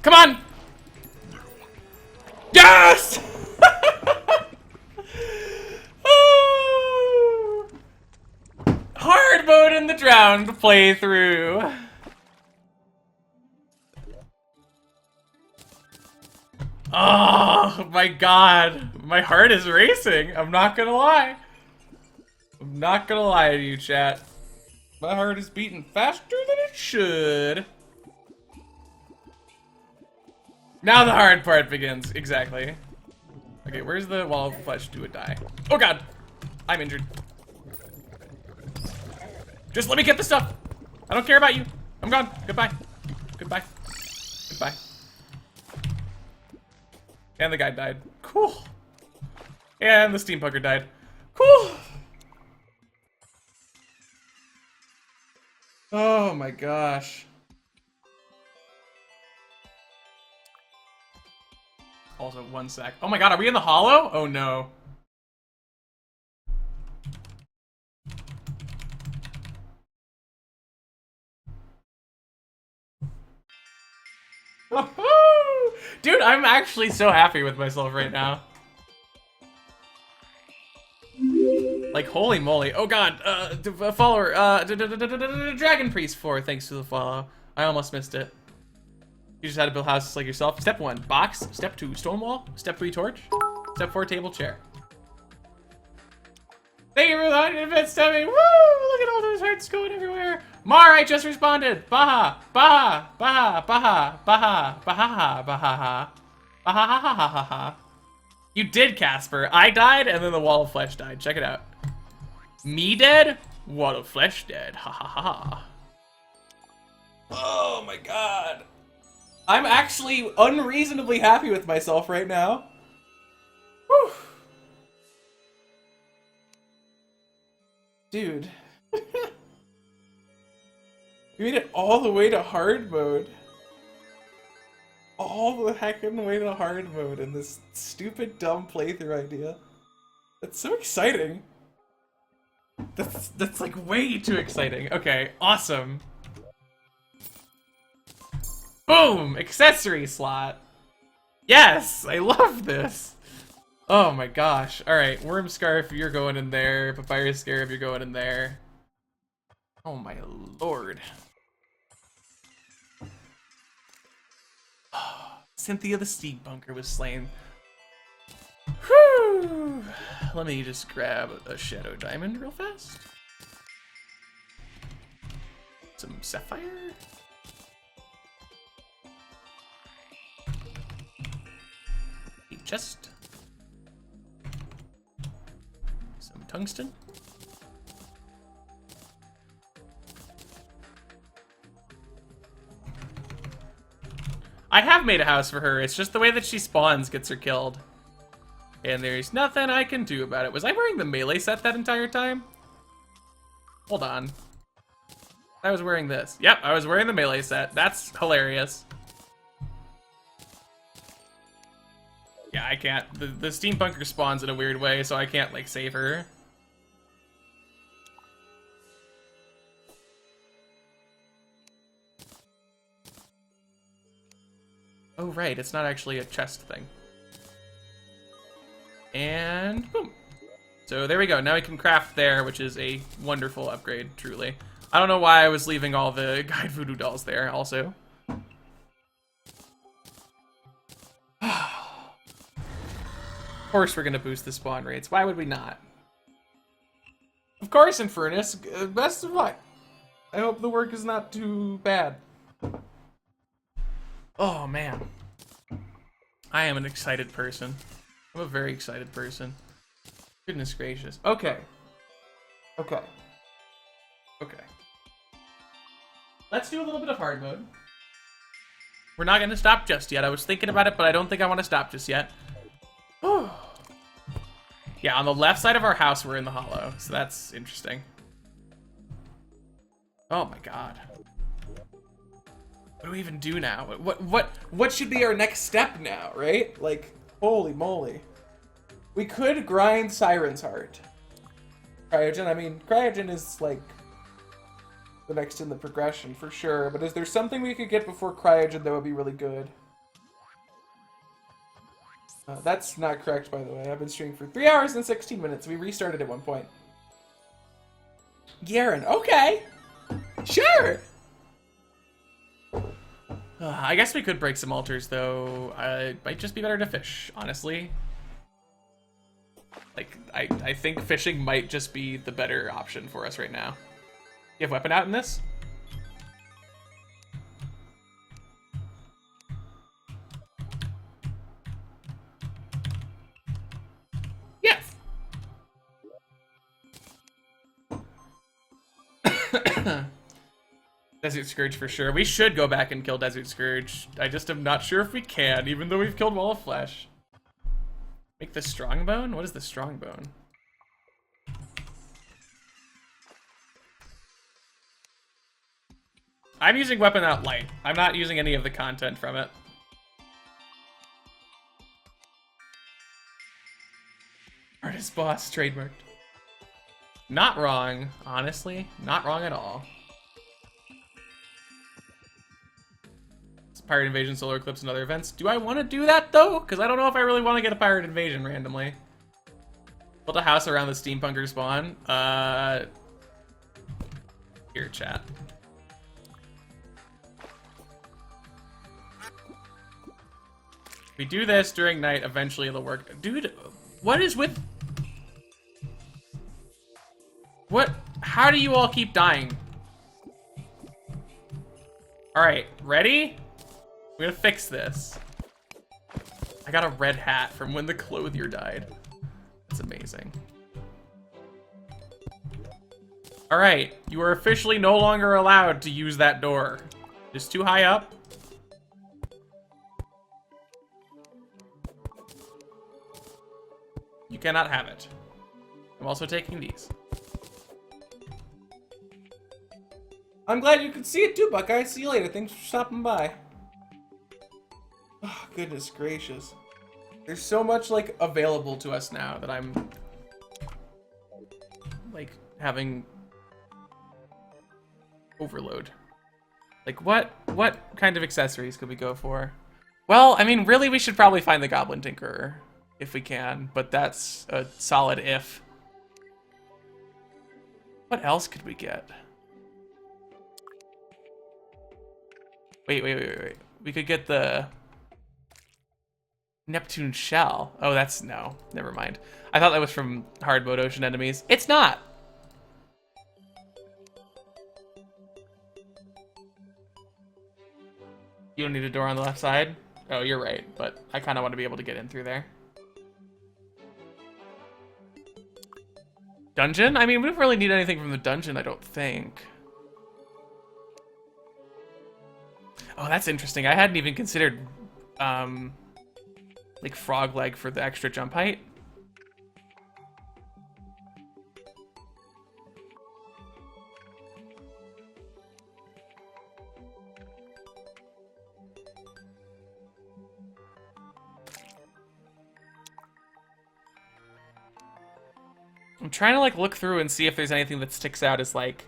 Come on! Yes! Oh! Hard mode in the drowned playthrough. Oh my god. My heart is racing. I'm not gonna lie. I'm not gonna lie to you, chat. My heart is beating faster than it should. Now the hard part begins. Exactly. Okay, where's the wall of flesh? Do it die? Oh god! I'm injured. Just let me get the stuff! I don't care about you. I'm gone. Goodbye. Goodbye. Goodbye. And the guy died. Cool. And the steampunker died. Cool. Oh my gosh. Also, 1 sec. Oh my god, are we in the hollow? Oh no. Dude, I'm actually so happy with myself right now. Like, holy moly. Oh god, follower, Dragon Priest 4, thanks for the follow. I almost missed it. You just had to build houses like yourself. Step 1, box. Step 2, stone wall. Step 3, torch. Step 4, table, chair. Thank you for the 100 bits, Steffi. Woo! Look at all those hearts going everywhere. Mar, I just responded. Baha, baha, baha, baha, baha, baha, baha, baha, baha, baha. You did, Casper. I died, and then the wall of flesh died. Check it out. Me dead? Wall of flesh dead. Ha ha ha. Oh my god. I'm actually unreasonably happy with myself right now. Whew. Dude. We made it all the way to hard mode. All the heckin' way to hard mode in this stupid, dumb playthrough idea. That's so exciting. That's like way too exciting. Okay, awesome. Boom! Accessory slot. Yes! I love this! Oh my gosh. Alright, Worm Scarf, you're going in there. Papyrus Scarab, you're going in there. Oh my lord. Cynthia the Steampunker was slain. Whew! Let me just grab a Shadow Diamond real fast. Some Sapphire. A chest. Some tungsten. I have made a house for her. It's just the way that she spawns gets her killed. And there's nothing I can do about it. Was I wearing the melee set that entire time? Hold on. I was wearing this. Yep, I was wearing the melee set. That's hilarious. Yeah, I can't. The steampunker spawns in a weird way, so I can't, like, save her. Oh, right, it's not actually a chest thing. And boom. So there we go. Now we can craft there, which is a wonderful upgrade, truly. I don't know why I was leaving all the guide voodoo dolls there, also. Of course we're gonna boost the spawn rates. Why would we not? Of course, Infernus. Best of luck. I hope the work is not too bad. Oh, man. I am an excited person. I'm a very excited person. Goodness gracious. Okay. Okay. Okay. Let's do a little bit of hard mode. We're not going to stop just yet. I was thinking about it, but I don't think I want to stop just yet. Yeah, on the left side of our house, we're in the hollow, so that's interesting. Oh my god. What do we even do now? What should be our next step now, right? Like, holy moly. We could grind Siren's Heart. Cryogen, I mean, Cryogen is, like, the next in the progression, for sure. But is there something we could get before Cryogen that would be really good? That's not correct, by the way. I've been streaming for 3 hours and 16 minutes. We restarted at one point. Garen, okay. Sure. I guess we could break some altars, though. It might just be better to fish, honestly. Like, I think fishing might just be the better option for us right now. You have weapon out in this? Yes! Desert Scourge for sure. We should go back and kill Desert Scourge. I just am not sure if we can, even though we've killed Wall of Flesh. Make the Strongbone? What is the Strongbone? I'm using Weapon Out Light. I'm not using any of the content from it. Artist Boss, trademarked. Not wrong, honestly. Not wrong at all. Pirate Invasion, Solar Eclipse, and other events. Do I want to do that, though? Because I don't know if I really want to get a Pirate Invasion randomly. Build a house around the Steampunker spawn. Here, chat. We do this during night, eventually it'll work. Dude, what is with... What? How do you all keep dying? Alright, ready? We're gonna fix this. I got a red hat from when the clothier died. That's amazing. Alright, you are officially no longer allowed to use that door. It's too high up. You cannot have it. I'm also taking these. I'm glad you could see it too, Buckeye. See you later. Thanks for stopping by. Oh, goodness gracious. There's so much, like, available to us now that I'm, like, having overload. Like, what kind of accessories could we go for? Well, I mean, really, we should probably find the Goblin Tinkerer, if we can, but that's a solid if. What else could we get? Wait. We could get the Neptune Shell. Oh, that's, no, never mind. I thought that was from hard mode ocean enemies. It's not! You don't need a door on the left side? Oh, you're right, but I kind of want to be able to get in through there. Dungeon? I mean, we don't really need anything from the dungeon, I don't think. Oh, that's interesting. I hadn't even considered, like, frog leg for the extra jump height. I'm trying to, like, look through and see if there's anything that sticks out as, like,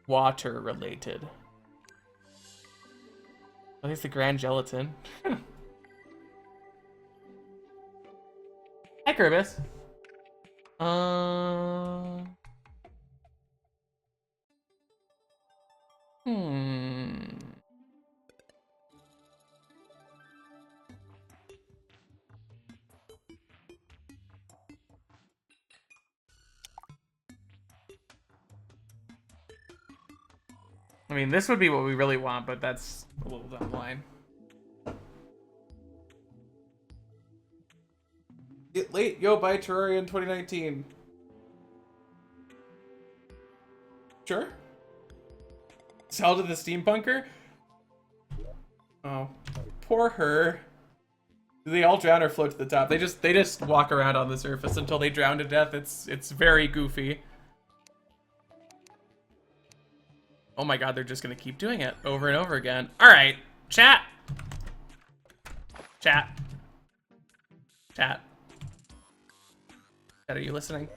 water related. I think it's the Grand Gelatin. Hi, Kerbis. I mean, this would be what we really want, but that's a little down the line. Get late, yo, buy Terraria in 2019. Sure. Sell to the steampunker? Oh, poor her. Do they all drown or float to the top? They just walk around on the surface until they drown to death. It's very goofy. Oh my god, they're just gonna keep doing it over and over again. Alright, chat. Chat. Chat. Chat, are you listening?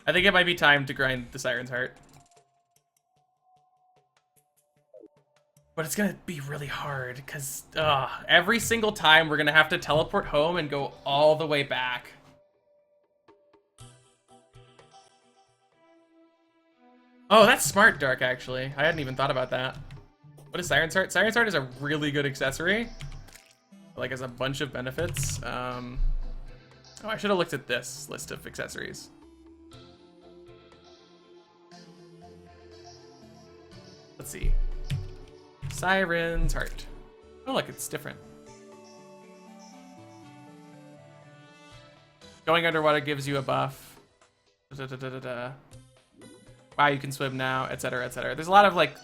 I think it might be time to grind the Siren's Heart. But it's gonna be really hard, because every single time we're gonna have to teleport home and go all the way back. Oh, that's smart, Dark, actually. I hadn't even thought about that. What is Siren's Heart? Siren's Heart is a really good accessory. Like, has a bunch of benefits. Oh, I should have looked at this list of accessories. Let's see. Siren's Heart. Oh, look, it's different. Going underwater gives you a buff. Wow, you can swim now, etc., etc. There's a lot of, like,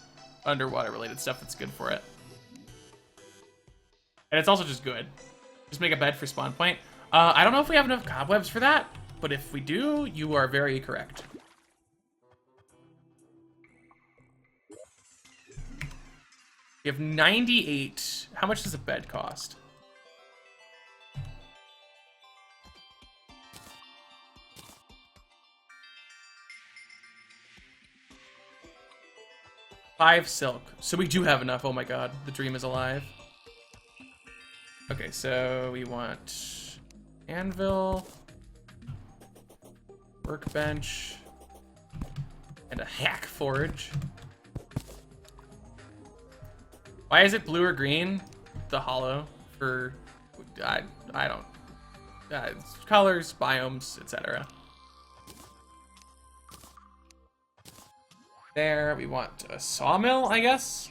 underwater related stuff that's good for it. And it's also just good. Just make a bed for spawn point. I don't know if we have enough cobwebs for that, but if we do, you are very correct. We have 98. How much does a bed cost? Five silk. So we do have enough. Oh my god, the dream is alive. Okay, so we want anvil, workbench, and a hack forge. Why is it blue or green? The hollow for I don't. It's colors, biomes, etc. There, we want a sawmill, I guess.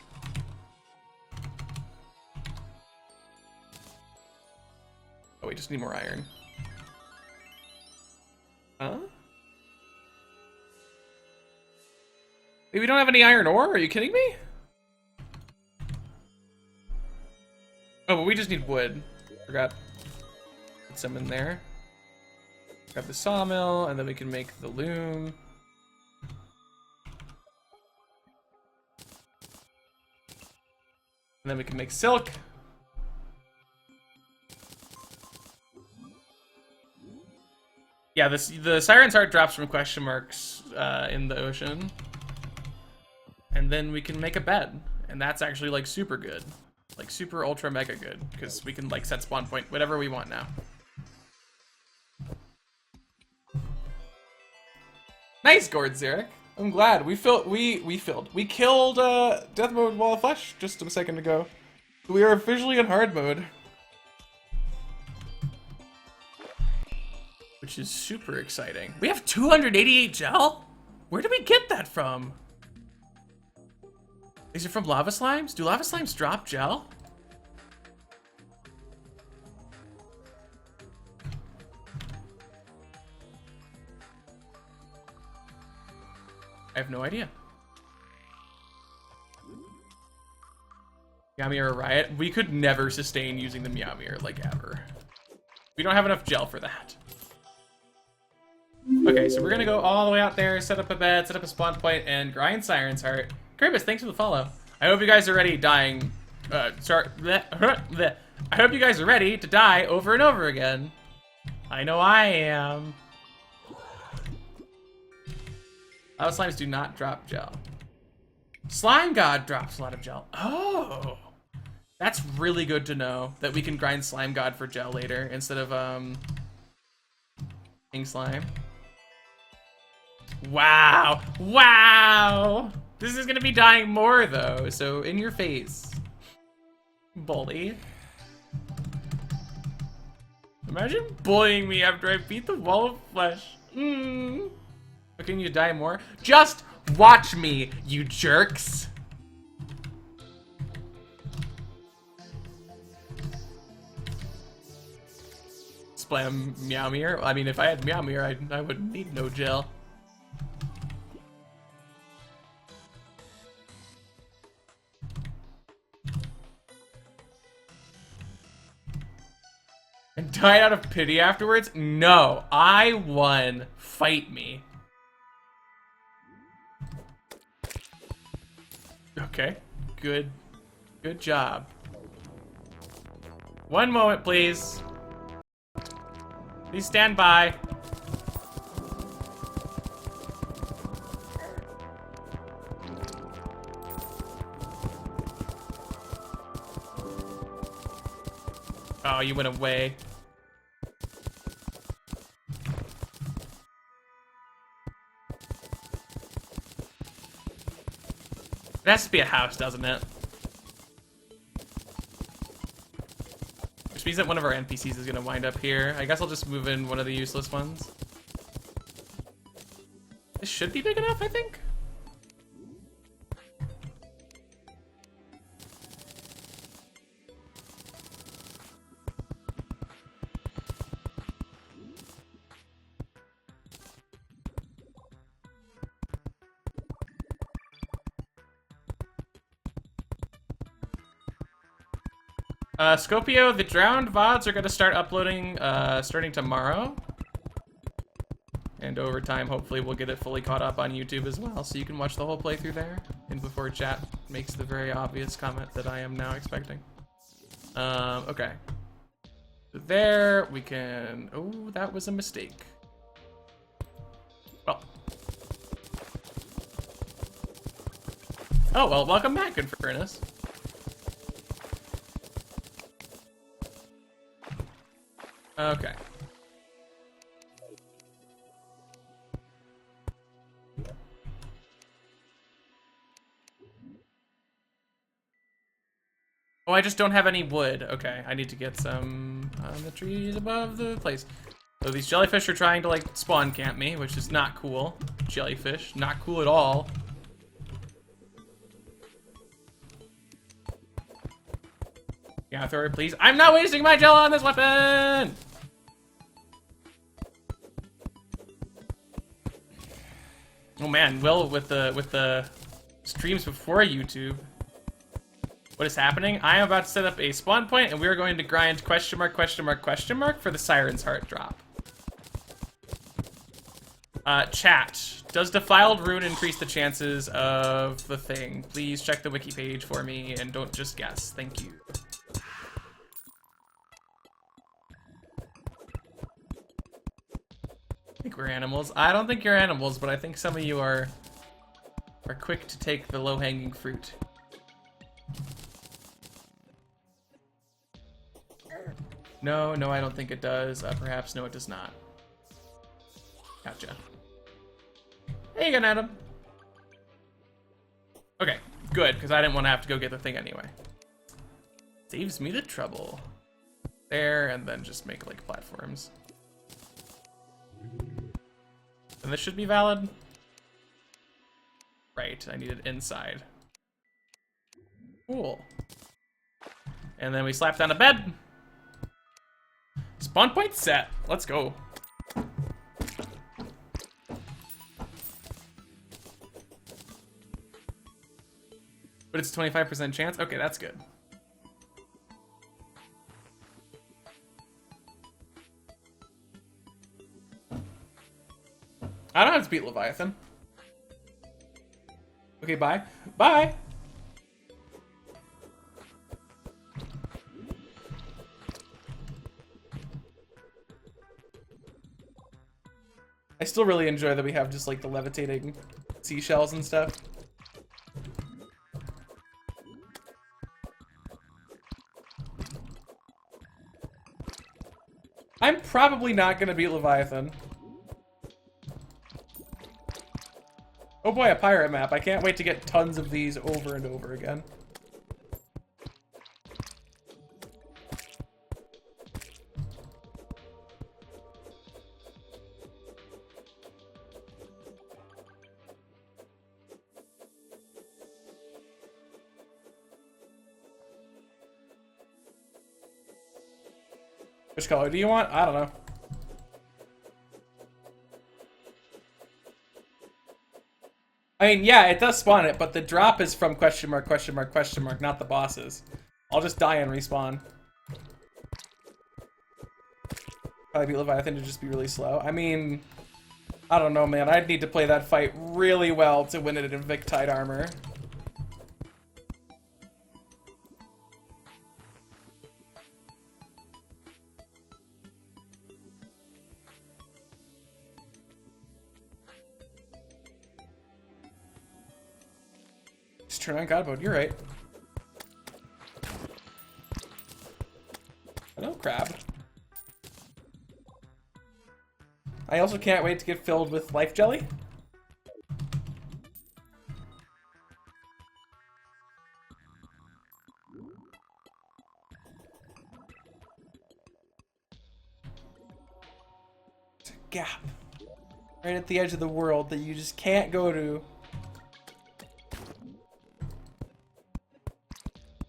Oh, we just need more iron. Huh? Wait, we don't have any iron ore? Are you kidding me? Oh, but we just need wood. Forgot. Put some in there. Grab the sawmill, and then we can make the loom. And then we can make silk. Yeah, the Siren's Heart drops from question marks in the ocean. And then we can make a bed. And that's actually like super good. Like super ultra mega good. Because we can like set spawn point whatever we want now. Nice, Gord Zarek. I'm glad. We killed Death Mode Wall of Flesh just a second ago. We are officially in hard mode. Which is super exciting. We have 288 gel? Where did we get that from? Is it from lava slimes? Do lava slimes drop gel? I have no idea. Meowmeer Riot? We could never sustain using the Meowmeer, like, ever. We don't have enough gel for that. Okay, so we're gonna go all the way out there, set up a bed, set up a spawn point, and grind Siren's Heart. Krabus, thanks for the follow. I hope you guys are ready dying. I hope you guys are ready to die over and over again. I know I am. Lava slimes do not drop gel. Slime God drops a lot of gel. Oh, that's really good to know that we can grind Slime God for gel later instead of King Slime. Wow, wow. This is gonna be dying more though, so in your face, bully. Imagine bullying me after I beat the wall of flesh. Looking you to die more? Just watch me, you jerks! Splam Meowmeer. I mean, if I had Meowmeer, I wouldn't need no gel. And died out of pity afterwards? No, I won. Fight me. Okay, good job. One moment, please. Please stand by. Oh, you went away. It has to be a house, doesn't it? Which means that one of our NPCs is gonna wind up here. I guess I'll just move in one of the useless ones. This should be big enough, I think. Scopio, the drowned VODs are going to start uploading starting tomorrow. And over time, hopefully, we'll get it fully caught up on YouTube as well, so you can watch the whole playthrough there. And before chat makes the very obvious comment that I am now expecting. Okay. So there, we can... Oh, that was a mistake. Well. Oh, well, welcome back, good furnace. Okay. Oh, I just don't have any wood. Okay, I need to get some on the trees above the place. So these jellyfish are trying to, like, spawn camp me, which is not cool. Jellyfish, not cool at all. Yeah, throw it, please. I'm not wasting my gel on this weapon! Oh man, Will with the streams before YouTube. What is happening? I am about to set up a spawn point and we are going to grind question mark, question mark, question mark for the Siren's Heart drop. Chat, does Defiled Rune increase the chances of the thing? Please check the wiki page for me and don't just guess. Thank you. I think we're animals. I don't think you're animals, but I think some of you are quick to take the low-hanging fruit. No, I don't think it does. Perhaps, no, it does not. Gotcha. Hey again, Adam. Okay, good, because I didn't want to have to go get the thing anyway. Saves me the trouble. There, and then just make, like, platforms. And this should be valid. Right, I need it inside. Cool. And then we slap down a bed. Spawn point set. Let's go. But it's a 25% chance? Okay, that's good. I don't have to beat Leviathan. Okay, bye. Bye! I still really enjoy that we have just like the levitating seashells and stuff. I'm probably not gonna beat Leviathan. Oh boy, a pirate map. I can't wait to get tons of these over and over again. Which color do you want? I don't know. I mean, yeah, it does spawn it, but the drop is from question mark, question mark, question mark, not the bosses. I'll just die and respawn. Probably beat Leviathan to just be really slow. I mean, I don't know, man. I'd need to play that fight really well to win it in Victide armor. Turn on God mode, you're right. Hello, I also can't wait to get filled with life jelly. It's a gap right at the edge of the world that you just can't go to.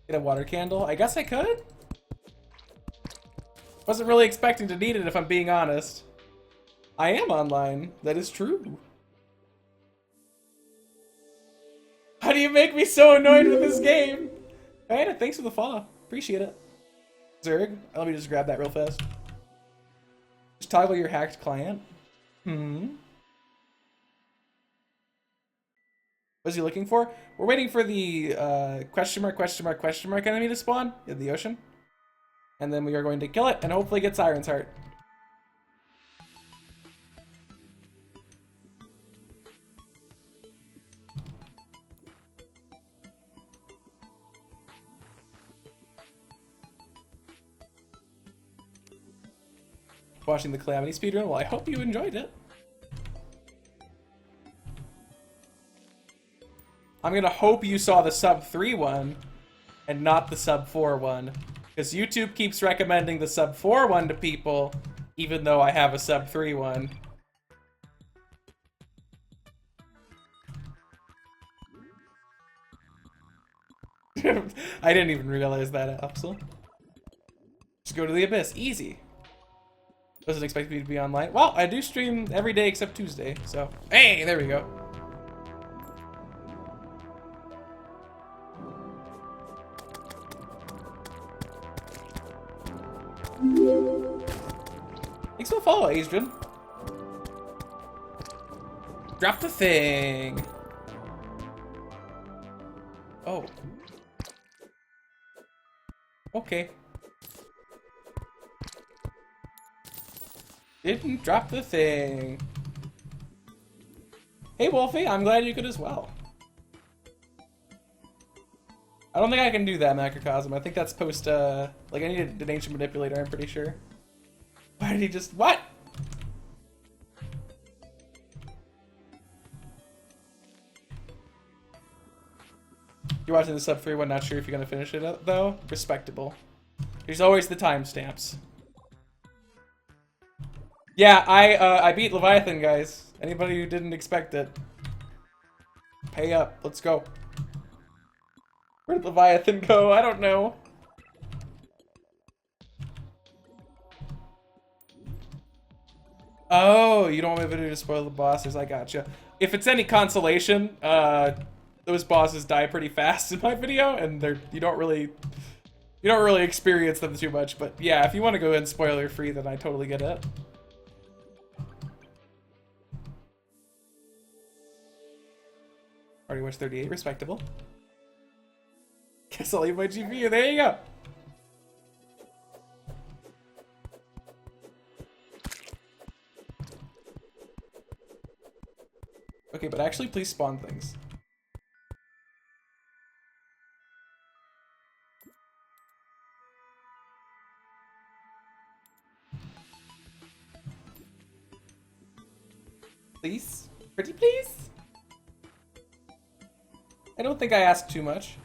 Get a water candle? I guess I could? Wasn't really expecting to need it if I'm being honest. I am online. That is true. How do you make me so annoyed with this game? Alright, thanks for the follow. Appreciate it. Zerg, let me just grab that real fast. Just toggle your hacked client. What's he looking for? We're waiting for the question mark enemy to spawn in the ocean. And then we are going to kill it and hopefully get Siren's Heart. Watching the Calamity speedrun? Well, I hope you enjoyed it. I'm gonna hope you saw the sub 3 one and not the sub 4 one. Because YouTube keeps recommending the sub 4 one to people, even though I have a sub 3 one. I didn't even realize that, Axel. Just go to the abyss. Easy. Wasn't expect me to be online. Well, I do stream every day except Tuesday, so... Hey, there we go. Thanks for the follow, Adrian. Drop the thing. Oh. Okay. Didn't drop the thing. Hey, Wolfie, I'm glad you could as well. I don't think I can do that, Macrocosm. I think that's post, like, I need an ancient manipulator, I'm pretty sure. Why did he just... What? You're watching the sub 3 one, not sure if you're gonna finish it up, though? Respectable. There's always the timestamps. Yeah, I beat Leviathan, guys. Anybody who didn't expect it. Pay up. Let's go. Where did Leviathan go? I don't know. Oh, you don't want my video to spoil the bosses. I gotcha. If it's any consolation, those bosses die pretty fast in my video, and you don't really experience them too much. But yeah, if you want to go in spoiler free, then I totally get it. Already watched 38, respectable. Guess I'll leave my GPU. There you go. Okay, but actually, please spawn things. Please? Pretty please? I don't think I asked too much.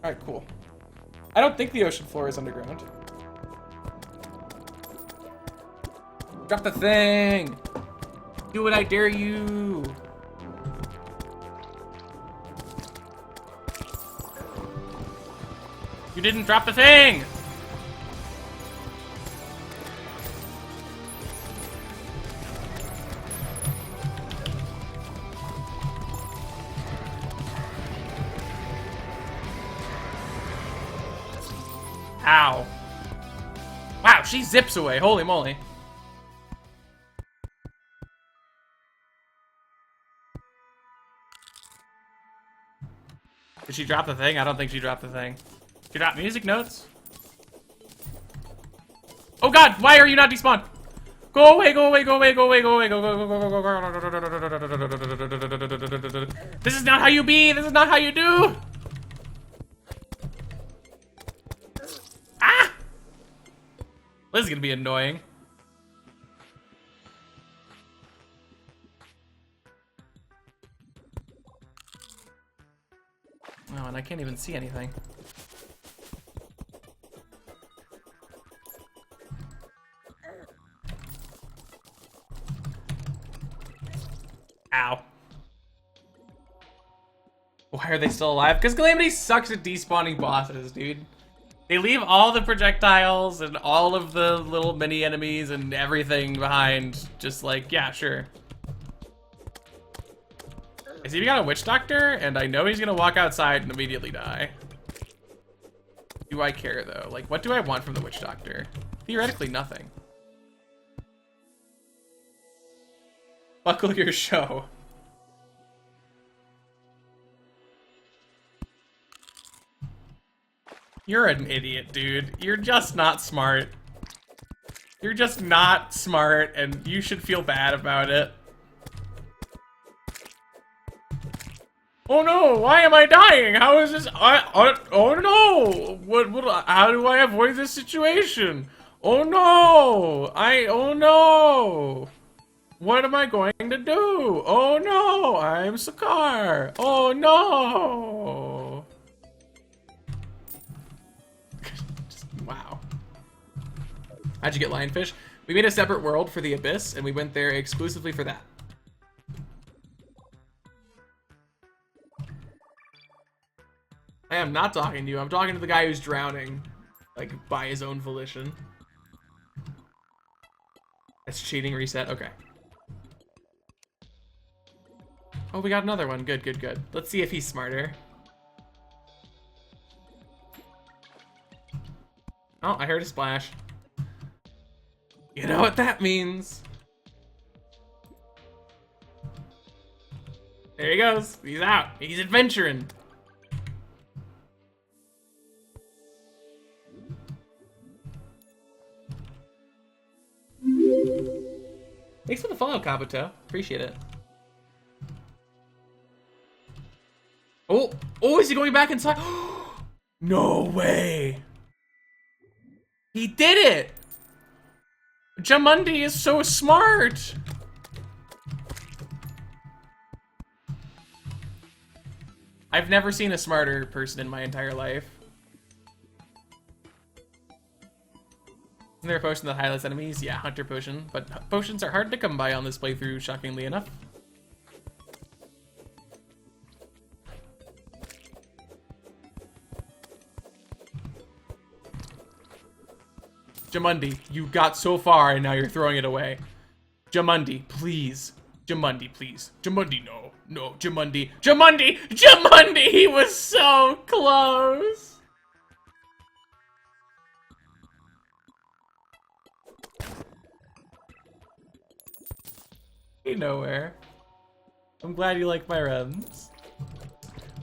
Alright, cool. I don't think the ocean floor is underground. Drop the thing! Do it, I dare you! You didn't drop the thing! Ow. Wow, she zips away. Holy moly. Did she drop the thing? I don't think she dropped the thing. She dropped music notes? Oh god, why are you not despawned? Go away, go away, go away, go away, go away, go, go, go, go, go, go, go. This is not how you be, this is not how you do! This is gonna be annoying. Oh, and I can't even see anything. Ow. Why are they still alive? Because Calamity sucks at despawning bosses, dude. They leave all the projectiles and all of the little mini enemies and everything behind. Just like, yeah, sure. I see we got a witch doctor, and I know he's gonna walk outside and immediately die. Do I care though? Like, what do I want from the witch doctor? Theoretically, nothing. Buckle your show. You're an idiot, dude. You're just not smart. You're just not smart, and you should feel bad about it. Oh no, why am I dying? How is this? Oh no! How do I avoid this situation? Oh no! Oh no! What am I going to do? Oh no! I'm Sakar! Oh no! Wow. How'd you get lionfish? We made a separate world for the Abyss, and we went there exclusively for that. I am not talking to you. I'm talking to the guy who's drowning, like, by his own volition. That's cheating. Reset. Okay. Oh, we got another one. Good, good, good. Let's see if he's smarter. Oh, I heard a splash. You know what that means. There he goes. He's out. He's adventuring. Thanks for the follow, Kabuto. Appreciate it. Oh, is he going back inside? No way. He did it. Jamundi is so smart. I've never seen a smarter person in my entire life. Isn't there a potion that highlights enemies? Yeah, Hunter Potion. But potions are hard to come by on this playthrough, shockingly enough. Jamundi, you got so far and now you're throwing it away. Jamundi, please. Jamundi, please. Jamundi, no. No, Jamundi. Jamundi! Jamundi! He was so close! Nowhere. I'm glad you like my runs.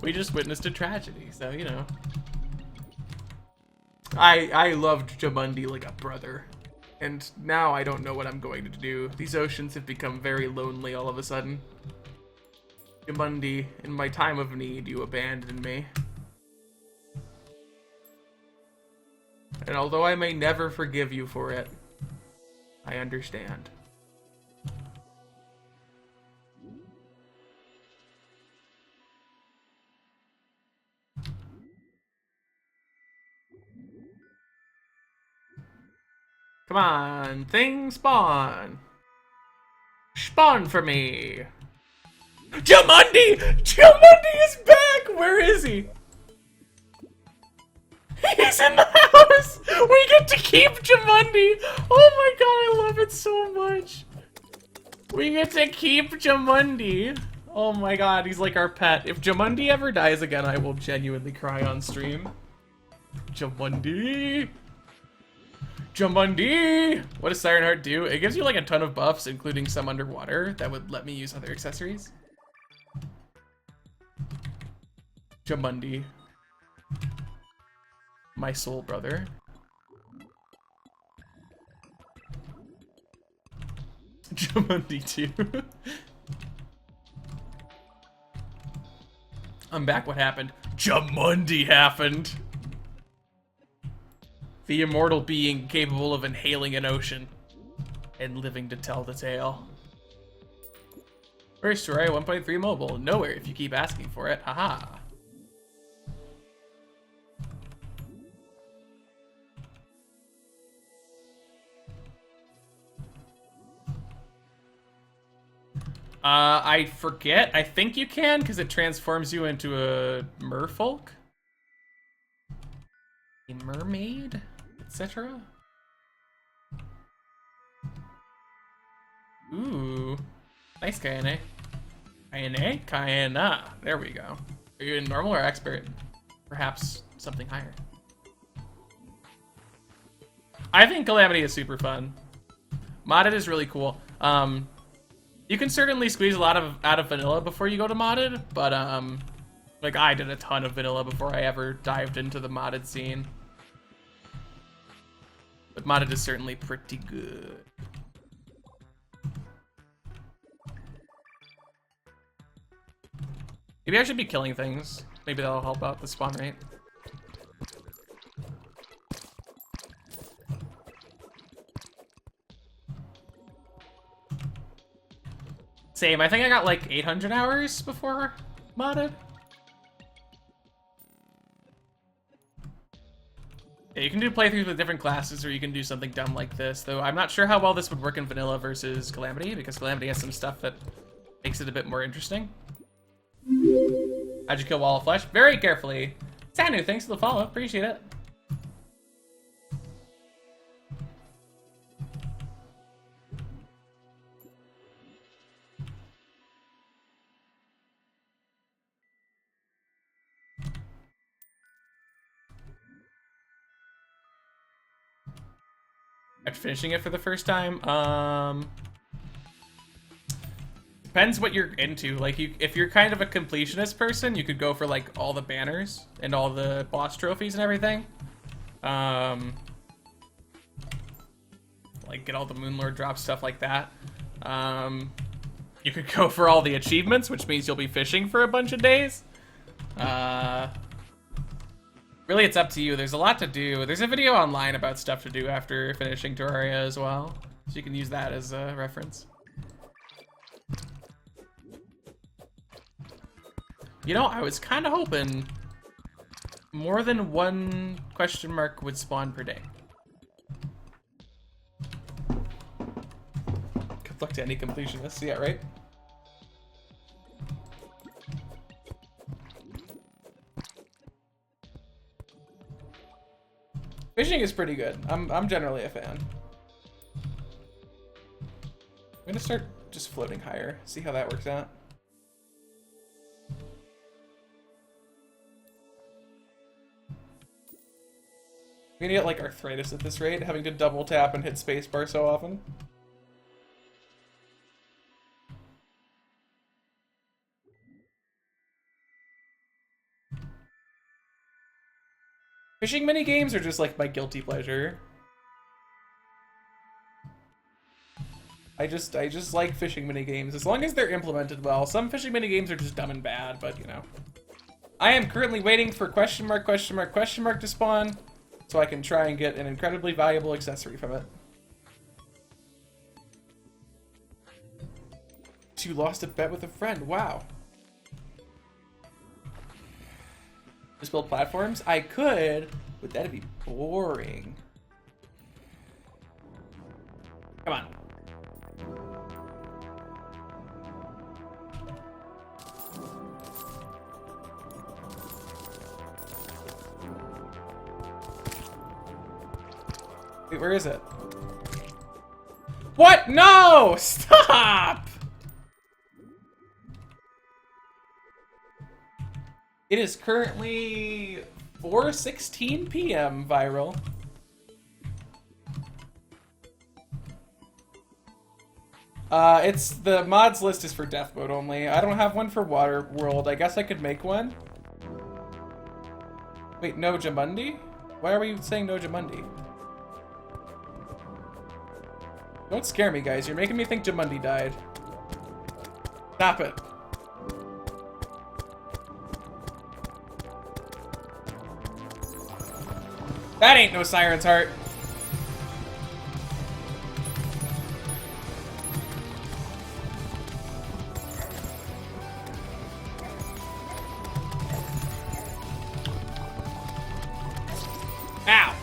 We just witnessed a tragedy, so you know. I loved Jamundi like a brother, and now I don't know what I'm going to do. These oceans have become very lonely all of a sudden. Jamundi, in my time of need, you abandoned me. And although I may never forgive you for it, I understand. Come on, thing spawn. Spawn for me. Jamundi! Jamundi is back! Where is he? He's in the house! We get to keep Jamundi! Oh my god, I love it so much. We get to keep Jamundi. Oh my god, he's like our pet. If Jamundi ever dies again, I will genuinely cry on stream. Jamundi! Jamundi! What does Siren Heart do? It gives you like a ton of buffs, including some underwater, that would let me use other accessories. Jamundi. My soul brother. Jamundi too. I'm back. What happened? Jamundi happened. The immortal being capable of inhaling an ocean and living to tell the tale. Where's Terraria 1.3 mobile? Nowhere if you keep asking for it. Haha. I forget. I think you can because it transforms you into a merfolk. A mermaid, etc. Ooh. Nice, Kayane. Kayane? Kayana. There we go. Are you in normal or expert? Perhaps something higher. I think Calamity is super fun. Modded is really cool. You can certainly squeeze a lot out of vanilla before you go to modded, but like I did a ton of vanilla before I ever dived into the modded scene. But modded is certainly pretty good. Maybe I should be killing things. Maybe that'll help out the spawn rate. Same, I think I got like 800 hours before modded. Yeah, you can do playthroughs with different classes, or you can do something dumb like this, though I'm not sure how well this would work in vanilla versus Calamity, because Calamity has some stuff that makes it a bit more interesting. How'd you kill Wall of Flesh? Very carefully. Sanu, thanks for the follow, appreciate it. After finishing it for the first time, depends what you're into. Like, if you're kind of a completionist person, you could go for like all the banners and all the boss trophies and everything. Like get all the Moonlord drops, stuff like that. You could go for all the achievements, which means you'll be fishing for a bunch of days. Really, it's up to you. There's a lot to do. There's a video online about stuff to do after finishing Terraria as well, so you can use that as a reference. You know, I was kind of hoping more than one question mark would spawn per day. Good luck to any completionists, yeah, right? Fishing is pretty good. I'm generally a fan. I'm gonna start just floating higher, see how that works out. I'm gonna get like arthritis at this rate, having to double tap and hit spacebar so often. Fishing mini games are just like my guilty pleasure. I just like fishing mini games as long as they're implemented well. Some fishing mini games are just dumb and bad, but you know. I am currently waiting for question mark to spawn so I can try and get an incredibly valuable accessory from it. You lost a bet with a friend. Wow. Just build platforms? I could, but that'd be boring. Come on. Wait, where is it? What? No! Stop! It is currently 4:16 p.m. viral. It's the mods list is for death mode only. I don't have one for water world. I guess I could make one. Wait, no Jamundi? Why are we saying no Jamundi? Don't scare me, guys. You're making me think Jamundi died. Stop it. That ain't no Siren's Heart. Ow.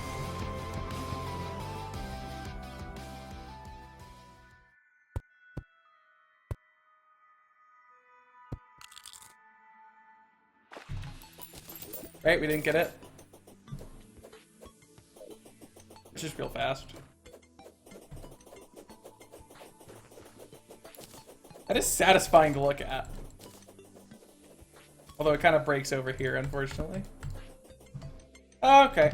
Right, we didn't get it. It's just real fast. That is satisfying to look at. Although it kind of breaks over here, unfortunately. Oh, okay.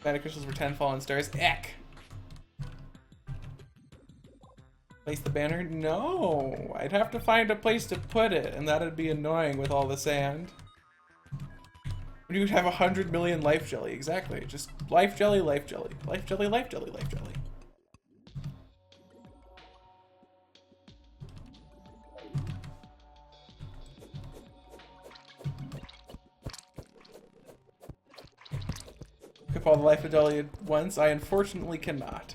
Mana crystals were 10 fallen stars. Eck. Place the banner? No. I'd have to find a place to put it, and that'd be annoying with all the sand. You would have 100 million life jelly. Exactly. Just life jelly, life jelly. Life jelly, life jelly, life jelly. Pick up all the life jelly at once. I unfortunately cannot.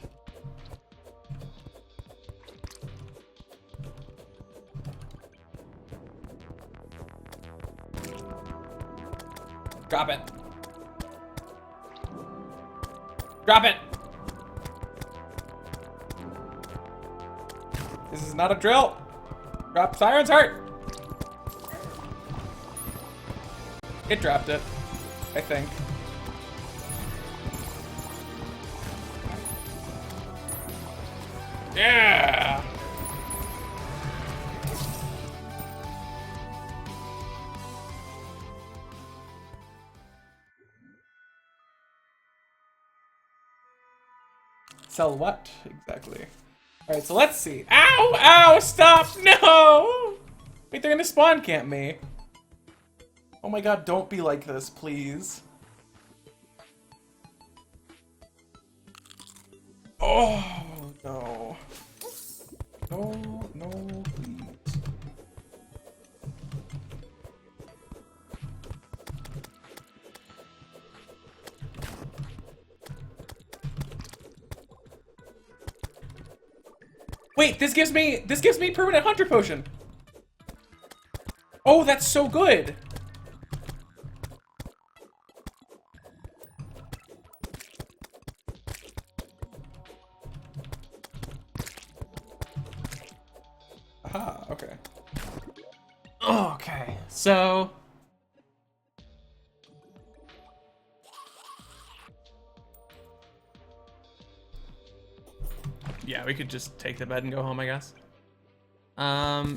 Drop it. Drop it. This is not a drill. Drop Siren's Heart. It dropped it, I think. Yeah. Sell what exactly? All right, so let's see. Ow! Ow! Stop! No! Wait, they're gonna spawn camp me. Oh my god! Don't be like this, please. Oh no! No! No! Please. Wait, this gives me permanent hunter potion. Oh, that's so good. Aha, okay. Okay, so yeah, we could just take the bed and go home, I guess.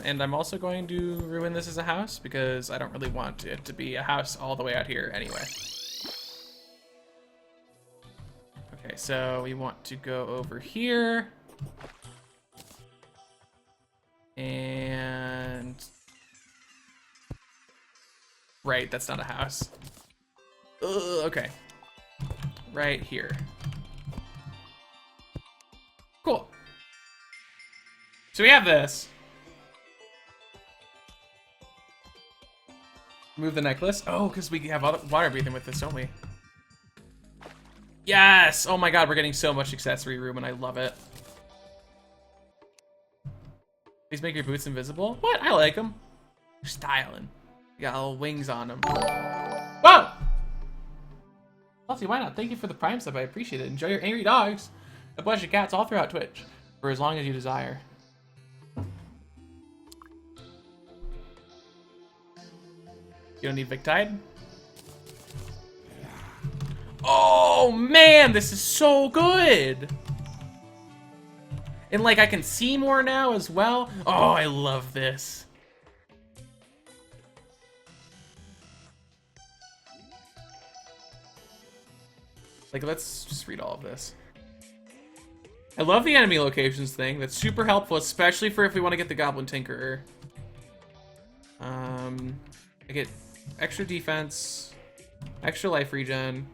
And I'm also going to ruin this as a house because I don't really want it to be a house all the way out here anyway. Okay, so we want to go over here. And... right, that's not a house. Ugh, okay. Right here. Cool. So we have this. Move the necklace. Oh, because we have water breathing with this, don't we? Yes! Oh my god, we're getting so much accessory room and I love it. Please make your boots invisible. What? I like them. They're styling. You got little wings on them. Whoa! Chelsea, why not? Thank you for the Prime sub. I appreciate it. Enjoy your angry dogs. A bunch of cats all throughout Twitch. For as long as you desire. You don't need Victide? Oh man, this is so good! And like I can see more now as well. Oh, I love this. Like, let's just read all of this. I love the enemy locations thing. That's super helpful, especially for if we want to get the Goblin Tinkerer. I get extra defense, extra life regen,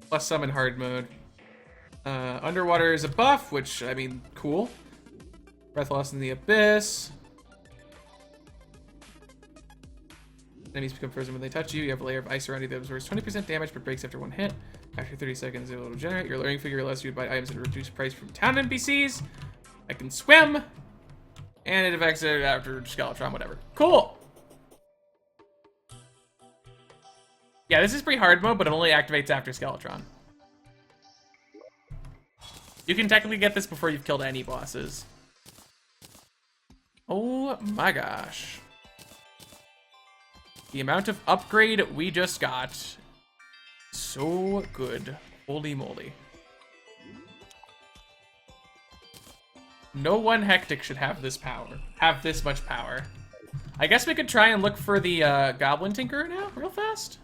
plus some in hard mode. Underwater is a buff, which, I mean, cool. Breath loss in the abyss. Enemies become frozen when they touch you. You have a layer of ice around you that absorbs 20% damage but breaks after 1 hit. After 30 seconds, it will regenerate. Your learning figure allows you to buy items at a reduced price from town NPCs. I can swim. And it affects it after Skeletron, whatever. Cool! Yeah, this is pretty hard mode, but it only activates after Skeletron. You can technically get this before you've killed any bosses. Oh my gosh. The amount of upgrade we just got. So good. Holy moly. No one Hectic should have this power. Have this much power. I guess we could try and look for the Goblin Tinkerer now, real fast.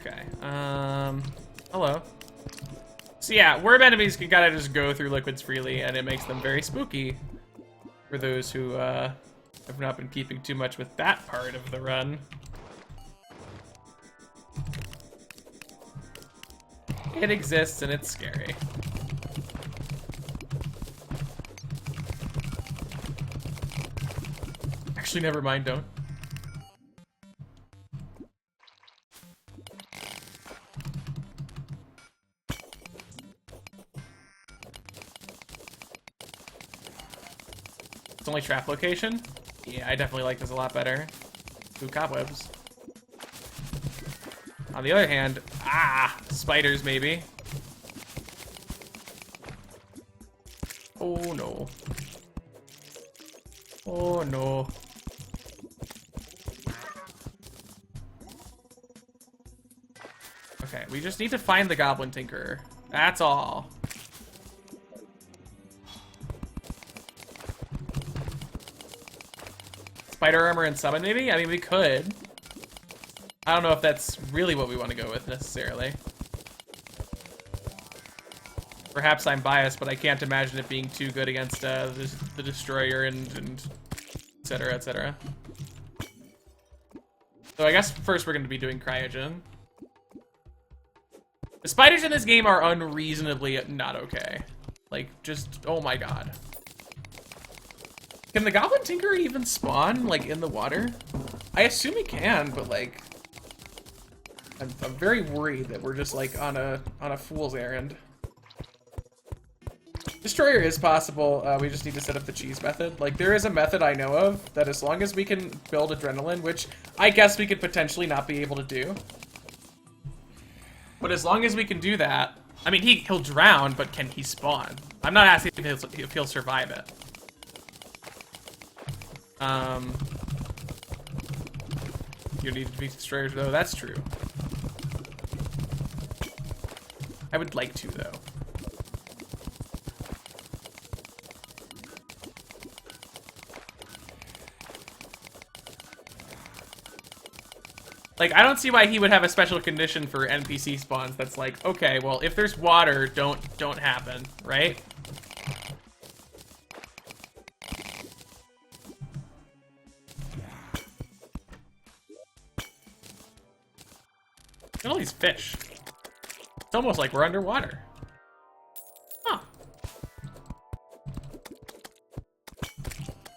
Okay, hello. So yeah, worm enemies can kind of just go through liquids freely, and it makes them very spooky for those who have not been keeping too much with that part of the run. It exists, and it's scary. Actually, never mind, don't. It's only trap location? Yeah, I definitely like this a lot better. Ooh, cobwebs. On the other hand, spiders maybe. Oh no. Oh no. Okay, we just need to find the Goblin Tinkerer. That's all. Spider armor and summon, maybe? I mean, we could. I don't know if that's really what we want to go with, necessarily. Perhaps I'm biased, but I can't imagine it being too good against the Destroyer and et cetera, et cetera. So I guess first we're going to be doing Cryogen. The spiders in this game are unreasonably not okay. Like, just, oh my god. Can the Goblin Tinkerer even spawn, like, in the water? I assume he can, but, like, I'm very worried that we're just, like, on a fool's errand. Destroyer is possible, we just need to set up the cheese method. Like, there is a method I know of that as long as we can build Adrenaline, which I guess we could potentially not be able to do. But as long as we can do that, I mean, he'll drown, but can he spawn? I'm not asking if he'll survive it. You need to defeat destroyers, though. That's true. I would like to, though. Like, I don't see why he would have a special condition for NPC spawns that's like, okay, well, if there's water, don't happen, right? Look at all these fish. It's almost like we're underwater. Huh.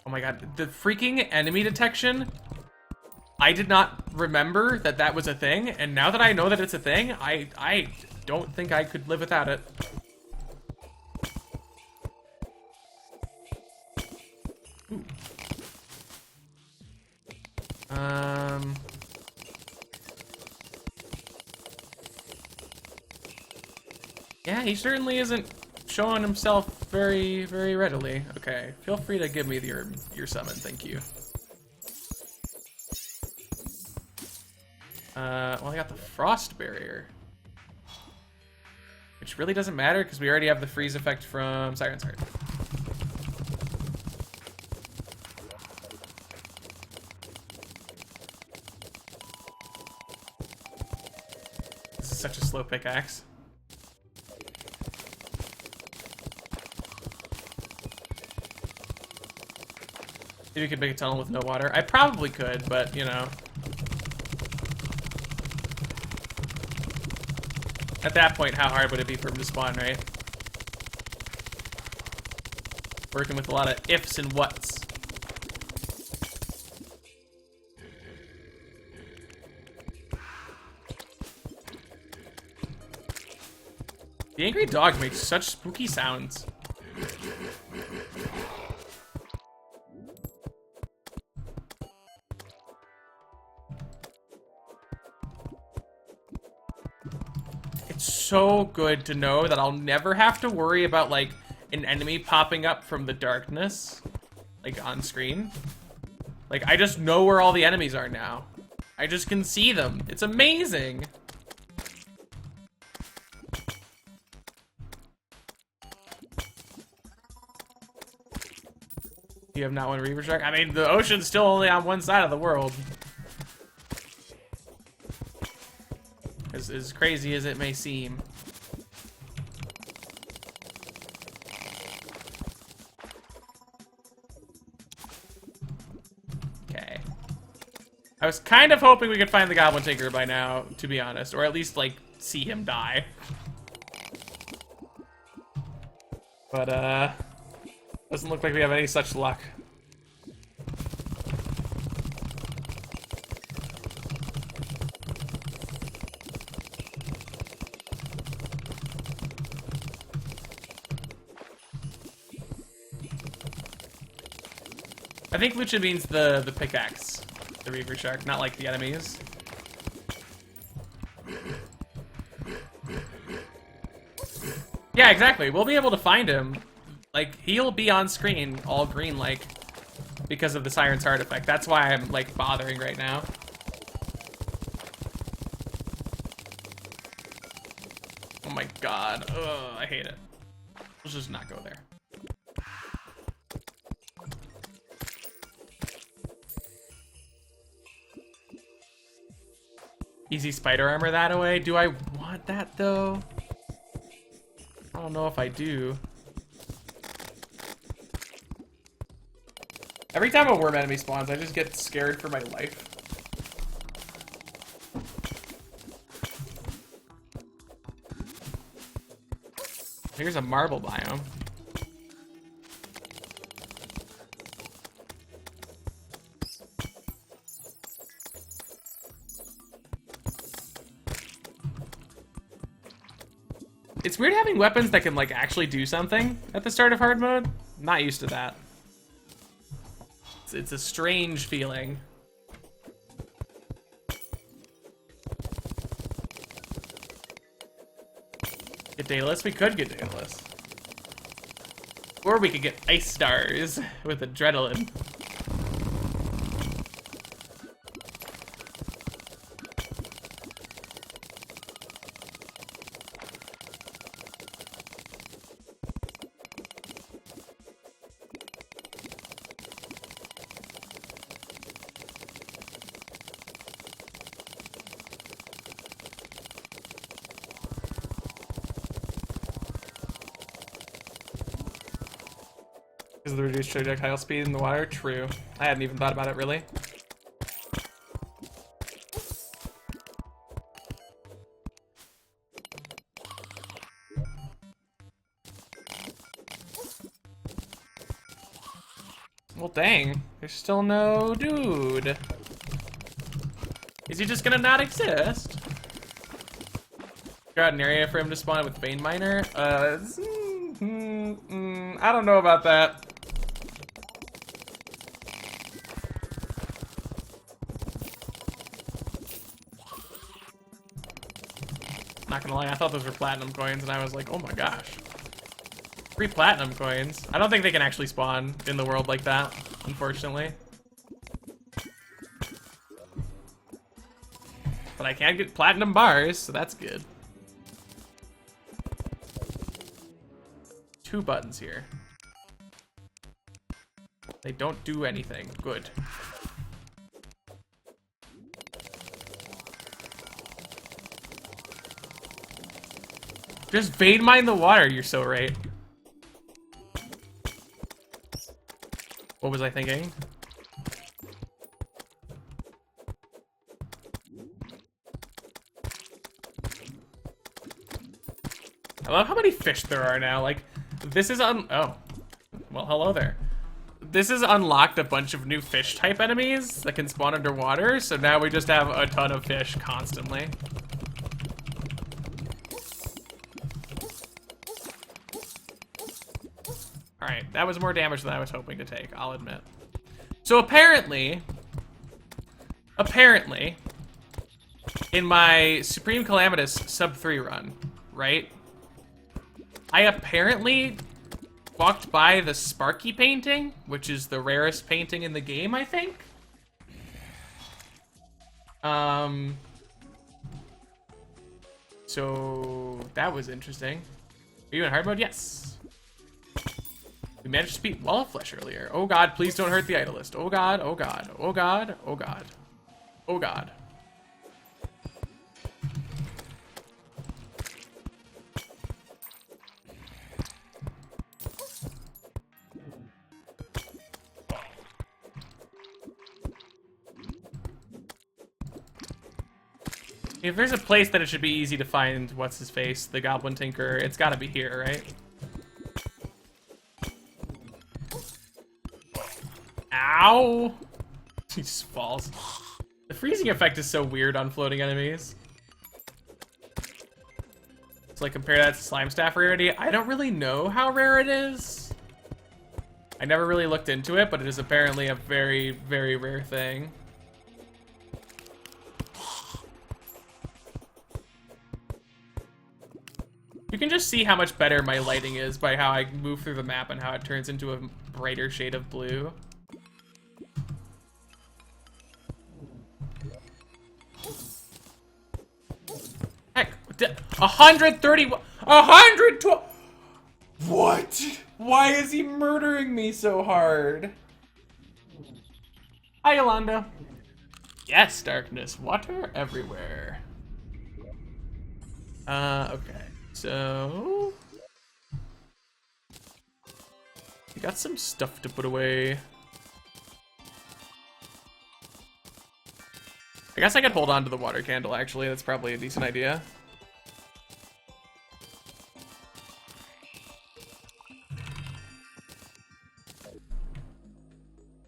Oh my god, the freaking enemy detection. I did not remember that that was a thing, and now that I know that it's a thing, I don't think I could live without it. Ooh. Yeah, he certainly isn't showing himself very, very readily. Okay, feel free to give me your summon, thank you. Well, I got the Frost Barrier. Which really doesn't matter, because we already have the freeze effect from Siren's Heart. This is such a slow slow pickaxe. Maybe you could make a tunnel with no water. I probably could, but you know. At that point, how hard would it be for him to spawn, right? Working with a lot of ifs and whats. The angry dog makes such spooky sounds. It's so good to know that I'll never have to worry about, like, an enemy popping up from the darkness, like, on screen. Like, I just know where all the enemies are now. I just can see them. It's amazing. You have not one Reaver Shark? I mean, the ocean's still only on one side of the world. As crazy as it may seem. Okay. I was kind of hoping we could find the Goblin Tinker by now, to be honest. Or at least, like, see him die. But, doesn't look like we have any such luck. I think Lucha means the pickaxe, the Reaver Shark, not like the enemies. Yeah, exactly. We'll be able to find him. Like, he'll be on screen, all green, like, because of the Siren's Heart effect. That's why I'm, like, bothering right now. Oh my god. Ugh, I hate it. Let's just not go there. Easy spider armor that away. Do I want that though? I don't know if I do. Every time a worm enemy spawns, I just get scared for my life. Here's a marble biome. It's weird having weapons that can, like, actually do something at the start of hard mode. I'm not used to that. It's a strange feeling. Get Daedalus? We could get Daedalus. Or we could get Ice Stars with Adrenaline. Because of the reduced projectile speed in the water? True. I hadn't even thought about it, really. Well, dang. There's still no dude. Is he just gonna not exist? Got an area for him to spawn with Vein Miner? I don't know about that. Not gonna lie, I thought those were platinum coins, and I was like, oh my gosh. 3 platinum coins. I don't think they can actually spawn in the world like that, unfortunately. But I can get platinum bars, so that's good. 2 buttons here. They don't do anything. Good. Just vein mine the water, you're so right. What was I thinking? I love how many fish there are now. Like, this is oh. Well, hello there. This has unlocked a bunch of new fish-type enemies that can spawn underwater, so now we just have a ton of fish constantly. Alright, that was more damage than I was hoping to take, I'll admit. So apparently, in my Supreme Calamitous sub 3 run, right? I apparently walked by the Sparky painting, which is the rarest painting in the game, I think. So that was interesting. Are you in hard mode? Yes. We managed to beat Wall of Flesh earlier. Oh god, please don't hurt the idolist. Oh god, oh god, oh god, oh god. Oh god. If there's a place that it should be easy to find what's his face, the Goblin Tinker, it's gotta be here, right? Ow! He just falls. The freezing effect is so weird on floating enemies. So like compare that to Slime Staff rarity. I don't really know how rare it is. I never really looked into it, but it is apparently a very, very rare thing. You can just see how much better my lighting is by how I move through the map and how it turns into a brighter shade of blue. Heck, 130, 112. What? Why is he murdering me so hard? Hi, Yolanda. Yes, darkness, water everywhere. Okay. So, we got some stuff to put away. I guess I could hold on to the water candle, actually. That's probably a decent idea.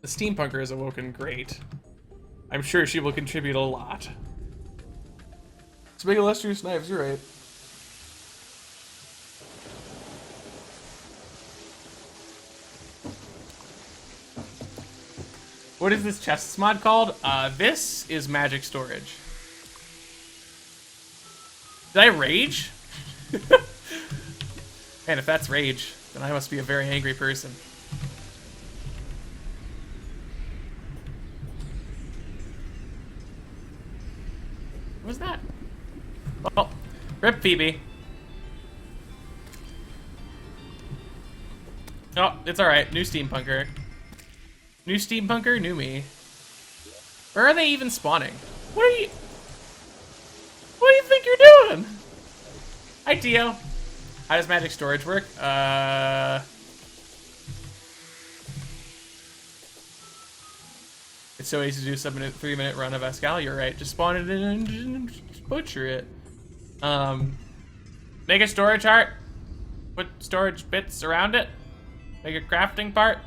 The steampunker is awoken, great. I'm sure she will contribute a lot. Let's make illustrious knives, you're right. What is this chests mod called? This is magic storage. Did I rage? Man, if that's rage, then I must be a very angry person. What was that? Oh, rip Phoebe. Oh, it's alright. New steampunker. New steampunker, new me. Where are they even spawning? What do you think you're doing? Hi, Tio. How does magic storage work? It's so easy to do a 3-minute run of Escal. You're right. Just spawn it in and just butcher it. Make a storage heart. Put storage bits around it. Make a crafting part.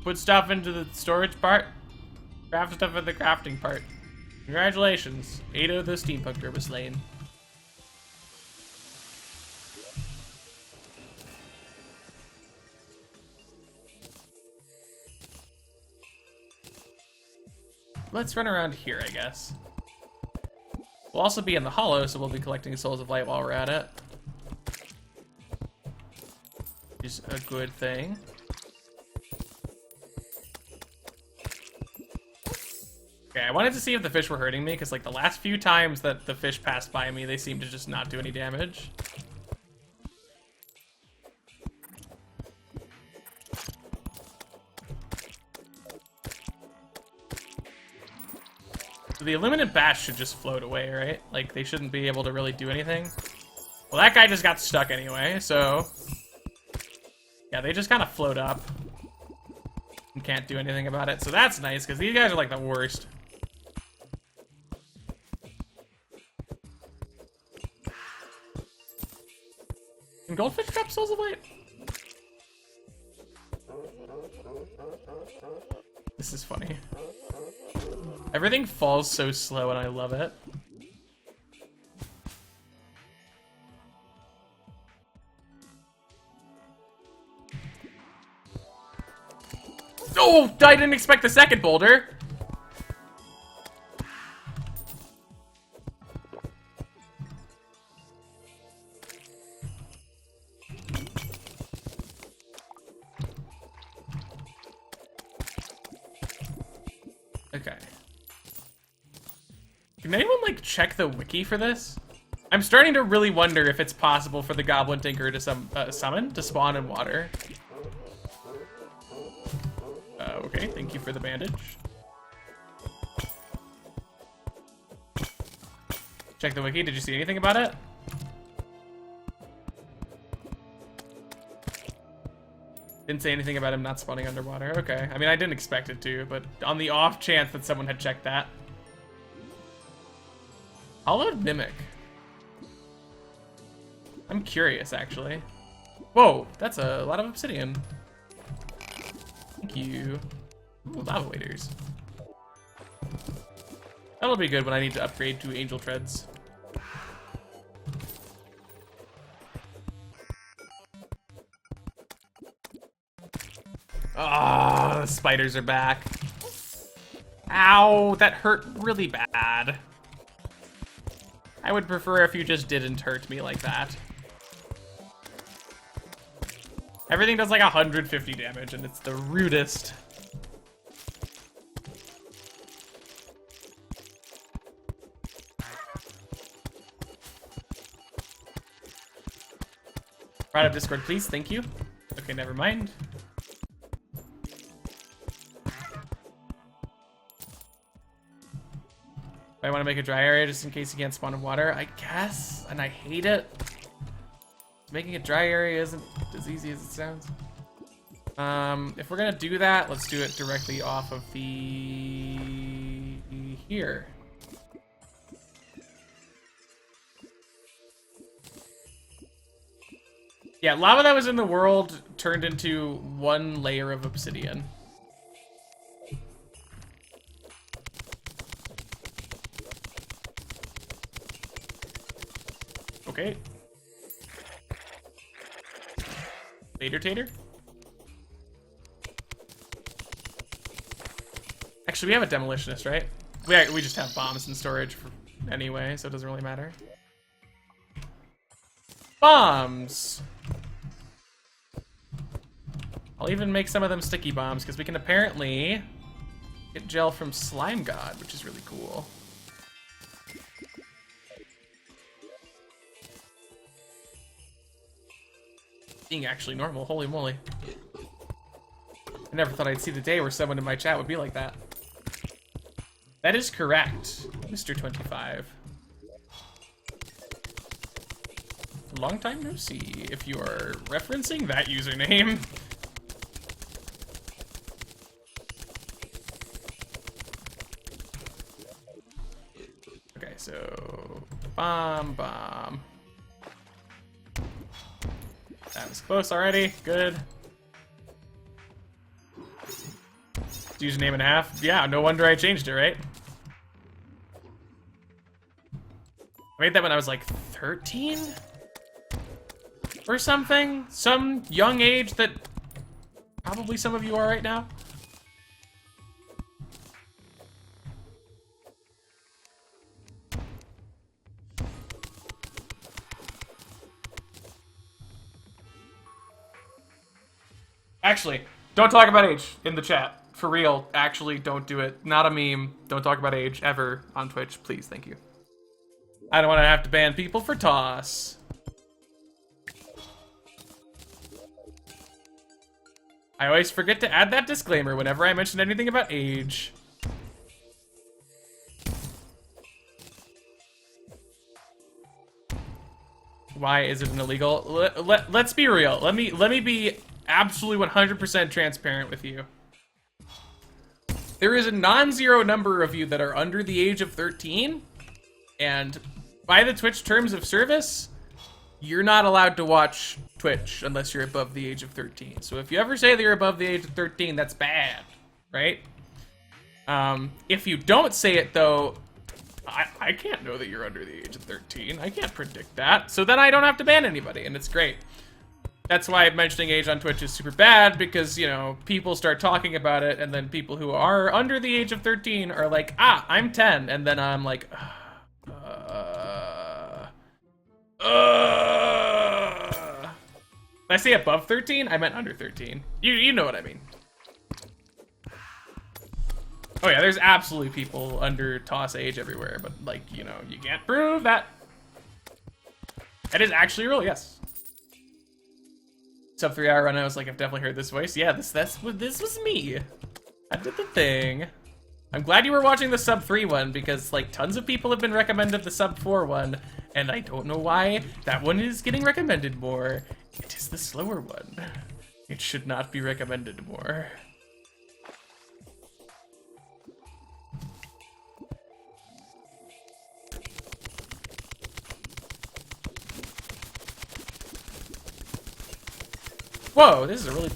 Put stuff into the storage part. Craft stuff in the crafting part. Congratulations. Ada the steampunker was slain. Let's run around here, I guess. We'll also be in the hollow, so we'll be collecting souls of light while we're at it. Which is a good thing. Okay, I wanted to see if the fish were hurting me, because like the last few times that the fish passed by me, they seemed to just not do any damage. The Illuminate Bash should just float away, right? Like, they shouldn't be able to really do anything. Well, that guy just got stuck anyway, so... Yeah, they just kind of float up. And can't do anything about it, so that's nice, because these guys are like the worst. Can goldfish drop souls of light? This is funny. Everything falls so slow and I love it. Oh, I didn't expect the second boulder. Okay. Can anyone, like, check the wiki for this? I'm starting to really wonder if it's possible for the Goblin Tinker to summon, to spawn in water. Okay, thank you for the bandage. Check the wiki, did you see anything about it? Didn't say anything about him not spawning underwater. Okay, I mean, I didn't expect it to, but on the off chance that someone had checked that. Hollowed Mimic. I'm curious, actually. Whoa, that's a lot of obsidian. Thank you. Ooh, lava waders. That'll be good when I need to upgrade to angel treads. Oh, the spiders are back. Ow, that hurt really bad. I would prefer if you just didn't hurt me like that. Everything does like 150 damage, and it's the rudest. Right up Discord, please. Thank you. Okay, never mind. I want to make a dry area just in case you can't spawn in water, I guess, and I hate it. Making a dry area isn't as easy as it sounds. If we're gonna do that, let's do it directly off of the here. Yeah, lava that was in the world turned into one layer of obsidian. Okay. Tater tater? Actually, we have a demolitionist, right? We just have bombs in storage for anyway, so it doesn't really matter. Bombs! I'll even make some of them sticky bombs, because we can apparently get gel from Slime God, which is really cool. Being actually normal, holy moly. I never thought I'd see the day where someone in my chat would be like that. That is correct, Mr. 25. Long time no see, if you are referencing that username. Okay, so bomb. That was close already. Good. Username and a half. Yeah, no wonder I changed it, right? I made that when I was like 13? Or something? Some young age that probably some of you are right now. Actually, don't talk about age in the chat. For real, actually, don't do it. Not a meme. Don't talk about age ever on Twitch. Please, thank you. I don't want to have to ban people for toss. I always forget to add that disclaimer whenever I mention anything about age. why is it an illegal? Let's be real. Let me be absolutely 100% transparent with you. There is a non-zero number of you that are under the age of 13, and by the Twitch terms of service, you're not allowed to watch Twitch unless you're above the age of 13. So if you ever say that you're above the age of 13, that's bad, right? If you don't say it though, I can't know that you're under the age of 13. I can't predict that. So then I don't have to ban anybody, and it's great. That's why mentioning age on Twitch is super bad, because, you know, people start talking about it, and then people who are under the age of 13 are like, ah, I'm 10, and then I'm like, Did I say above 13? I meant under 13. You know what I mean. Oh yeah, there's absolutely people under toss age everywhere, but like, you know, you can't prove that. That is actually real, yes. Sub 3 hour run, I was like, I've definitely heard this voice. Yeah, this was me. I did the thing. I'm glad you were watching the sub 3 one, because like tons of people have been recommended the sub 4 one, and I don't know why that one is getting recommended more. It is the slower one. It should not be recommended more. Whoa, this is a really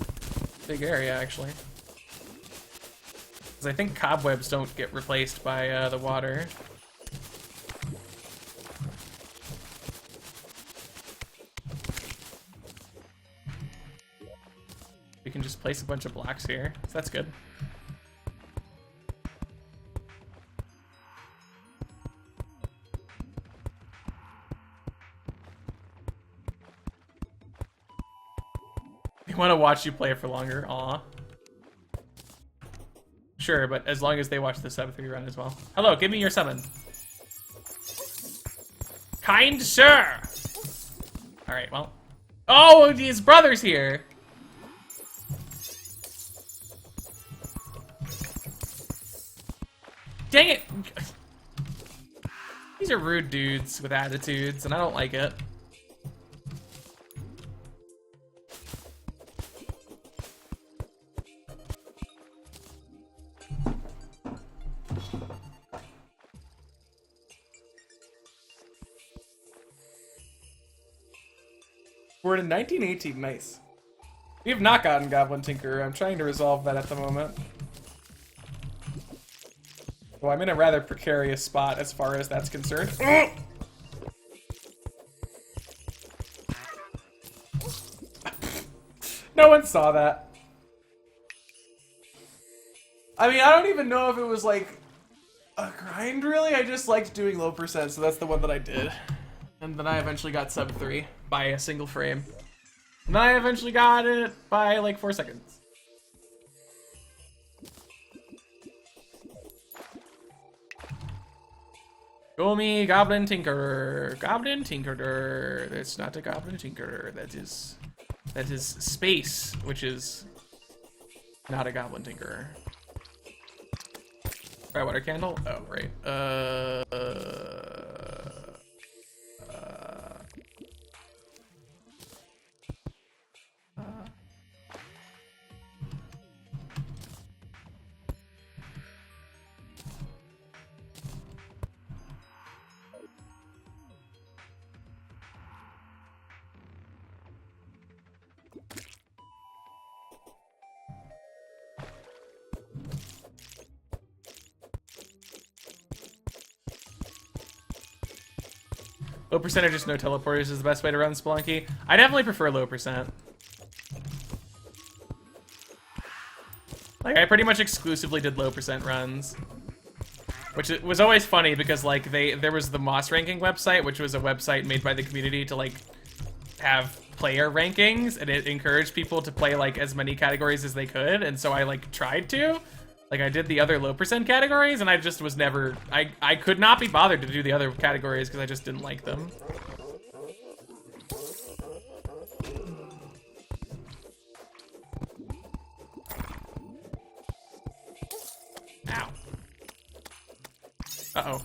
big area, actually. Because I think cobwebs don't get replaced by the water. We can just place a bunch of blocks here, so that's good. They want to watch you play for longer. Aw. Sure, but as long as they watch the sub 3 run as well. Hello, give me your summon. Kind sir! Alright, well. Oh, his brother's here! Dang it! These are rude dudes with attitudes, and I don't like it. We're in 1918, nice. We have not gotten Goblin Tinkerer. I'm trying to resolve that at the moment. Well, I'm in a rather precarious spot as far as that's concerned. No one saw that. I mean, I don't even know if it was like a grind, really. I just liked doing low percent, so that's the one that I did. And then I eventually got sub 3 by a single frame. And then I eventually got it by like 4 seconds. Go me, Goblin Tinkerer. Goblin Tinkerer. That's not a Goblin Tinkerer. That is space, which is not a Goblin Tinkerer. Right, water candle? Oh, right. Low percent or just no teleporters is the best way to run Spelunky. I definitely prefer low percent. Like, I pretty much exclusively did low percent runs. Which was always funny because, like, there was the Moss ranking website, which was a website made by the community to, like, have player rankings, and it encouraged people to play, like, as many categories as they could, and so I, like, tried to. Like, I did the other low percent categories, and I just was never... I could not be bothered to do the other categories because I just didn't like them. Ow. Uh-oh.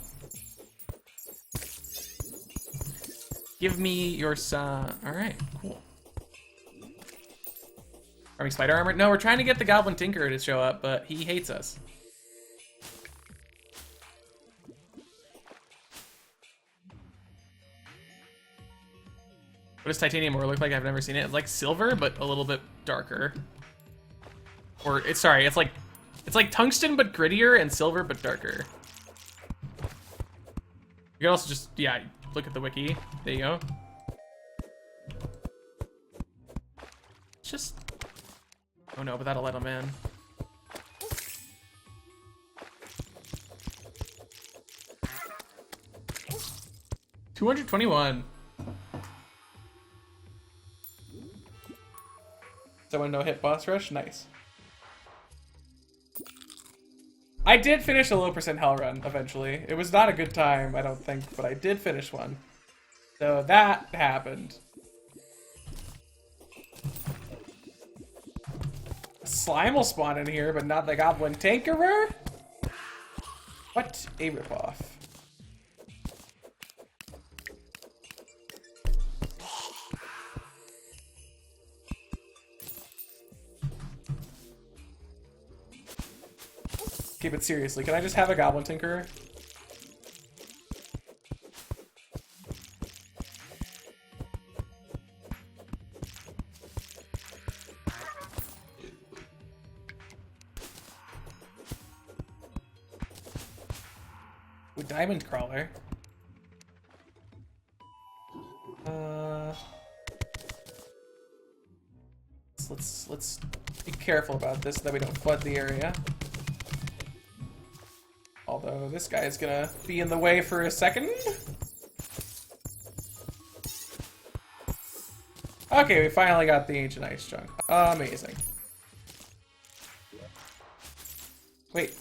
Give me your son. All right, cool. Arming spider armor? No, we're trying to get the Goblin Tinker to show up, but he hates us. What does titanium ore look like? I've never seen it. It's like silver, but a little bit darker. Or it's sorry, it's like tungsten but grittier and silver but darker. You can also just look at the wiki. There you go. It's just oh no, but that'll let him in. $221. Someone no hit boss rush? Nice. I did finish a low percent hell run eventually. It was not a good time, I don't think, but I did finish one. So that happened. Slime will spawn in here, but not the Goblin Tinkerer? What a ripoff. Okay, but seriously, can I just have a Goblin Tinkerer? With Diamond Crawler. Let's be careful about this so that we don't flood the area. Although this guy is gonna be in the way for a second. Okay, we finally got the Ancient Ice Chunk. Amazing. Wait,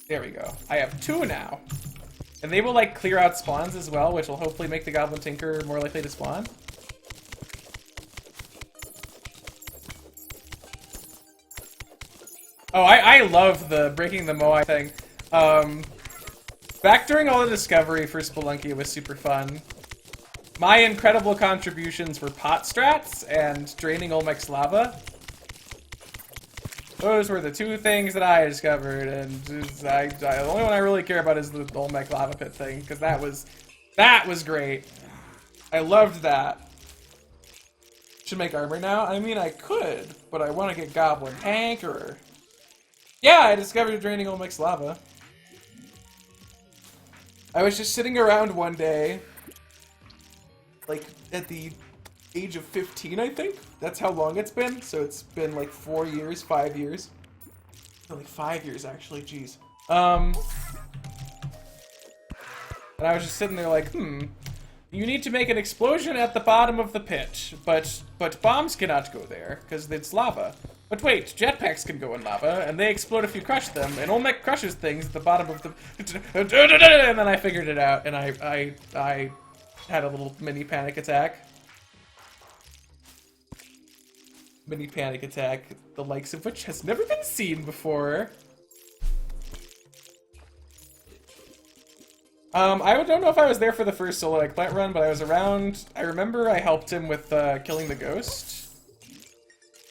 there we go. I have 2 now. And they will like clear out spawns as well, which will hopefully make the Goblin Tinker more likely to spawn. Oh, I love the breaking the Moai thing. Back during all the discovery for Spelunky was super fun. My incredible contributions were pot strats and draining Olmec's lava. Those were the 2 things that I discovered, and the only one I really care about is the Olmec lava pit thing, because that was great. I loved that. Should make armor now? I mean, I could, but I want to get Goblin Tinkerer. Yeah, I discovered draining Olmec's lava. I was just sitting around one day, like at the age of 15, I think. That's how long it's been. So it's been like 4 years, 5 years. Like 5 years actually, jeez. And I was just sitting there like, you need to make an explosion at the bottom of the pit, but bombs cannot go there because it's lava. But wait, jetpacks can go in lava, and they explode if you crush them, and Olmec crushes things at the bottom of the... And then I figured it out, and I had a little mini panic attack. Mini panic attack, the likes of which has never been seen before. I don't know if I was there for the first solo eggplant run, but I was around. I remember I helped him with killing the ghost.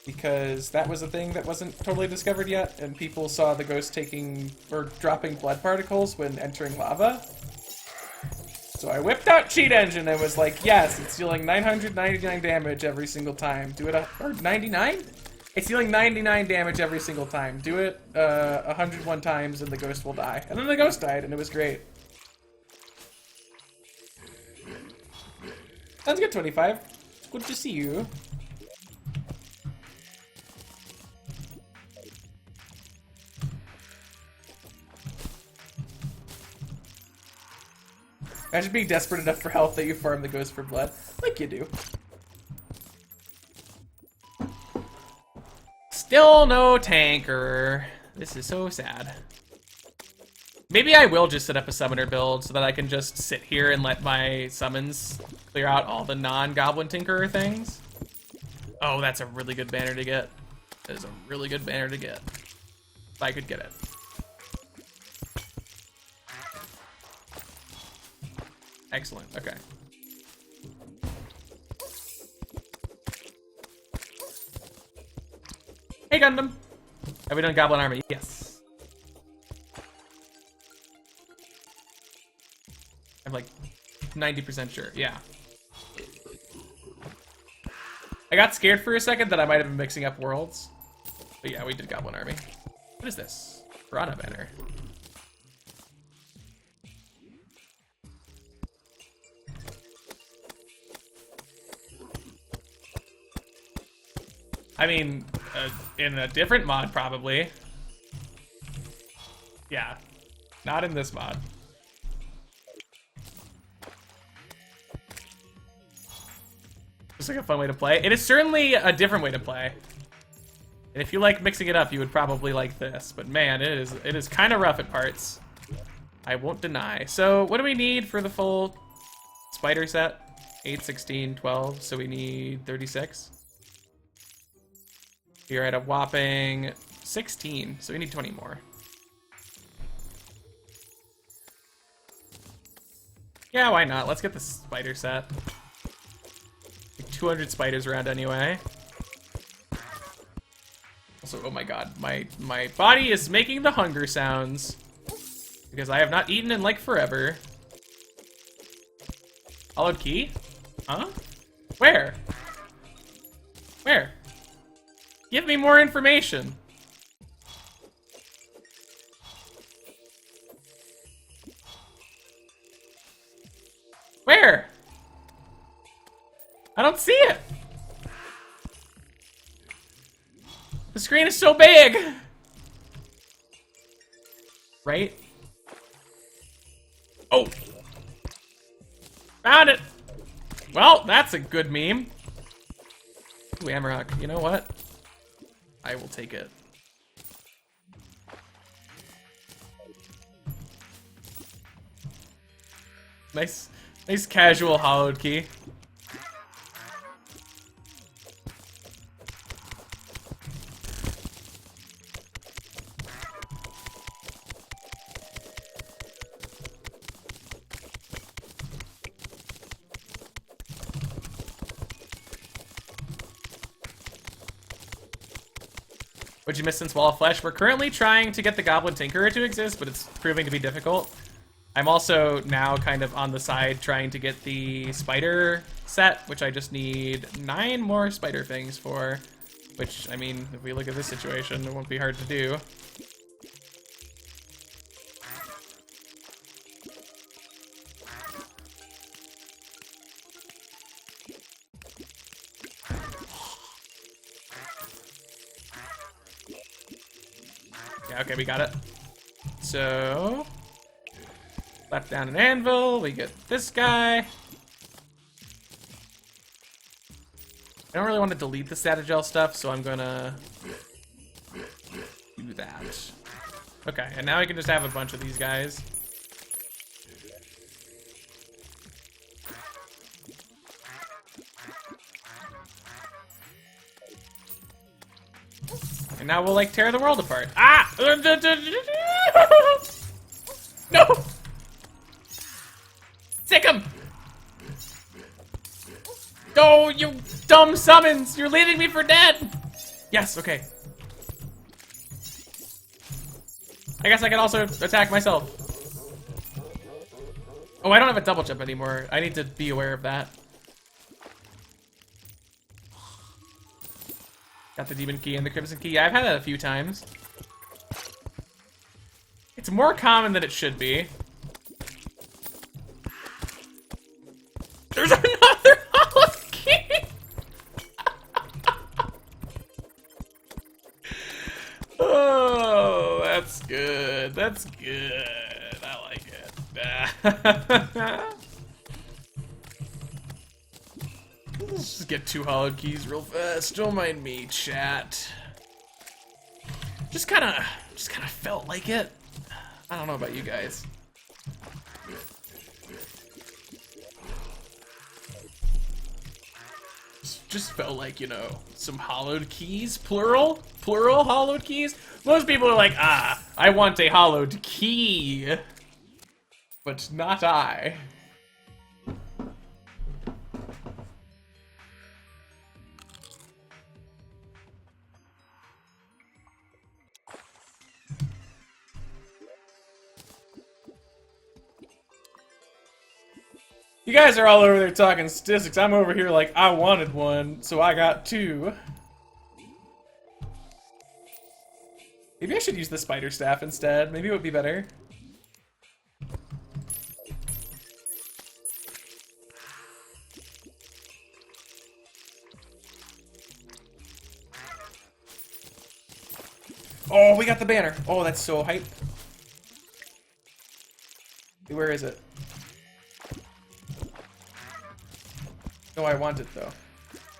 Because that was a thing that wasn't totally discovered yet, and people saw the ghost taking, or dropping blood particles when entering lava. So I whipped out Cheat Engine and was like, yes, it's dealing 999 damage every single time. Do it, or 99? It's dealing 99 damage every single time. Do it 101 times and the ghost will die. And then the ghost died, and it was great. Sounds good, 25. It's good to see you. Imagine being desperate enough for health that you farm the ghost for blood. Like you do. Still no tanker. This is so sad. Maybe I will just set up a summoner build so that I can just sit here and let my summons clear out all the non-goblin tinkerer things. Oh, that's a really good banner to get. That is a really good banner to get. If I could get it. Excellent, okay. Hey, Gundam. Have we done Goblin Army? Yes. I'm like 90% sure. Yeah. I got scared for a second that I might have been mixing up worlds. But yeah, we did Goblin Army. What is this? Piranha banner. I mean, in a different mod, probably. Yeah, not in this mod. Just like a fun way to play. It is certainly a different way to play. And if you like mixing it up, you would probably like this. But man, it is kind of rough at parts. I won't deny. So what do we need for the full spider set? 8, 16, 12. So we need 36. You're at a whopping 16. So we need 20 more. Yeah, why not? Let's get the spider set. 200 spiders around anyway. Also, oh my god, my body is making the hunger sounds because I have not eaten in like forever. Hollowed key? Huh? Where? Where? Give me more information. Where? I don't see it. The screen is so big. Right? Oh. Found it. Well, that's a good meme. Ooh, Amarok. You know what? I will take it. Nice casual hollowed key. What'd you miss since Wall of Flesh? We're currently trying to get the Goblin Tinkerer to exist, but it's proving to be difficult. I'm also now kind of on the side trying to get the spider set, which I just need 9 more spider things for. Which, I mean, if we look at this situation, it won't be hard to do. Yeah, okay, we got it. So, slap down an anvil, we get this guy. I don't really want to delete the Statagel stuff, so I'm gonna do that. Okay, and now I can just have a bunch of these guys. And now we'll, like, tear the world apart. Ah! No! Sick him! Oh, you dumb summons! You're leaving me for dead! Yes, okay. I guess I can also attack myself. Oh, I don't have a double jump anymore. I need to be aware of that. Got the Demon Key and the Crimson Key. Yeah, I've had that a few times. It's more common than it should be. There's another hollow key! Oh, that's good. That's good. I like it. Let's just get 2 hollowed keys real fast. Don't mind me, chat. Just kind of felt like it. I don't know about you guys. Just felt like, you know, some hollowed keys, plural hollowed keys. Most people are like, ah, I want a hollowed key, but not I. You guys are all over there talking statistics. I'm over here like, I wanted one, so I got 2. Maybe I should use the spider staff instead. Maybe it would be better. Oh, we got the banner. Oh, that's so hype. Where is it? No, I want it though.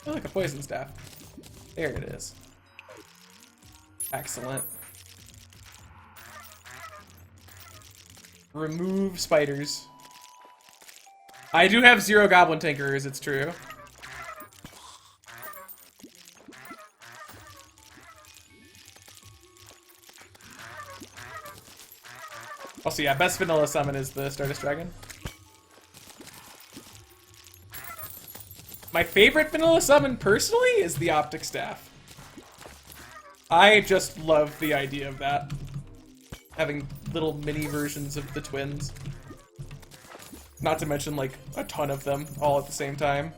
Oh, like a poison staff. There it is. Excellent. Remove spiders. I do have 0 goblin tinkerers, it's true. Also, yeah, best vanilla summon is the Stardust Dragon. My favorite vanilla summon, personally, is the Optic Staff. I just love the idea of that. Having little mini versions of the twins. Not to mention, like, a ton of them, all at the same time.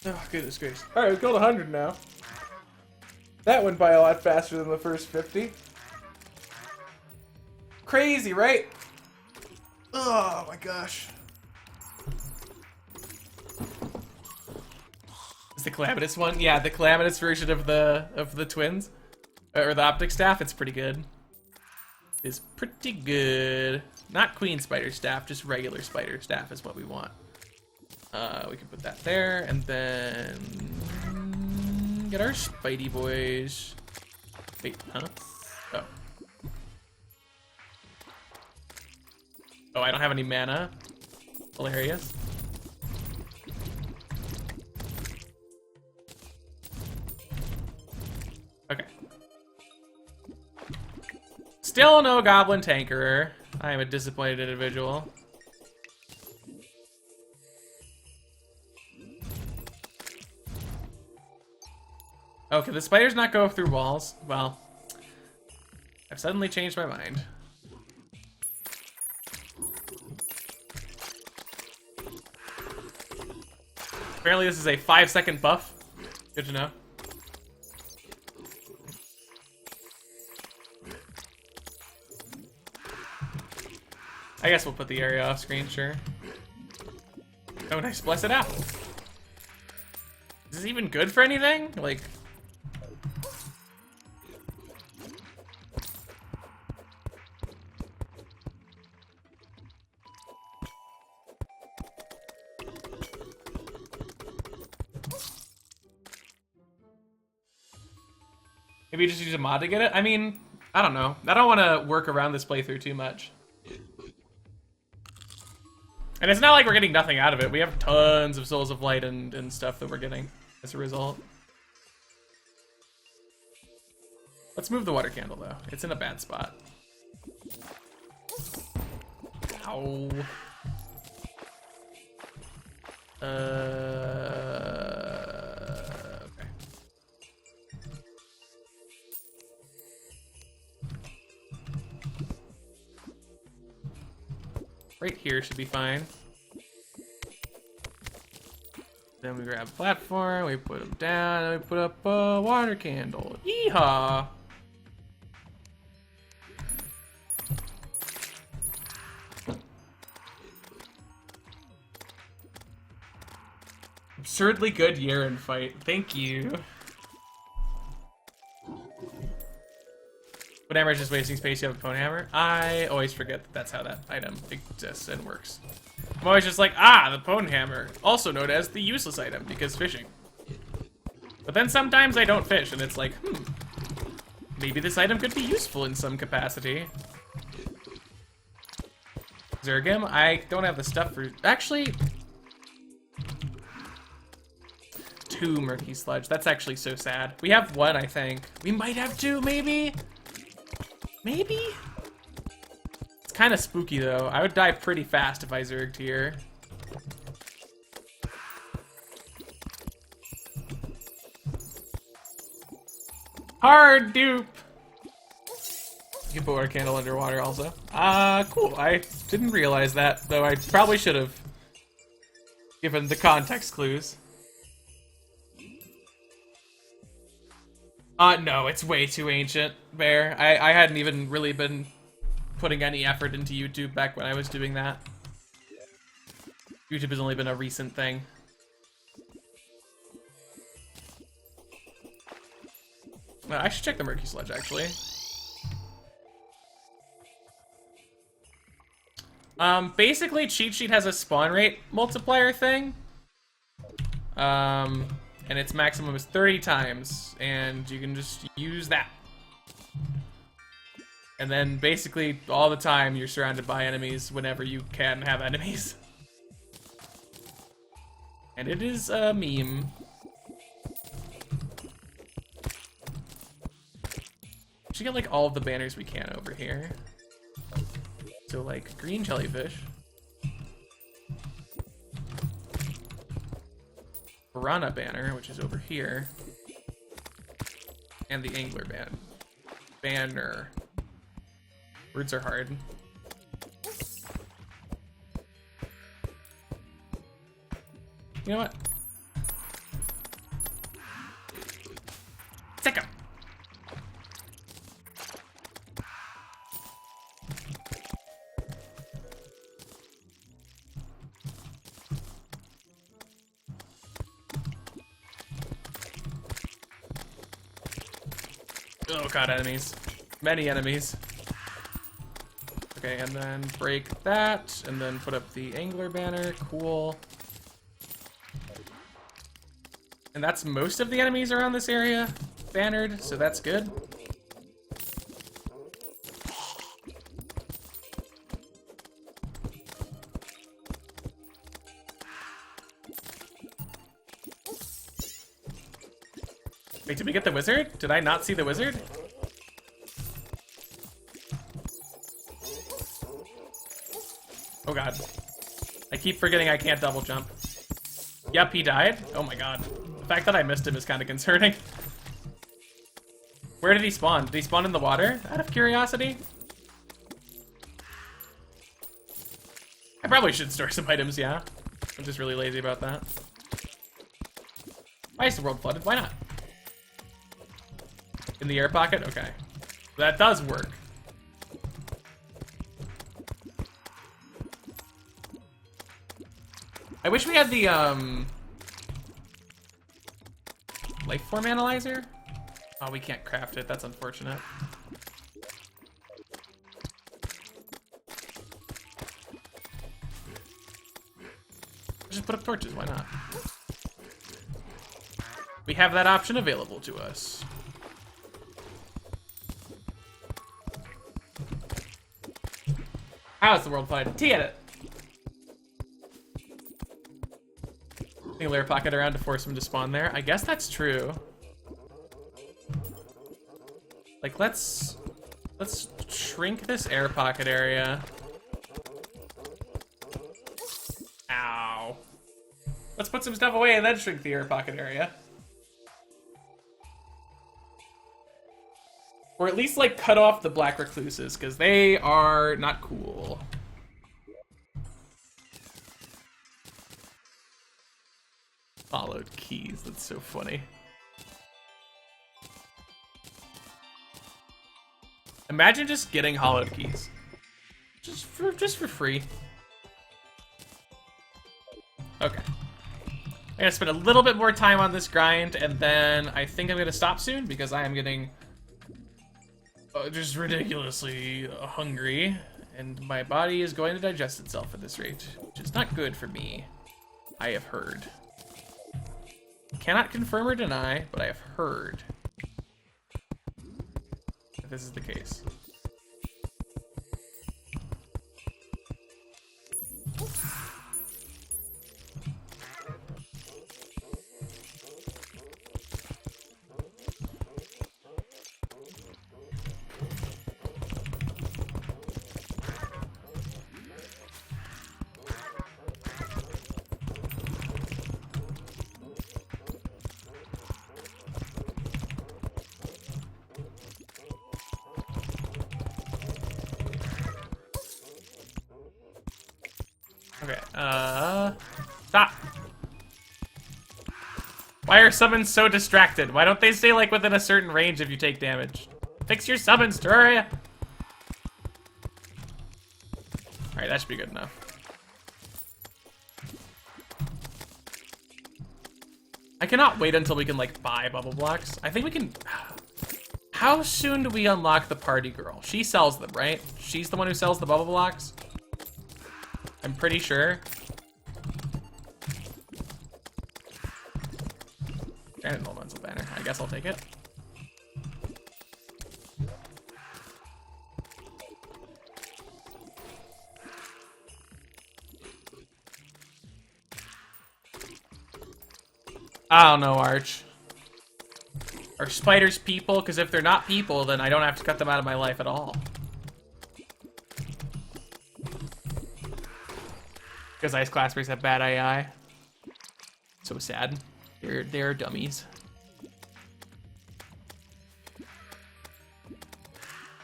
Oh, goodness gracious. Alright, we've killed 100 now. That went by a lot faster than the first 50. Crazy, right? Oh my gosh. Is the Calamitous one? Yeah, the Calamitous version of the twins. Or the Optic Staff, it's pretty good. It's pretty good. Not Queen Spider Staff, just regular Spider Staff is what we want. We can put that there, and then get our Spidey boys. Wait, huh? Oh. Oh, I don't have any mana. Hilarious. Okay. Still no Goblin Tankerer. I am a disappointed individual. Oh, can the spiders not go through walls? Well, I've suddenly changed my mind. Apparently this is a 5-second buff. Good to know. I guess we'll put the area off screen, sure. Oh, nice. Blessed apple. Is this even good for anything? Like... Maybe just use a mod to get it? I mean, I don't know. I don't want to work around this playthrough too much. And it's not like we're getting nothing out of it. We have tons of Souls of Light and stuff that we're getting as a result. Let's move the water candle, though. It's in a bad spot. Ow. Okay. Right here should be fine. Then we grab a platform, we put them down, and we put up a water candle. Yeehaw! Absurdly good Yaren fight. Thank you. When hammer is just wasting space, you have a phone hammer. I always forget that that's how that item exists and works. I'm always just like, ah, the Pwn Hammer, also known as the useless item because fishing. But then sometimes I don't fish and it's like, maybe this item could be useful in some capacity. Zergim? I don't have the stuff for... Actually... 2 Murky Sludge. That's actually so sad. We have 1, I think. We might have 2, maybe? Maybe? It's kind of spooky, though. I would die pretty fast if I Zerged here. Hard dupe! You can put water candle underwater also. Cool. I didn't realize that, though I probably should have. Given the context clues. No, it's way too ancient, Bear. I hadn't even really been putting any effort into YouTube back when I was doing that. YouTube has only been a recent thing. I should check the Murky Sludge, actually. Basically, Cheat Sheet has a spawn rate multiplier thing. And its maximum is 30 times, and you can just use that. And then basically all the time you're surrounded by enemies whenever you can have enemies. And it is a meme. We should get like all of the banners we can over here. So like green jellyfish. Piranha banner, which is over here. And the angler banner. Words are hard. You know what? Take 'em. Oh god, enemies. Many enemies. Okay, and then break that, and then put up the angler banner. Cool. And that's most of the enemies around this area bannered, so that's good. Wait, did we get the wizard? Did I not see the wizard? Oh god. I keep forgetting I can't double jump. Yep, he died. Oh my god. The fact that I missed him is kind of concerning. Where did he spawn? Did he spawn in the water? Out of curiosity? I probably should store some items, yeah. I'm just really lazy about that. Why is the world flooded? Why not? In the air pocket? Okay. That does work. I wish we had the, life form analyzer? Oh, we can't craft it. That's unfortunate. Just put up torches. Why not? We have that option available to us. How is the world flooded? T at it. Layer pocket around to force him to spawn there. I guess that's true. Like, let's shrink this air pocket area. Ow. Let's put some stuff away and then shrink the air pocket area. Or at least, like, cut off the black recluses, because they are not cool. Hollowed keys, that's so funny. Imagine just getting hollowed keys. Just for free. Okay. I'm gonna spend a little bit more time on this grind, and then I think I'm gonna stop soon because I am getting just ridiculously hungry, and my body is going to digest itself at this rate, which is not good for me, I have heard. Cannot confirm or deny, but I have heard that this is the case. Okay, stop. Why are summons so distracted? Why don't they stay, like, within a certain range if you take damage? Fix your summons, Terraria! Alright, that should be good enough. I cannot wait until we can, like, buy bubble blocks. I think we can... How soon do we unlock the party girl? She sells them, right? She's the one who sells the bubble blocks? I'm pretty sure. Granted, elemental banner. I guess I'll take it. I don't know, Arch. Are spiders people? Because if they're not people, then I don't have to cut them out of my life at all. Because ice claspers have bad AI. So sad. They're dummies.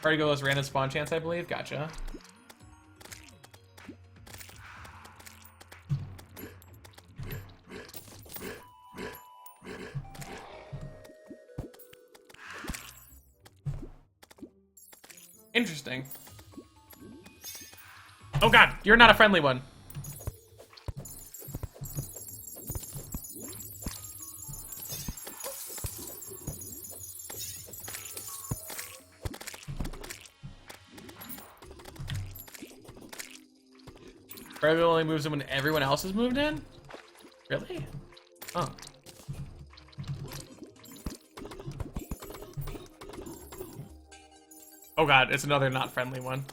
Party goal is random spawn chance, I believe. Gotcha. Interesting. Oh god, you're not a friendly one. Probably only moves in when everyone else has moved in? Really? Oh. Oh god, it's another not friendly one.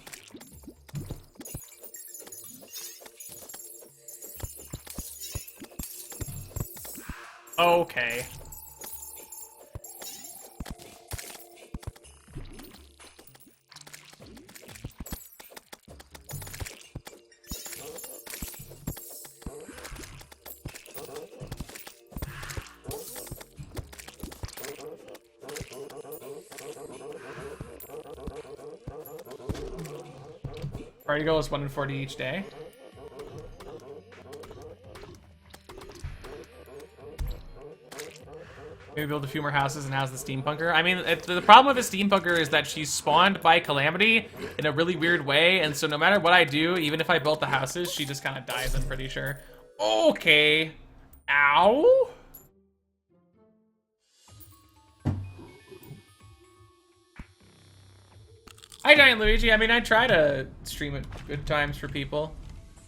Okay. Party goal is 1 in 40 each day. Maybe build a few more houses and house the steampunker. I mean, the problem with the steampunker is that she's spawned by Calamity in a really weird way, and so no matter what I do, even if I built the houses, she just kind of dies, I'm pretty sure. Okay. Ow. Hi, Giant Luigi. I mean, I try to stream at good times for people.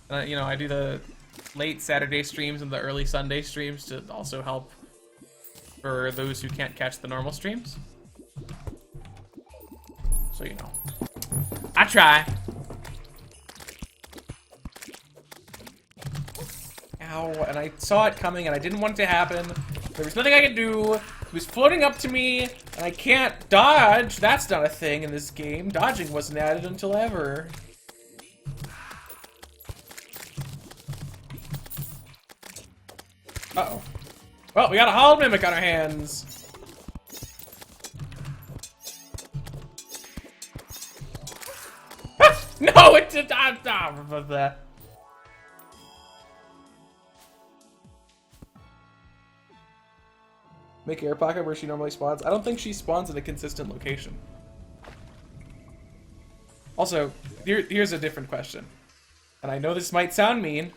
You know, I do the late Saturday streams and the early Sunday streams to also help for those who can't catch the normal streams. So, you know, I try. Ow, and I saw it coming and I didn't want it to happen. There was nothing I could do. It was floating up to me and I can't dodge. That's not a thing in this game. Dodging wasn't added until ever. Uh-oh. Well, we got a Hall Mimic on our hands. No, it did not. Make air pocket where she normally spawns. I don't think she spawns in a consistent location. Also, here's a different question. And I know this might sound mean.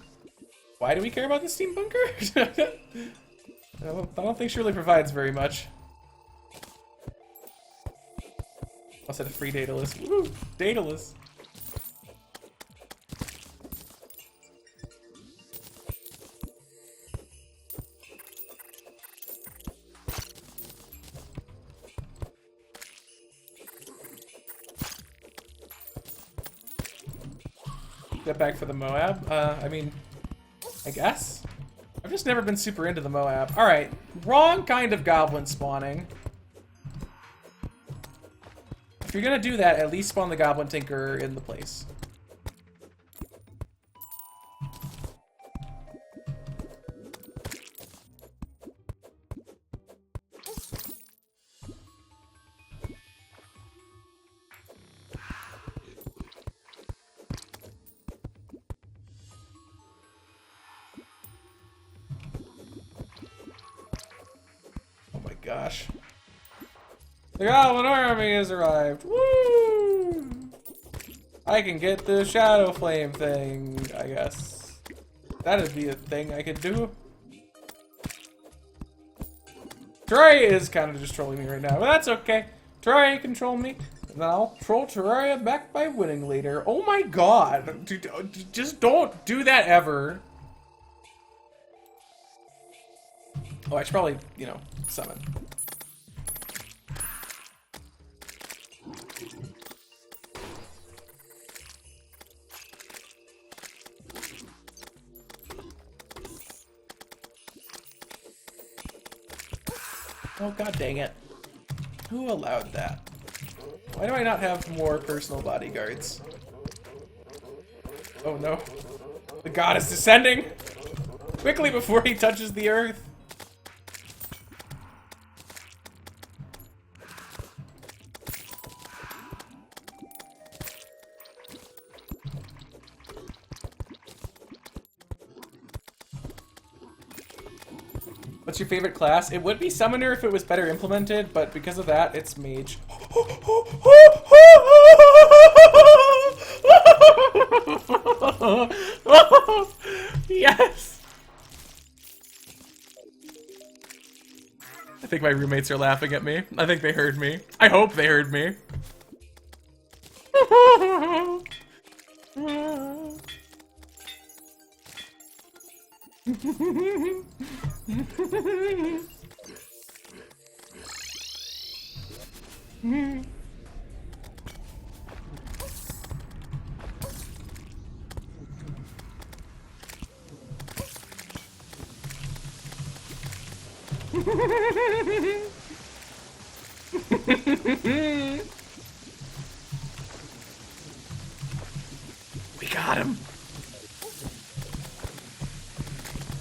Why do we care about the steampunker? I don't think she really provides very much. I'll set a free data list. Woo! Data list. Get back for the Moab. I mean, I guess? I've just never been super into the Moab. Alright, wrong kind of goblin spawning. If you're gonna do that, at least spawn the Goblin Tinker in the place. gosh. The Goblin army has arrived. Woo! I can get the Shadow Flame thing, I guess. That'd be a thing I could do. Terraria is kind of just trolling me right now, but that's okay. Terraria can troll me, and then I'll troll Terraria back by winning later. Oh my god. Just don't do that ever. Oh, I should probably, you know, summon. Oh, god dang it. Who allowed that? Why do I not have more personal bodyguards? Oh no. The god is descending! Quickly before he touches the earth! What's your favorite class? It would be Summoner if it was better implemented, but because of that, it's Mage. Yes! I think my roommates are laughing at me. I think they heard me. I hope they heard me. We got him.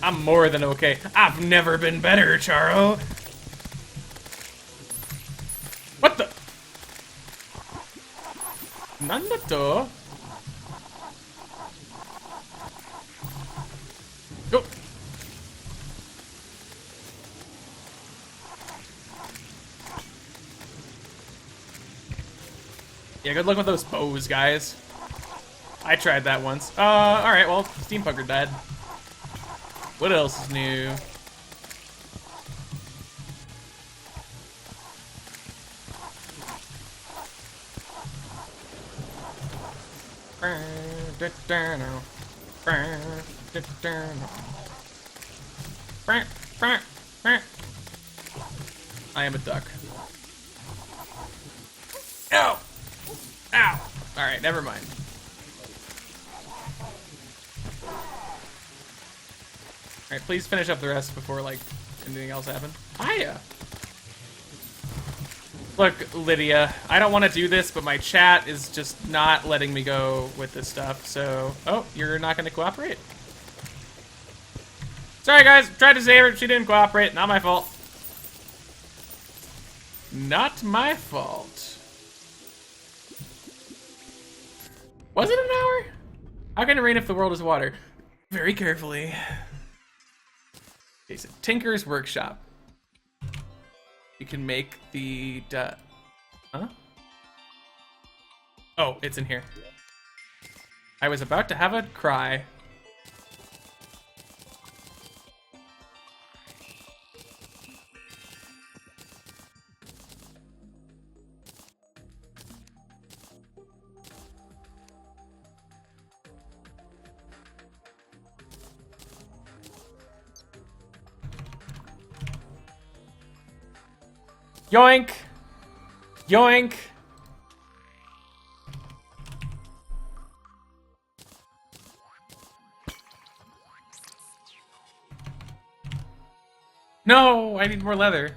I'm more than okay. I've never been better, Charo. What the? Nandato? Go. Yeah, good luck with those bows, guys. I tried that once. Alright, well, Steampunker died. What else is new? I am a duck. Ow! Ow! Alright, never mind. Alright, please finish up the rest before, like, anything else happens. Hiya! Look, Lydia, I don't want to do this, but my chat is just not letting me go with this stuff, so... Oh, you're not going to cooperate? Sorry, guys. Tried to save her. She didn't cooperate. Not my fault. Not my fault. Was it an hour? How can it rain if the world is water? Very carefully. Okay, so Tinker's Workshop. You can make the... Huh? Oh, it's in here. I was about to have a cry. Yoink! Yoink! No, I need more leather.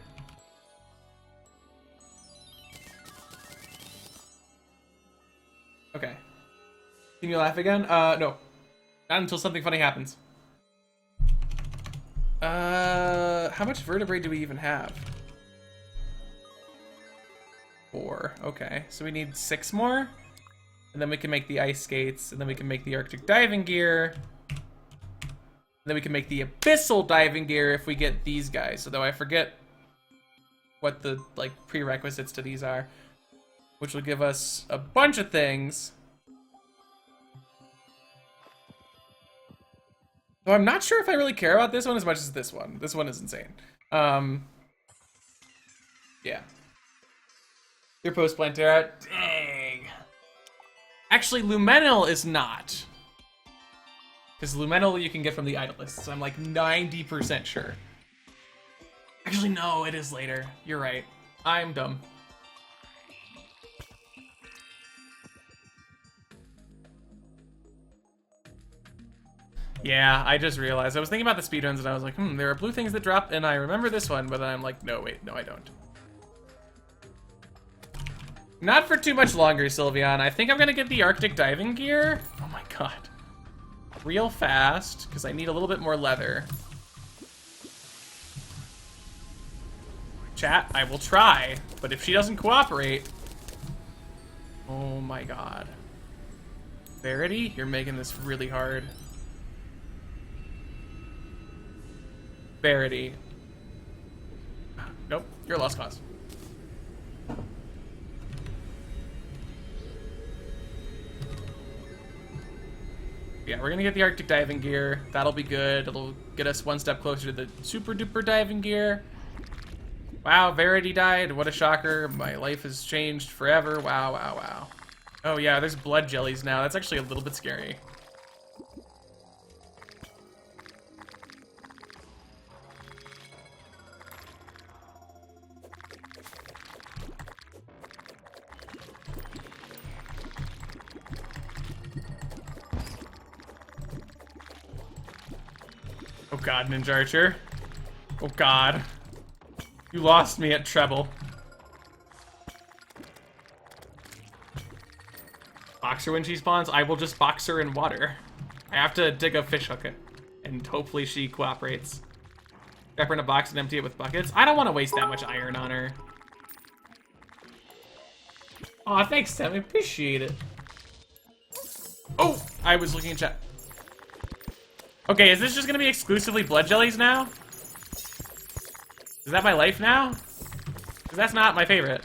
Okay. Can you laugh again? No. Not until something funny happens. How much vertebrae do we even have? 4. Okay, so we need 6 more. And then we can make the ice skates, and then we can make the Arctic diving gear. And then we can make the abyssal diving gear if we get these guys. Although I forget what the like prerequisites to these are, which will give us a bunch of things. Though I'm not sure if I really care about this one as much as this one. This one is insane. Yeah. Your post Plantera. Dang. Actually, Lumenil is not. Because Lumenil you can get from the idol list, so I'm like 90% sure. Actually, no, it is later. You're right. I'm dumb. Yeah, I just realized. I was thinking about the speedruns and I was like, there are blue things that drop, and I remember this one, but then I'm like, no, wait, no, I don't. Not for too much longer, Sylveon. I think I'm gonna get the Arctic diving gear. Oh my god. Real fast, because I need a little bit more leather. Chat, I will try, but if she doesn't cooperate... Oh my god. Verity, you're making this really hard. Verity. Nope, you're a lost cause. Yeah, we're gonna get the Arctic diving gear. That'll be good. It'll get us one step closer to the super duper diving gear. Wow, Verity died. What a shocker. My life has changed forever. Wow, wow, wow. Oh yeah, there's blood jellies now. That's actually a little bit scary. Oh god, Ninja Archer. Oh god. You lost me at treble. Box her when she spawns? I will just box her in water. I have to dig a fish hook and hopefully she cooperates. Wrap her in a box and empty it with buckets. I don't want to waste that much iron on her. Aw, thanks, Sam. I appreciate it. Oh, I was looking at chat. Okay, is this just gonna be exclusively blood jellies now? Is that my life now? Because that's not my favorite.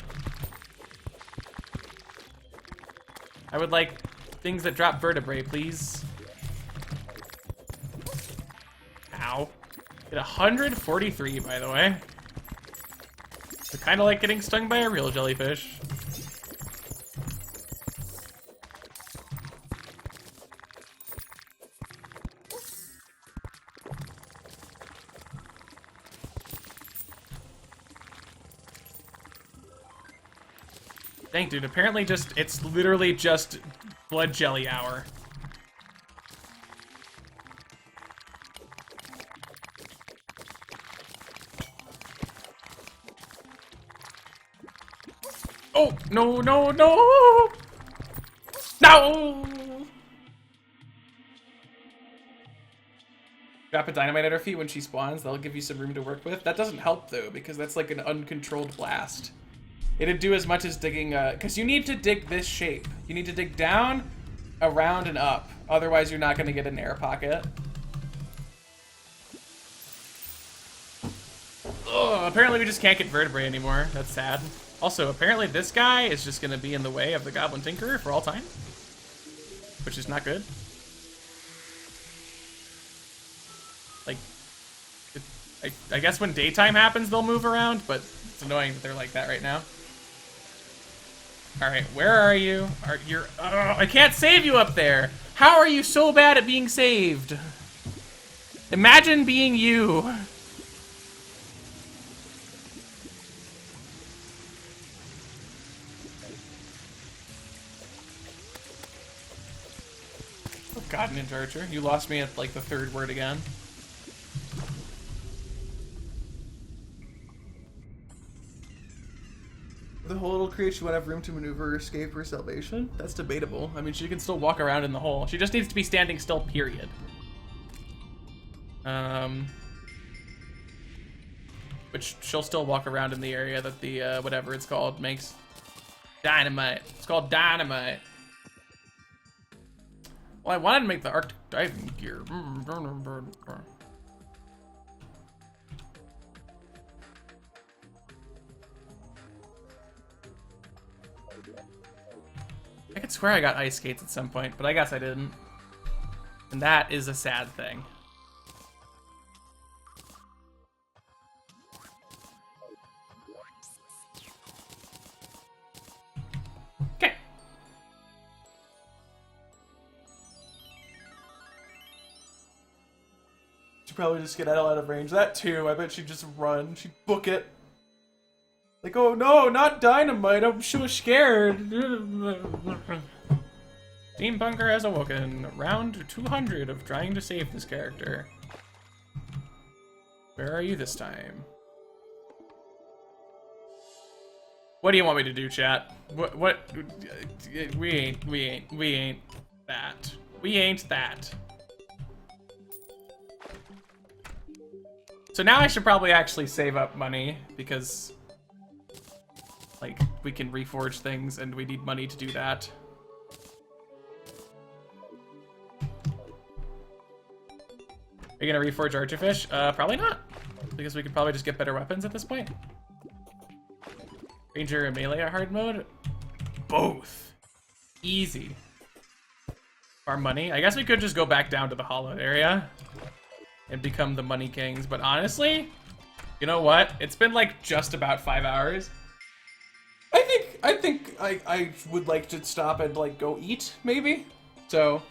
I would like things that drop vertebrae, please. Ow. Get 143, by the way. So kind of like getting stung by a real jellyfish. Dang, dude, apparently it's literally just blood jelly hour. Oh, no, no, no! No! Drop a dynamite at her feet when she spawns. That'll give you some room to work with. That doesn't help, though, because that's like an uncontrolled blast. It'd do as much as digging, because you need to dig this shape. You need to dig down, around, and up. Otherwise, you're not going to get an air pocket. Ugh, apparently we just can't get vertebrae anymore. That's sad. Also, apparently this guy is just going to be in the way of the Goblin Tinkerer for all time. Which is not good. Like, I guess when daytime happens, they'll move around, but it's annoying that they're like that right now. Alright, where are you? I can't save you up there! How are you so bad at being saved? Imagine being you. Oh god, Ninja Archer, you lost me at like the third word again. The hole it'll create, she won't have room to maneuver, escape, or salvation? That's debatable. I mean, she can still walk around in the hole. She just needs to be standing still, period. Which she'll still walk around in the area that the, whatever it's called, makes. Dynamite. It's called dynamite. Well, I wanted to make the Arctic diving gear. could swear I got ice skates at some point, but I guess I didn't. And that is a sad thing. Okay. She'd probably just get out of range. That too. I bet she'd just run. She'd book it. Like, oh no, not dynamite. I'm so scared. Steampunker has awoken. Round 200 of trying to save this character. Where are you this time? What do you want me to do, chat? What? We ain't that. We ain't that. So now I should probably actually save up money because, like, we can reforge things and we need money to do that. Are you gonna reforge Archerfish? Probably not. Because we could probably just get better weapons at this point. Ranger and melee are hard mode? Both. Easy. Our money. I guess we could just go back down to the hollowed area and become the money kings. But honestly, you know what? It's been like just about 5 hours. I think I would like to stop and like go eat, maybe. So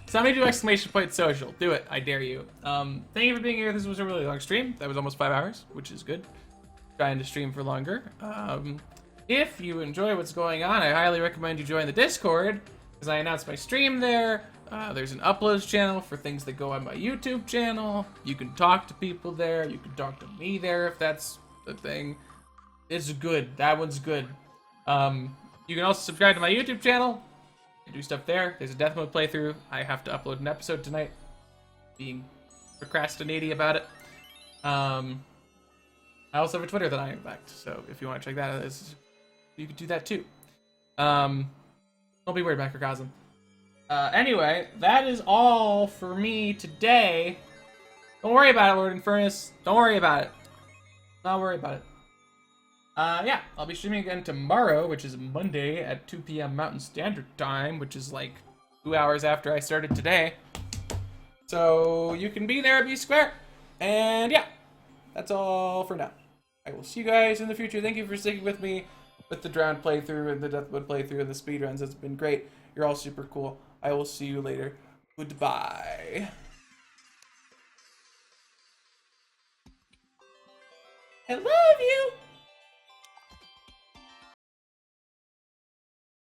somebody do exclamation point social. Do it. I dare you. Thank you for being here. This was a really long stream. That was almost 5 hours, which is good. Trying to stream for longer. If you enjoy what's going on, I highly recommend you join the Discord, because I announce my stream there. There's an uploads channel for things that go on my YouTube channel. You can talk to people there. You can talk to me there if that's the thing. It's good. That one's good. You can also subscribe to my YouTube channel. I do stuff there. There's a death mode playthrough. I have to upload an episode tonight. Being procrastinating about it. I also have a Twitter that I impact, so if you want to check that out, you could do that too. Don't be worried, Macrocosm. Anyway, that is all for me today. Don't worry about it, Lord Infernus. Don't worry about it. Not worry about it. Yeah, I'll be streaming again tomorrow, which is Monday at 2 p.m. Mountain Standard Time, which is like 2 hours after I started today. So you can be there, be square. And yeah, that's all for now. I will see you guys in the future. Thank you for sticking with me with the Drowned playthrough and the Death Mode playthrough and the speedruns. It's been great. You're all super cool. I will see you later. Goodbye. I love you.